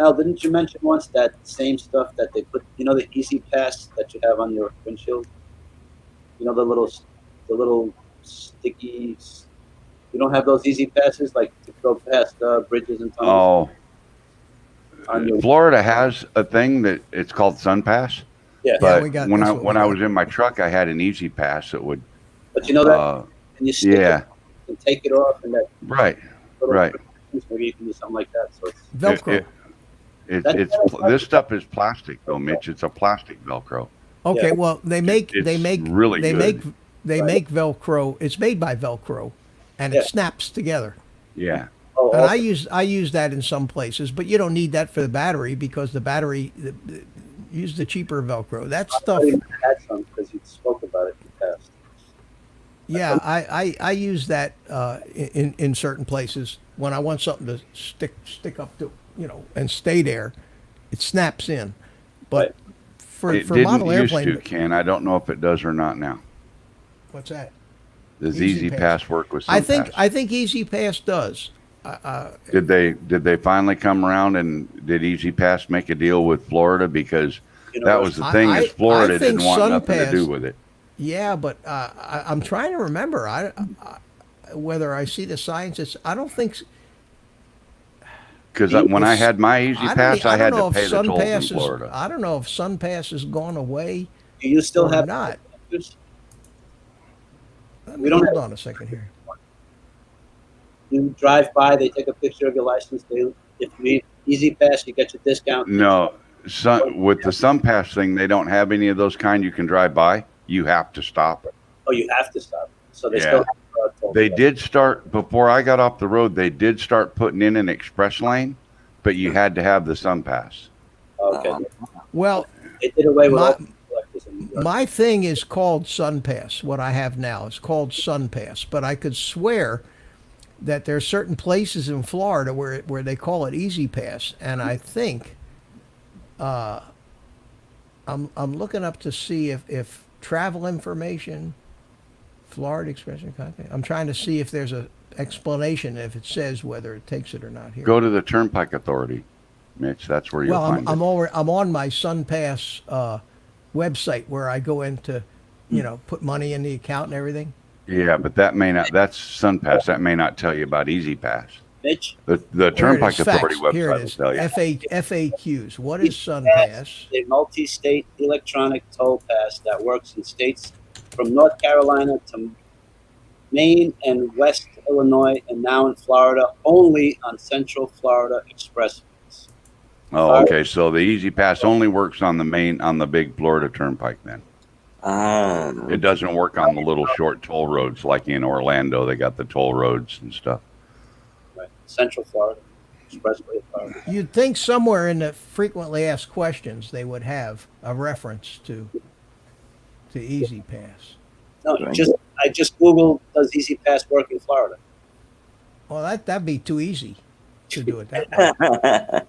[SPEAKER 3] Al, didn't you mention once that same stuff that they put, the Easy Pass that you have on your windshield? The little sticky. You don't have those Easy Passes like to go past bridges and tunnels. On your,
[SPEAKER 5] Florida has a thing that it's called Sun Pass.
[SPEAKER 3] yeah,
[SPEAKER 5] But
[SPEAKER 1] we got-
[SPEAKER 5] when
[SPEAKER 1] that's
[SPEAKER 5] I
[SPEAKER 1] what we
[SPEAKER 5] when I
[SPEAKER 1] got.
[SPEAKER 5] was in my truck, I had an Easy Pass that would.
[SPEAKER 3] but you know that, and you stick
[SPEAKER 5] Yeah.
[SPEAKER 3] it and take it off, and that
[SPEAKER 5] Right.
[SPEAKER 3] little
[SPEAKER 5] Right.
[SPEAKER 3] maybe you can do something like that. So it's
[SPEAKER 1] Velcro.
[SPEAKER 5] It's this stuff is plastic though, Mitch. It's a plastic Velcro.
[SPEAKER 1] Okay,
[SPEAKER 3] Yeah.
[SPEAKER 1] well they make
[SPEAKER 5] It's really
[SPEAKER 1] they
[SPEAKER 5] good.
[SPEAKER 1] make Velcro. It's made by Velcro, and
[SPEAKER 3] Yeah.
[SPEAKER 1] it snaps together.
[SPEAKER 5] Yeah.
[SPEAKER 1] And
[SPEAKER 3] okay.
[SPEAKER 1] I use that in some places, but you don't need that for the battery, because the battery use the cheaper Velcro. That stuff.
[SPEAKER 3] I had some because you spoke about it in the past.
[SPEAKER 1] Yeah, I use that in certain places when I want something to stick up to, and stay there. It snaps in, but for
[SPEAKER 5] It
[SPEAKER 1] for
[SPEAKER 5] didn't
[SPEAKER 1] model
[SPEAKER 5] used
[SPEAKER 1] airplane,
[SPEAKER 5] to, Ken. I don't know if it does or not now.
[SPEAKER 1] what's that?
[SPEAKER 5] Does
[SPEAKER 1] Easy
[SPEAKER 5] Easy
[SPEAKER 1] Pass.
[SPEAKER 5] Pass work with
[SPEAKER 1] I
[SPEAKER 5] Sun Pass?
[SPEAKER 1] think Easy Pass does.
[SPEAKER 5] Did they finally come around, and did Easy Pass make a deal with Florida? Because that was the thing, is Florida
[SPEAKER 1] think
[SPEAKER 5] didn't want
[SPEAKER 1] Sun
[SPEAKER 5] nothing to
[SPEAKER 1] Pass-
[SPEAKER 5] do with it.
[SPEAKER 1] Yeah, but I'm trying to remember. Whether I see the signs. I don't think.
[SPEAKER 5] Because when I had my Easy Pass, I had
[SPEAKER 1] don't know
[SPEAKER 5] to
[SPEAKER 1] if
[SPEAKER 5] pay the tolls in
[SPEAKER 1] Pass
[SPEAKER 5] Florida.
[SPEAKER 1] I don't know if Sun Pass has gone away
[SPEAKER 3] Do you still
[SPEAKER 1] or
[SPEAKER 3] have
[SPEAKER 1] not.
[SPEAKER 3] We don't
[SPEAKER 1] Hold
[SPEAKER 3] have-
[SPEAKER 1] on a second here.
[SPEAKER 3] You drive by, they take a picture of your license. If you Easy Pass, you get your discount.
[SPEAKER 5] No, with the Sun Pass thing, they don't have any of those kind you can drive by. You have to stop.
[SPEAKER 3] Oh, you have to stop. So they
[SPEAKER 5] Yeah.
[SPEAKER 3] still have tolls.
[SPEAKER 5] They did start, before I got off the road, they did start putting in an express lane, but you had to have the Sun Pass.
[SPEAKER 3] Okay.
[SPEAKER 1] Well,
[SPEAKER 3] They did away with
[SPEAKER 1] My-
[SPEAKER 3] all the collectors in New York.
[SPEAKER 1] my thing is called Sun Pass. What I have now is called Sun Pass, but I could swear that there are certain places in Florida where they call it Easy Pass, and I think I'm looking up to see if travel information, Florida Express and contact. I'm trying to see if there's a explanation, if it says whether it takes it or not here.
[SPEAKER 5] Go to the Turnpike Authority, Mitch. That's where you'll
[SPEAKER 1] Well,
[SPEAKER 5] find
[SPEAKER 1] I'm
[SPEAKER 5] it.
[SPEAKER 1] I'm on my Sun Pass website where I go in to, put money in the account and everything.
[SPEAKER 5] Yeah, but that may not, that's Sun Pass. That may not tell you about Easy Pass.
[SPEAKER 3] Mitch,
[SPEAKER 5] The
[SPEAKER 1] Here it
[SPEAKER 5] Turnpike
[SPEAKER 1] is,
[SPEAKER 5] Authority
[SPEAKER 1] facts. Here
[SPEAKER 5] website
[SPEAKER 1] it
[SPEAKER 5] will
[SPEAKER 1] is.
[SPEAKER 5] tell you.
[SPEAKER 1] FAQs. What is Sun Pass?
[SPEAKER 3] a multi-state electronic toll pass that works in states from North Carolina to Maine and West Illinois, and now in Florida, only on Central Florida expressways.
[SPEAKER 5] Oh, okay. So the Easy Pass only works on the big Florida Turnpike then. It doesn't work on the little short toll roads like in Orlando. They got the toll roads and stuff.
[SPEAKER 3] Right. Central Florida, Expressway of Florida.
[SPEAKER 1] You'd think somewhere in the frequently asked questions they would have a reference to Easy Pass.
[SPEAKER 3] No, I just Googled, does Easy Pass work in Florida?
[SPEAKER 1] Well, that'd be too easy to do it that way.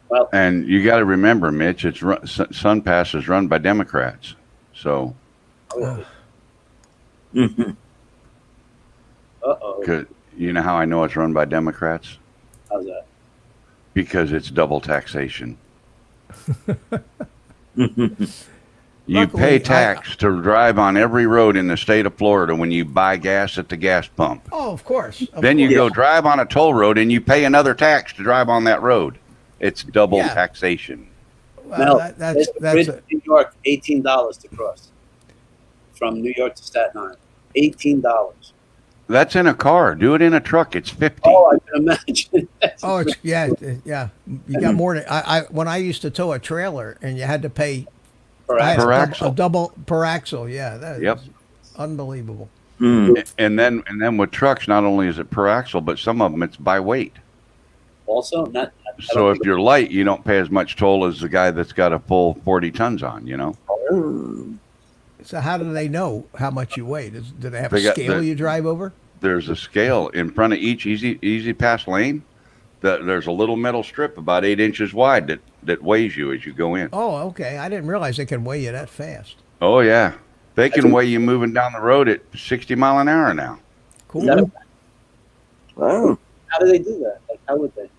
[SPEAKER 3] Well,
[SPEAKER 5] And you got to remember, Mitch, SunPass is run by Democrats. So,
[SPEAKER 3] oh, yeah. Uh-oh.
[SPEAKER 5] 'cause you know how I know it's run by Democrats?
[SPEAKER 3] How's that?
[SPEAKER 5] Because it's double taxation. You
[SPEAKER 1] Luckily,
[SPEAKER 5] pay tax to drive on every road in the state of Florida when you buy gas at the gas pump.
[SPEAKER 1] Oh, of course.
[SPEAKER 5] Then you go drive on a toll road and you pay another tax to drive on that road. It's double
[SPEAKER 1] Yeah.
[SPEAKER 5] taxation.
[SPEAKER 1] Well,
[SPEAKER 3] Mel,
[SPEAKER 1] that's
[SPEAKER 3] bridge
[SPEAKER 1] a,
[SPEAKER 3] in New York, $18 to cross from New York to Staten Island. $18.
[SPEAKER 5] That's in a car. Do it in a truck. It's 50.
[SPEAKER 3] Oh, I can imagine.
[SPEAKER 1] oh, it's yeah. You got more than I when I used to tow a trailer and you had to pay I had
[SPEAKER 5] Per
[SPEAKER 1] a
[SPEAKER 5] axle.
[SPEAKER 1] double per axle. Yeah, that
[SPEAKER 5] Yep.
[SPEAKER 1] is unbelievable.
[SPEAKER 5] And then with trucks, not only is it per axle, but some of them it's by weight.
[SPEAKER 3] Also, I
[SPEAKER 5] So
[SPEAKER 3] don't
[SPEAKER 5] if
[SPEAKER 3] think-
[SPEAKER 5] you're light, you don't pay as much toll as the guy that's got a full 40 tons on, you know?
[SPEAKER 1] So how do they know how much you weigh? Do they have
[SPEAKER 5] They
[SPEAKER 1] a
[SPEAKER 5] got
[SPEAKER 1] scale
[SPEAKER 5] the-
[SPEAKER 1] you drive over?
[SPEAKER 5] There's a scale in front of each easy pass lane. There's a little metal strip about 8 inches wide that weighs you as you go in.
[SPEAKER 1] Oh, okay. I didn't realize they can weigh you that fast.
[SPEAKER 5] Oh, yeah. They can weigh you moving down the road at 60 mile an hour now.
[SPEAKER 1] Cool.
[SPEAKER 3] Is that a-
[SPEAKER 7] Wow.
[SPEAKER 3] how do they do that? Like, how would they?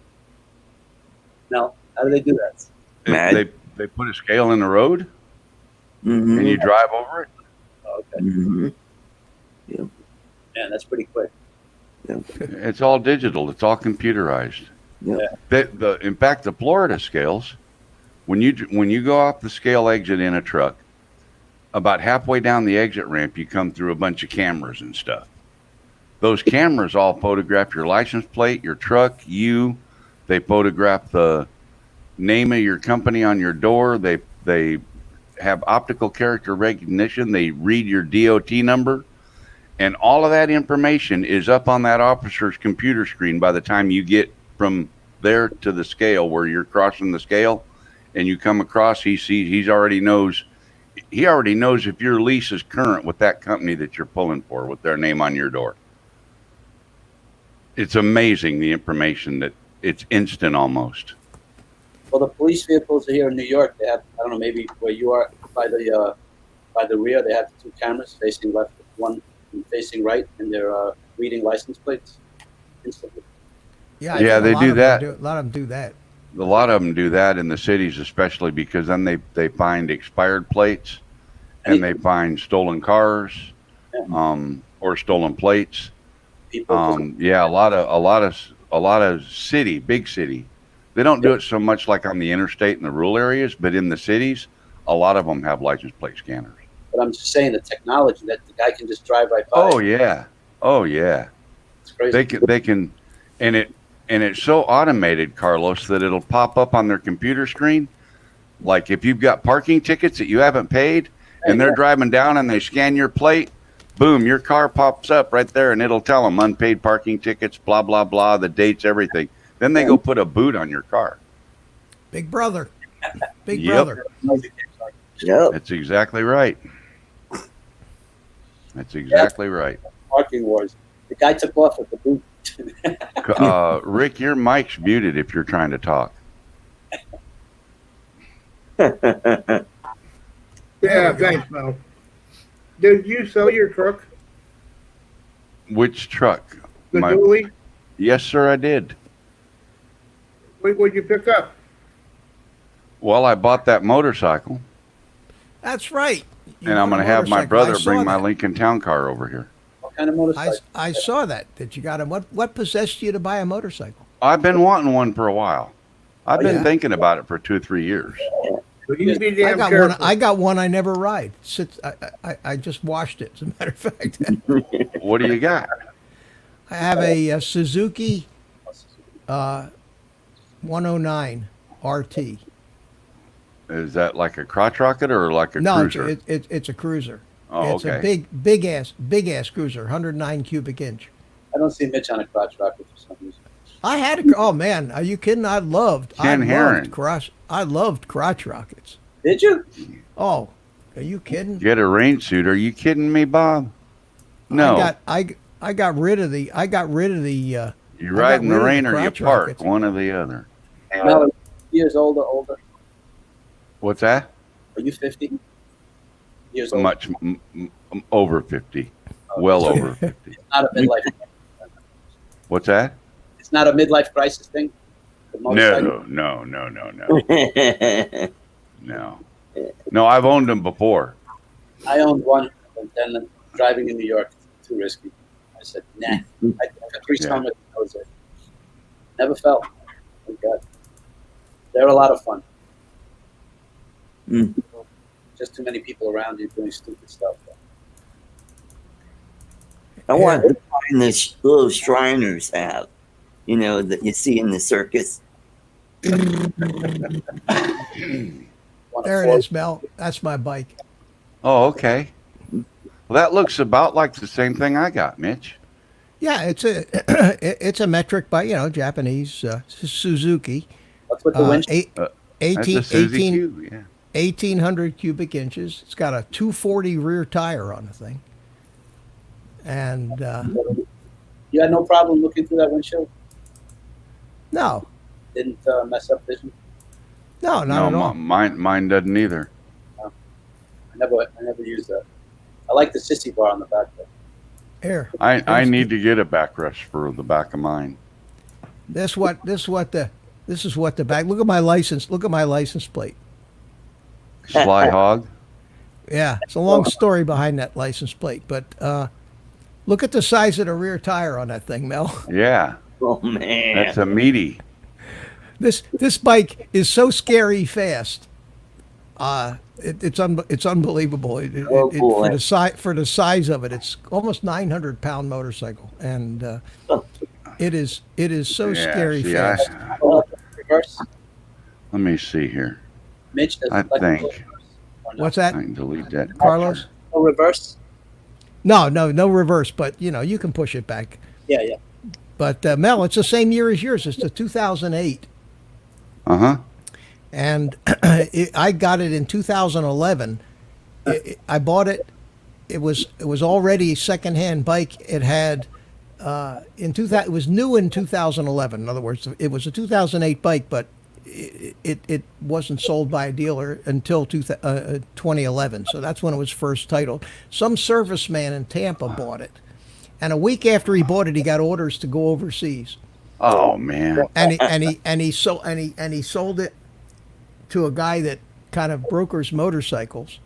[SPEAKER 3] No, how do they do that?
[SPEAKER 7] Mad.
[SPEAKER 5] They put a scale in the road and you drive over it.
[SPEAKER 3] Oh, okay. Man, that's pretty quick.
[SPEAKER 5] It's all digital. It's all computerized.
[SPEAKER 7] Yeah.
[SPEAKER 5] In fact, the Florida scales, when you go off the scale exit in a truck, about halfway down the exit ramp, you come through a bunch of cameras and stuff. Those cameras all photograph your license plate, your truck, you. They photograph the name of your company on your door. They have optical character recognition. They read your DOT number. And all of that information is up on that officer's computer screen by the time you get from there to the scale where you're crossing the scale and you come across, he already knows if your lease is current with that company that you're pulling for with their name on your door. It's amazing the information that it's instant almost.
[SPEAKER 3] Well, the police vehicles here in New York, they have, I don't know, maybe where you are by the rear, they have 2 cameras facing left, one facing right, and they're reading license plates instantly.
[SPEAKER 1] Yeah,
[SPEAKER 5] Yeah, they do that.
[SPEAKER 1] A lot of them do that.
[SPEAKER 5] A lot of them do that in the cities, especially because then they find expired plates and they find stolen cars, or stolen plates.
[SPEAKER 3] People
[SPEAKER 5] Yeah, a lot of big city. They don't do it so much like on the interstate and the rural areas, but in the cities, a lot of them have license plate scanners.
[SPEAKER 3] but I'm just saying the technology that the guy can just drive right by.
[SPEAKER 5] Oh yeah.
[SPEAKER 3] It's crazy.
[SPEAKER 5] They can, and it's so automated, Carlos, that it'll pop up on their computer screen. Like if you've got parking tickets that you haven't paid and they're driving down and they scan your plate, boom, your car pops up right there and it'll tell them unpaid parking tickets, blah, blah, blah, the dates, everything. Then they go put a boot on your car.
[SPEAKER 1] Big brother. Big
[SPEAKER 5] Yep.
[SPEAKER 1] brother.
[SPEAKER 7] Yep.
[SPEAKER 5] That's exactly right. That's exactly right.
[SPEAKER 3] Parking wars. The guy took off with the boot.
[SPEAKER 5] Rick, your mic's muted if you're trying to talk.
[SPEAKER 4] Yeah, thanks, Mel. Did you sell your truck,
[SPEAKER 5] Which truck?
[SPEAKER 4] the
[SPEAKER 5] My-
[SPEAKER 4] dually?
[SPEAKER 5] Yes, sir, I did.
[SPEAKER 4] What'd you pick up?
[SPEAKER 5] Well, I bought that motorcycle,
[SPEAKER 1] That's right. You
[SPEAKER 5] and I'm
[SPEAKER 1] bought
[SPEAKER 5] going
[SPEAKER 1] a
[SPEAKER 5] to have my
[SPEAKER 1] motorcycle.
[SPEAKER 5] brother
[SPEAKER 1] I saw
[SPEAKER 5] bring my
[SPEAKER 1] that.
[SPEAKER 5] Lincoln Town Car over here.
[SPEAKER 3] What kind of motorcycle?
[SPEAKER 1] I saw that you got him. What possessed you to buy a motorcycle?
[SPEAKER 5] I've been wanting one for a while. I've been
[SPEAKER 1] yeah?
[SPEAKER 5] thinking about it for 2 or 3 years.
[SPEAKER 4] You be damn
[SPEAKER 1] I got
[SPEAKER 4] careful.
[SPEAKER 1] one. I got one. I never ride. I just washed it. As a matter of fact,
[SPEAKER 5] What do you got?
[SPEAKER 1] I have a Suzuki 109 RT.
[SPEAKER 5] Is that like a crotch rocket or like a
[SPEAKER 1] No,
[SPEAKER 5] cruiser?
[SPEAKER 1] it's a cruiser.
[SPEAKER 5] Oh,
[SPEAKER 1] It's
[SPEAKER 5] okay.
[SPEAKER 1] a big ass cruiser, 109 cubic inch.
[SPEAKER 3] I don't see Mitch on a crotch rocket for some reason.
[SPEAKER 1] I had a, oh man, are you kidding? I loved
[SPEAKER 5] Heron.
[SPEAKER 1] crotch rockets.
[SPEAKER 3] Did you?
[SPEAKER 1] Oh, are you kidding?
[SPEAKER 5] Get a rain suit? Are you kidding me, Bob? No.
[SPEAKER 1] I got rid of the
[SPEAKER 5] you
[SPEAKER 1] I
[SPEAKER 5] ride in
[SPEAKER 1] got
[SPEAKER 5] the
[SPEAKER 1] rid of
[SPEAKER 5] rain
[SPEAKER 1] the
[SPEAKER 5] or you
[SPEAKER 1] crotch
[SPEAKER 5] park,
[SPEAKER 1] rockets.
[SPEAKER 5] one or the other.
[SPEAKER 3] No, years older.
[SPEAKER 5] What's that?
[SPEAKER 3] Are you 50 years old?
[SPEAKER 5] Much over 50. Well over 50.
[SPEAKER 3] It's not a midlife.
[SPEAKER 5] What's that?
[SPEAKER 3] It's not a midlife crisis thing. The motorcycle?
[SPEAKER 5] No. No, I've owned them before.
[SPEAKER 3] I owned one, and then driving in New York, too risky. I said, nah. I got 3 summers. That was it. Never fell. Thank God. They're a lot of fun.
[SPEAKER 7] Mm.
[SPEAKER 3] Just too many people around you doing stupid stuff.
[SPEAKER 7] I want to find the little Shriners have, that you see in the circus.
[SPEAKER 1] There it is, Mel. That's my bike.
[SPEAKER 5] Oh, okay. Well, that looks about like the same thing I got, Mitch.
[SPEAKER 1] Yeah, it's a metric bike, Japanese Suzuki.
[SPEAKER 3] What's with the winch?
[SPEAKER 5] That's
[SPEAKER 1] 18,
[SPEAKER 5] a Suzy
[SPEAKER 1] 18
[SPEAKER 5] Q, yeah.
[SPEAKER 1] 1,800 cubic inches. It's got a 240 rear tire on the thing. And
[SPEAKER 3] You had no problem looking through that windshield?
[SPEAKER 1] no,
[SPEAKER 3] Didn't mess up vision?
[SPEAKER 1] not
[SPEAKER 5] No,
[SPEAKER 1] at all.
[SPEAKER 5] mine doesn't either.
[SPEAKER 3] I never used that. I like the sissy bar on the back though.
[SPEAKER 1] Here,
[SPEAKER 5] I need to get a backrest for the back of mine.
[SPEAKER 1] this is what the back. Look at my license. Look at my license plate.
[SPEAKER 5] Sly Hog.
[SPEAKER 1] Yeah, it's a long story behind that license plate, but look at the size of the rear tire on that thing, Mel.
[SPEAKER 5] Yeah,
[SPEAKER 7] Oh, man.
[SPEAKER 5] that's a meaty.
[SPEAKER 1] This bike is so scary fast. It's unbelievable.
[SPEAKER 7] Boy.
[SPEAKER 1] For the size of it, it's almost 900-pound motorcycle, and it is so
[SPEAKER 5] Yeah,
[SPEAKER 1] scary
[SPEAKER 5] see,
[SPEAKER 1] fast.
[SPEAKER 3] Reverse?
[SPEAKER 5] Let me see here.
[SPEAKER 3] Mitch does
[SPEAKER 5] I
[SPEAKER 3] like
[SPEAKER 5] think.
[SPEAKER 3] reverse or no?
[SPEAKER 1] What's
[SPEAKER 5] I
[SPEAKER 1] that,
[SPEAKER 5] can delete that.
[SPEAKER 1] Carlos?
[SPEAKER 3] No reverse?
[SPEAKER 1] No reverse, but you can push it back.
[SPEAKER 3] Yeah.
[SPEAKER 1] But Mel, it's the same year as yours. It's the 2008.
[SPEAKER 5] Uh-huh.
[SPEAKER 1] And I got it in 2011. I bought it. It was already a secondhand bike. It had it was new in 2011. In other words, it was a 2008 bike, but it wasn't sold by a dealer until 2011. So that's when it was first titled. Some serviceman in Tampa bought it, and a week after he bought it, he got orders to go overseas.
[SPEAKER 5] Oh man.
[SPEAKER 1] And he sold it to a guy that kind of brokers motorcycles,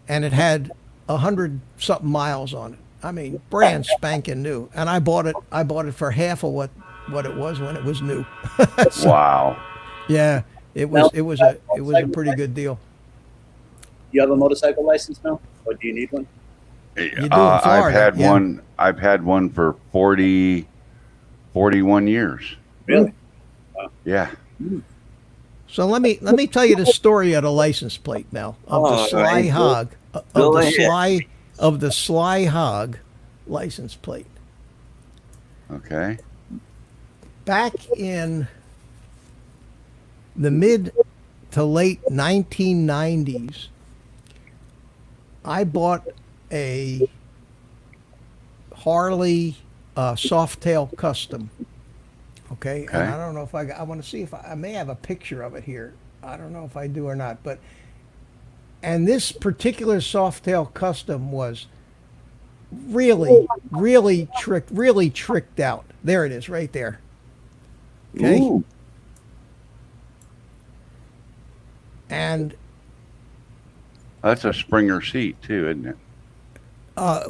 [SPEAKER 1] and it had 100-something miles on it. I mean, brand spanking new. And I bought it for half of what it was when it was new. So,
[SPEAKER 5] Wow.
[SPEAKER 1] yeah, it was a pretty good deal.
[SPEAKER 3] You have a motorcycle license now? Or do you need one?
[SPEAKER 1] do in
[SPEAKER 5] I've
[SPEAKER 1] Florida,
[SPEAKER 5] had
[SPEAKER 1] yeah.
[SPEAKER 5] one. I've had one for 41 years.
[SPEAKER 3] Really?
[SPEAKER 5] Yeah.
[SPEAKER 1] So let me tell you the story of the license plate now of the
[SPEAKER 7] All
[SPEAKER 1] Sly
[SPEAKER 7] right.
[SPEAKER 1] Hog
[SPEAKER 7] Go ahead.
[SPEAKER 1] of the Sly Hog license plate.
[SPEAKER 5] Okay.
[SPEAKER 1] Back in the mid to late 1990s, I bought a Harley Softail Custom. Okay,
[SPEAKER 5] Okay.
[SPEAKER 1] and I don't know if I want to see if I may have a picture of it here. I don't know if I do or not, and this particular Softail Custom was really tricked out. There it is, right there. Okay.
[SPEAKER 7] Ooh.
[SPEAKER 1] And
[SPEAKER 5] That's a Springer seat too, isn't it?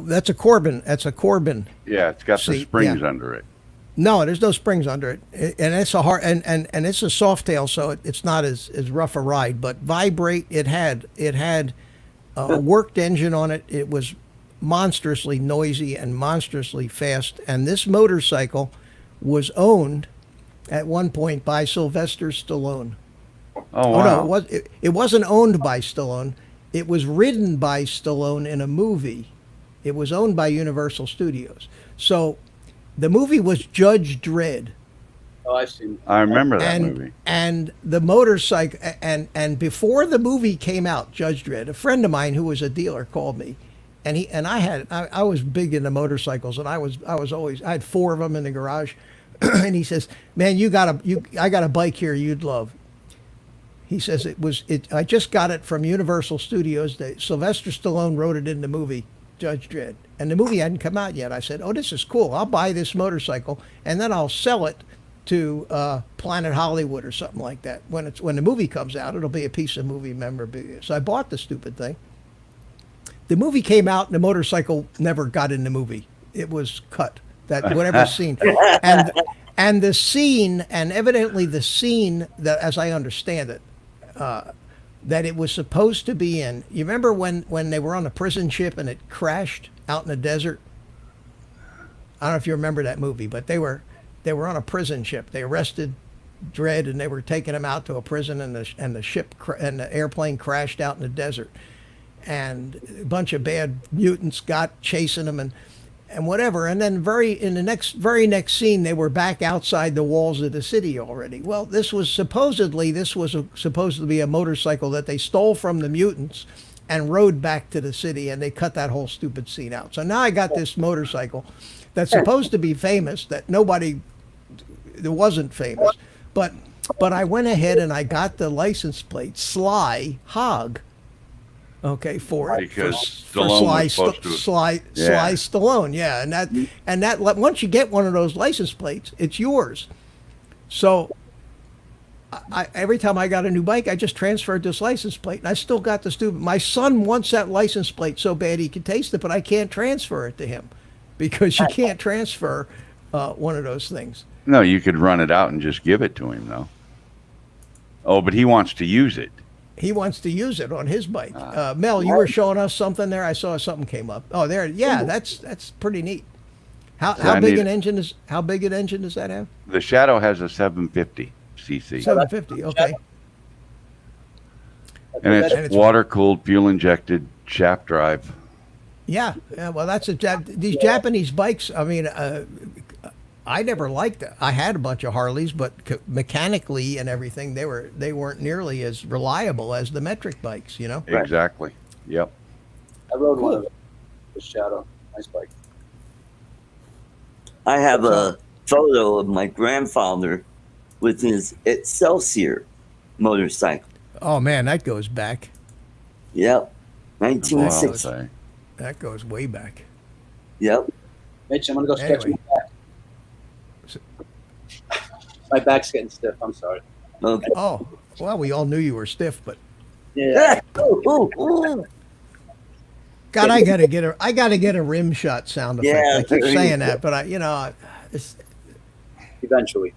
[SPEAKER 1] that's a Corbin. That's a Corbin.
[SPEAKER 5] Yeah, it's got the
[SPEAKER 1] Seat,
[SPEAKER 5] springs
[SPEAKER 1] yeah.
[SPEAKER 5] under it.
[SPEAKER 1] No, there's no springs under it, and it's a hard and it's a soft tail, so it's not as rough a ride. But vibrate, it had a worked engine on it. It was monstrously noisy and monstrously fast. And this motorcycle was owned at one point by Sylvester Stallone.
[SPEAKER 5] Oh
[SPEAKER 1] Oh no,
[SPEAKER 5] wow.
[SPEAKER 1] it wasn't owned by Stallone. It was ridden by Stallone in a movie. It was owned by Universal Studios. So the movie was Judge Dredd.
[SPEAKER 3] Oh, I've seen.
[SPEAKER 5] I remember that
[SPEAKER 1] and
[SPEAKER 5] movie.
[SPEAKER 1] and the motorcycle and before the movie came out, Judge Dredd, a friend of mine who was a dealer called me, and I was big into motorcycles, and I had 4 of them in the garage, and he says, "Man, I got a bike here you'd love." He says I just got it from Universal Studios. Sylvester Stallone wrote it in the movie Judge Dredd, and the movie hadn't come out yet. I said, "Oh, this is cool. I'll buy this motorcycle, and then I'll sell it to Planet Hollywood or something like that. When the movie comes out, it'll be a piece of movie memorabilia." So I bought the stupid thing. The movie came out, and the motorcycle never got in the movie. It was cut. That whatever scene, and the scene, and evidently the scene that, as I understand it, that it was supposed to be in. You remember when they were on a prison ship and it crashed out in the desert? I don't know if you remember that movie, but they were on a prison ship. They arrested Dredd and they were taking him out to a prison, and the airplane crashed out in the desert, and a bunch of bad mutants got chasing them and whatever. And then in the very next scene, they were back outside the walls of the city already. Well, this was supposed to be a motorcycle that they stole from the mutants and rode back to the city, and they cut that whole stupid scene out. So now I got this motorcycle that's supposed to be famous that wasn't famous, but I went ahead and I got the license plate Sly Hog. Okay, for it,
[SPEAKER 5] Because
[SPEAKER 1] for
[SPEAKER 5] Stallone was supposed to.
[SPEAKER 1] Sly Stallone, yeah, and that once you get one of those license plates, it's yours. So every time I got a new bike, I just transferred this license plate, and I still got the stupid. My son wants that license plate so bad he can taste it, but I can't transfer it to him because you can't transfer one of those things.
[SPEAKER 5] No, you could run it out and just give it to him, though. Oh, but he wants to use it.
[SPEAKER 1] He wants to use it on his bike. Mel, you were showing us something there. I saw something came up. Oh, there. Yeah, that's pretty neat. How big an engine does that have?
[SPEAKER 5] The Shadow has a 750 cc,
[SPEAKER 1] 750. Okay.
[SPEAKER 5] and it's water-cooled, fuel-injected, shaft drive.
[SPEAKER 1] Yeah. Well, that's these Japanese bikes. I mean, I never liked it. I had a bunch of Harleys, but mechanically and everything, they weren't nearly as reliable as the metric bikes. You know.
[SPEAKER 5] Exactly. Yep.
[SPEAKER 3] I rode one of them, the Shadow. Nice bike.
[SPEAKER 7] I have a photo of my grandfather with his Excelsior motorcycle.
[SPEAKER 1] Oh man, that goes back.
[SPEAKER 7] Yep.
[SPEAKER 5] Wow,
[SPEAKER 7] 1960.
[SPEAKER 5] say.
[SPEAKER 1] That goes way back.
[SPEAKER 7] Yep.
[SPEAKER 3] Mitch, I'm gonna go stretch
[SPEAKER 1] Anyway.
[SPEAKER 3] my back. My back's getting stiff. I'm sorry.
[SPEAKER 7] Okay.
[SPEAKER 1] Oh, well, we all knew you were stiff, but
[SPEAKER 3] Yeah.
[SPEAKER 7] Ooh, ooh, ooh.
[SPEAKER 1] God, I gotta get a rim shot sound effect.
[SPEAKER 7] Yeah,
[SPEAKER 1] I keep
[SPEAKER 7] there you
[SPEAKER 1] saying
[SPEAKER 7] go.
[SPEAKER 1] that, but it's
[SPEAKER 3] Eventually.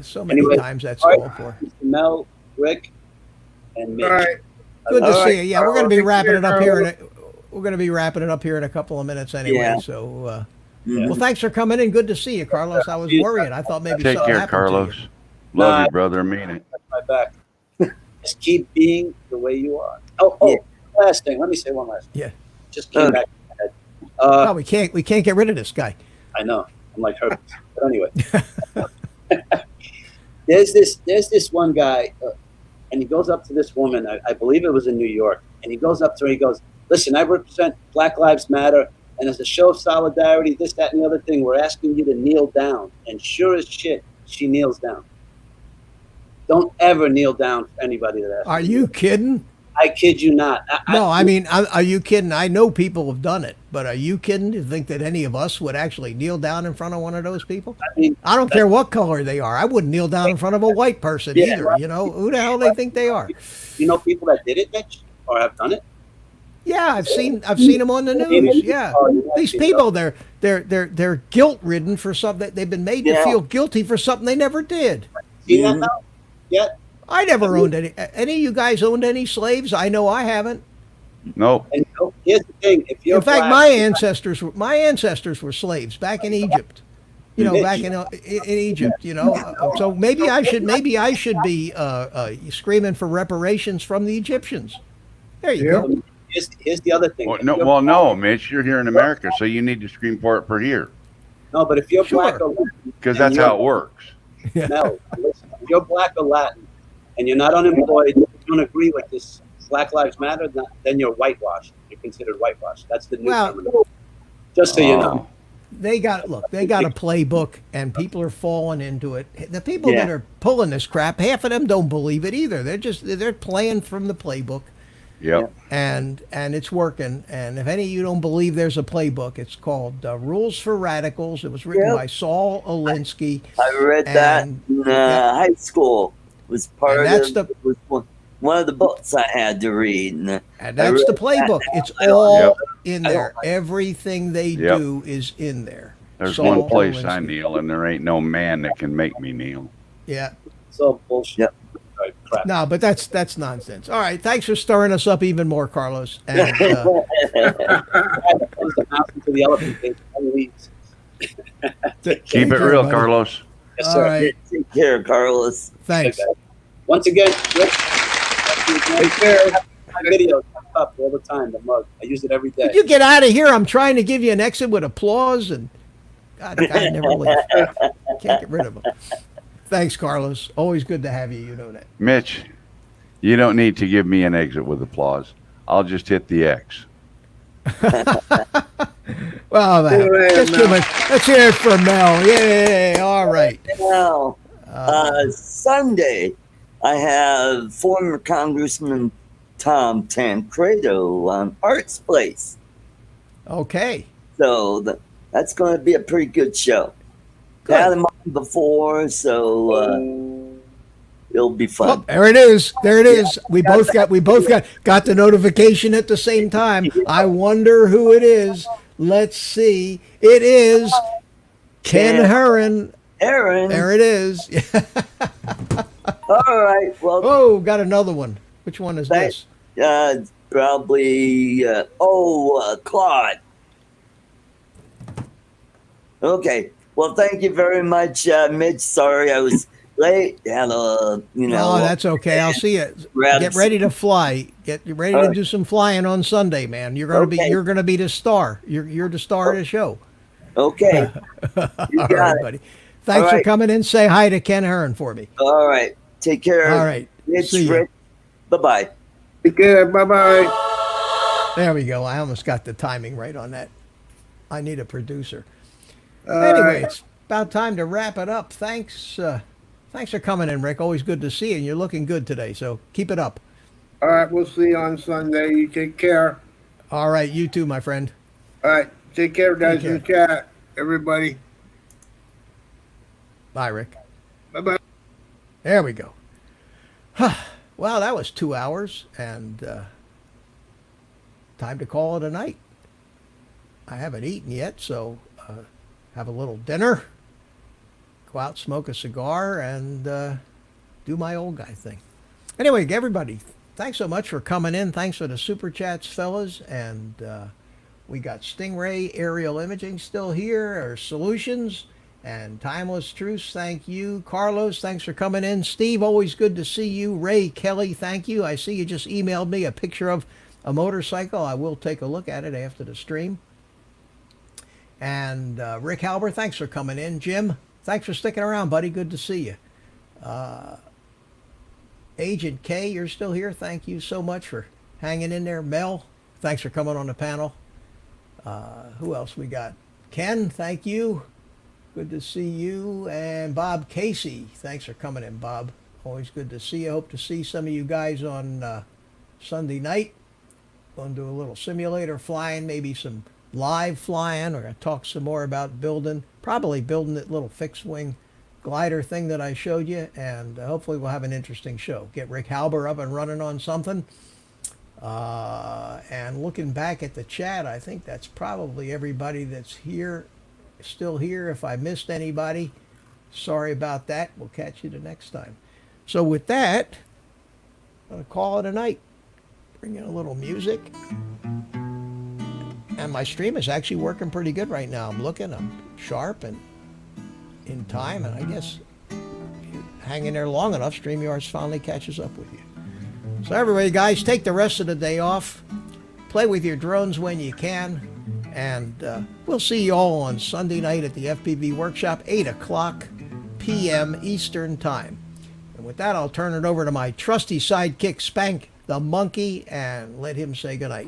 [SPEAKER 1] so many
[SPEAKER 3] Anyway,
[SPEAKER 1] times that's
[SPEAKER 3] all right.
[SPEAKER 1] called for.
[SPEAKER 3] Mr. Mel, Rick, and Mitch.
[SPEAKER 4] All right.
[SPEAKER 1] Good to
[SPEAKER 4] All
[SPEAKER 1] see
[SPEAKER 4] right,
[SPEAKER 1] you. Yeah, we're
[SPEAKER 4] Carl,
[SPEAKER 1] gonna be
[SPEAKER 4] take
[SPEAKER 1] wrapping
[SPEAKER 4] care,
[SPEAKER 1] it up here.
[SPEAKER 4] Carl.
[SPEAKER 1] We're gonna be wrapping it up here in a couple of minutes anyway.
[SPEAKER 7] Yeah.
[SPEAKER 1] So,
[SPEAKER 7] Mhm.
[SPEAKER 1] well, thanks for coming in. Good to see you, Carlos. I was worried. I thought maybe
[SPEAKER 5] Take
[SPEAKER 1] something
[SPEAKER 5] care,
[SPEAKER 1] happened
[SPEAKER 5] Carlos.
[SPEAKER 1] to you.
[SPEAKER 5] Love
[SPEAKER 3] Nah.
[SPEAKER 5] you, brother. Mean it.
[SPEAKER 3] My back. Just keep being the way you are. Oh,
[SPEAKER 7] Yeah.
[SPEAKER 3] last thing. Let me say one last thing.
[SPEAKER 1] Yeah.
[SPEAKER 3] Just came
[SPEAKER 7] Okay.
[SPEAKER 3] back in my head.
[SPEAKER 1] Oh, we can't get rid of this guy.
[SPEAKER 3] I know. I'm like her. But anyway. there's this one guy, and he goes up to this woman. I believe it was in New York. And he goes up to her. He goes, "Listen, I represent Black Lives Matter. And as a show of solidarity, this, that, and the other thing, we're asking you to kneel down." And sure as shit, she kneels down. Don't ever kneel down for anybody that asks.
[SPEAKER 1] Are you kidding?
[SPEAKER 3] I kid you not.
[SPEAKER 1] No, I mean, are you kidding? I know people have done it, but are you kidding to think that any of us would actually kneel down in front of one of those people?
[SPEAKER 3] I mean,
[SPEAKER 1] I don't care what color they are. I wouldn't kneel down in front of a white person
[SPEAKER 3] Yeah.
[SPEAKER 1] either. You know, who the hell they think they are?
[SPEAKER 3] you know people that did it, Mitch, or have done it.
[SPEAKER 1] Yeah, I've seen them on the news. Yeah, these people, they're guilt ridden for something. They've been made to
[SPEAKER 7] Yeah.
[SPEAKER 1] feel guilty for something they never did.
[SPEAKER 3] See that
[SPEAKER 7] Mhm.
[SPEAKER 3] now? Yeah.
[SPEAKER 1] I never owned any. Any of you guys owned any slaves? I know I haven't.
[SPEAKER 5] Nope.
[SPEAKER 3] And here's the thing: if you're
[SPEAKER 1] In fact,
[SPEAKER 3] black,
[SPEAKER 1] my ancestors were slaves back in Egypt. You know,
[SPEAKER 3] Mitch.
[SPEAKER 1] back in Egypt. You know, so maybe I should be screaming for reparations from the Egyptians. There you
[SPEAKER 4] Yeah.
[SPEAKER 1] go.
[SPEAKER 3] Here's the other thing.
[SPEAKER 5] Well,
[SPEAKER 3] If
[SPEAKER 5] no,
[SPEAKER 3] you're
[SPEAKER 5] well,
[SPEAKER 3] black-
[SPEAKER 5] no, Mitch, you're here in America, so you need to scream for it for here,
[SPEAKER 3] No, but if you're black
[SPEAKER 1] Sure.
[SPEAKER 3] or Latin,
[SPEAKER 5] because
[SPEAKER 3] and
[SPEAKER 5] that's
[SPEAKER 3] you're-
[SPEAKER 5] how it works.
[SPEAKER 3] No, listen, if you're black or Latin, and you're not unemployed, you don't agree with this Black Lives Matter, then you're whitewashed. You're considered whitewashed. That's the new
[SPEAKER 1] Well-
[SPEAKER 3] terminology. Just so you know.
[SPEAKER 1] They got a playbook, and people are falling into it. The people
[SPEAKER 7] Yeah.
[SPEAKER 1] that are pulling this crap, half of them don't believe it either. They're playing from the playbook,
[SPEAKER 5] Yep.
[SPEAKER 1] and it's working. And if any of you don't believe there's a playbook, it's called Rules for Radicals. It was written
[SPEAKER 7] Yep.
[SPEAKER 1] by Saul Alinsky.
[SPEAKER 7] I read that
[SPEAKER 1] And-
[SPEAKER 7] in
[SPEAKER 1] yeah.
[SPEAKER 7] high school. It was part
[SPEAKER 1] And that's
[SPEAKER 7] of was one of the books I had to read.
[SPEAKER 1] And
[SPEAKER 7] I
[SPEAKER 1] that's the
[SPEAKER 7] read
[SPEAKER 1] playbook.
[SPEAKER 7] that.
[SPEAKER 1] It's
[SPEAKER 7] I don't-
[SPEAKER 1] all
[SPEAKER 5] Yep.
[SPEAKER 1] in
[SPEAKER 3] I don't
[SPEAKER 1] there. Everything they
[SPEAKER 5] Yep.
[SPEAKER 1] do is in there.
[SPEAKER 5] There's
[SPEAKER 1] Saul
[SPEAKER 5] one place I
[SPEAKER 1] Alinsky.
[SPEAKER 5] kneel, and there ain't no man that can make me kneel.
[SPEAKER 1] Yeah.
[SPEAKER 3] It's all bullshit.
[SPEAKER 7] Yep.
[SPEAKER 3] Crap.
[SPEAKER 1] No, but that's nonsense. All right. Thanks for stirring us up even more, Carlos. And
[SPEAKER 3] Turns the mouse into the elephant thing. Leaves.
[SPEAKER 5] Keep it real, Carlos.
[SPEAKER 3] Yes,
[SPEAKER 1] All
[SPEAKER 3] sir.
[SPEAKER 1] right.
[SPEAKER 7] Take care, Carlos.
[SPEAKER 1] Thanks.
[SPEAKER 3] Once again, Rick,
[SPEAKER 4] Take care.
[SPEAKER 3] my videos up all the time. The mug. I use it every day.
[SPEAKER 1] Could you get out of here? I'm trying to give you an exit with applause, and God, the guy never leaves. Can't get rid of him. Thanks, Carlos. Always good to have you. You know that.
[SPEAKER 5] Mitch, you don't need to give me an exit with applause. I'll just hit the X.
[SPEAKER 1] Well, man, let's hear it for Mel. Yay! All right.
[SPEAKER 7] Now, Sunday, I have former Congressman Tom Tancredo on Arts Place.
[SPEAKER 1] Okay.
[SPEAKER 7] So that's going to be a pretty good show.
[SPEAKER 1] Good.
[SPEAKER 7] Had him on before, so it'll be
[SPEAKER 1] Oh,
[SPEAKER 7] fun.
[SPEAKER 1] there it is. There it is. We both got the notification at the same time. I wonder who it is. Let's see. It is Ken Herron.
[SPEAKER 7] Aaron,
[SPEAKER 1] There it is.
[SPEAKER 7] all right. Well,
[SPEAKER 1] Oh, got another one. Which one is this?
[SPEAKER 7] probably. Claude. Okay. Well, thank you very much, Mitch. Sorry I was late. Had a,
[SPEAKER 1] No, that's okay. I'll see you.
[SPEAKER 7] Grab
[SPEAKER 1] Get ready to fly. Get ready
[SPEAKER 7] All
[SPEAKER 1] to
[SPEAKER 7] right.
[SPEAKER 1] do some flying on Sunday, man.
[SPEAKER 7] Okay.
[SPEAKER 1] You're gonna be the star. You're the star of the show.
[SPEAKER 7] Okay. You
[SPEAKER 1] All
[SPEAKER 7] got
[SPEAKER 1] right,
[SPEAKER 7] it.
[SPEAKER 1] buddy. Thanks
[SPEAKER 7] All
[SPEAKER 1] for
[SPEAKER 7] right.
[SPEAKER 1] coming in. Say hi to Ken Herron for me.
[SPEAKER 7] All right. Take care.
[SPEAKER 1] All right.
[SPEAKER 7] Mitch,
[SPEAKER 1] See ya.
[SPEAKER 7] Rick. Bye-bye.
[SPEAKER 4] Take care. Bye-bye.
[SPEAKER 1] There we go. I almost got the timing right on that. I need a producer.
[SPEAKER 4] All
[SPEAKER 1] Anyway,
[SPEAKER 4] right.
[SPEAKER 1] it's about time to wrap it up. Thanks for coming in, Rick. Always good to see you. And you're looking good today, so keep it up.
[SPEAKER 4] All right. We'll see you on Sunday. You take care.
[SPEAKER 1] All right, you too, my friend.
[SPEAKER 4] All right. Take care, guys,
[SPEAKER 1] Take
[SPEAKER 4] in the chat. Everybody.
[SPEAKER 1] Bye, Rick.
[SPEAKER 4] Bye-bye.
[SPEAKER 1] There we go. Well, that was 2 hours, and time to call it a night. I haven't eaten yet, so have a little dinner, go out, smoke a cigar, and do my old guy thing. Anyway, everybody, thanks so much for coming in. Thanks for the super chats, fellas. And we got Stingray Aerial Imaging still here, our solutions. And Timeless Truths, thank you. Carlos, thanks for coming in. Steve, always good to see you. Ray Kelly, thank you. I see you just emailed me a picture of a motorcycle. I will take a look at it after the stream. And Rick Halber, thanks for coming in. Jim, thanks for sticking around, buddy. Good to see you. Agent K, you're still here. Thank you so much for hanging in there. Mel, thanks for coming on the panel. Who else we got? Ken, thank you. Good to see you. And Bob Casey, thanks for coming in, Bob. Always good to see you. Hope to see some of you guys on Sunday night. Going to do a little simulator flying, maybe some live flying. We're going to talk some more about probably building that little fixed wing glider thing that I showed you. And hopefully we'll have an interesting show. Get Rick Halber up and running on something. And looking back at the chat, I think that's probably everybody that's still here. If I missed anybody, sorry about that. We'll catch you the next time. So with that, I'm going to call it a night. Bring in a little music. And my stream is actually working pretty good right now. I'm sharp and in time, and I guess you hang in there long enough, StreamYards finally catches up with you. So everybody, guys, take the rest of the day off. Play with your drones when you can. And we'll see you all on Sunday night at the FPV Workshop, 8 o'clock p.m. Eastern Time. And with that, I'll turn it over to my trusty sidekick, Spank the Monkey, and let him say goodnight.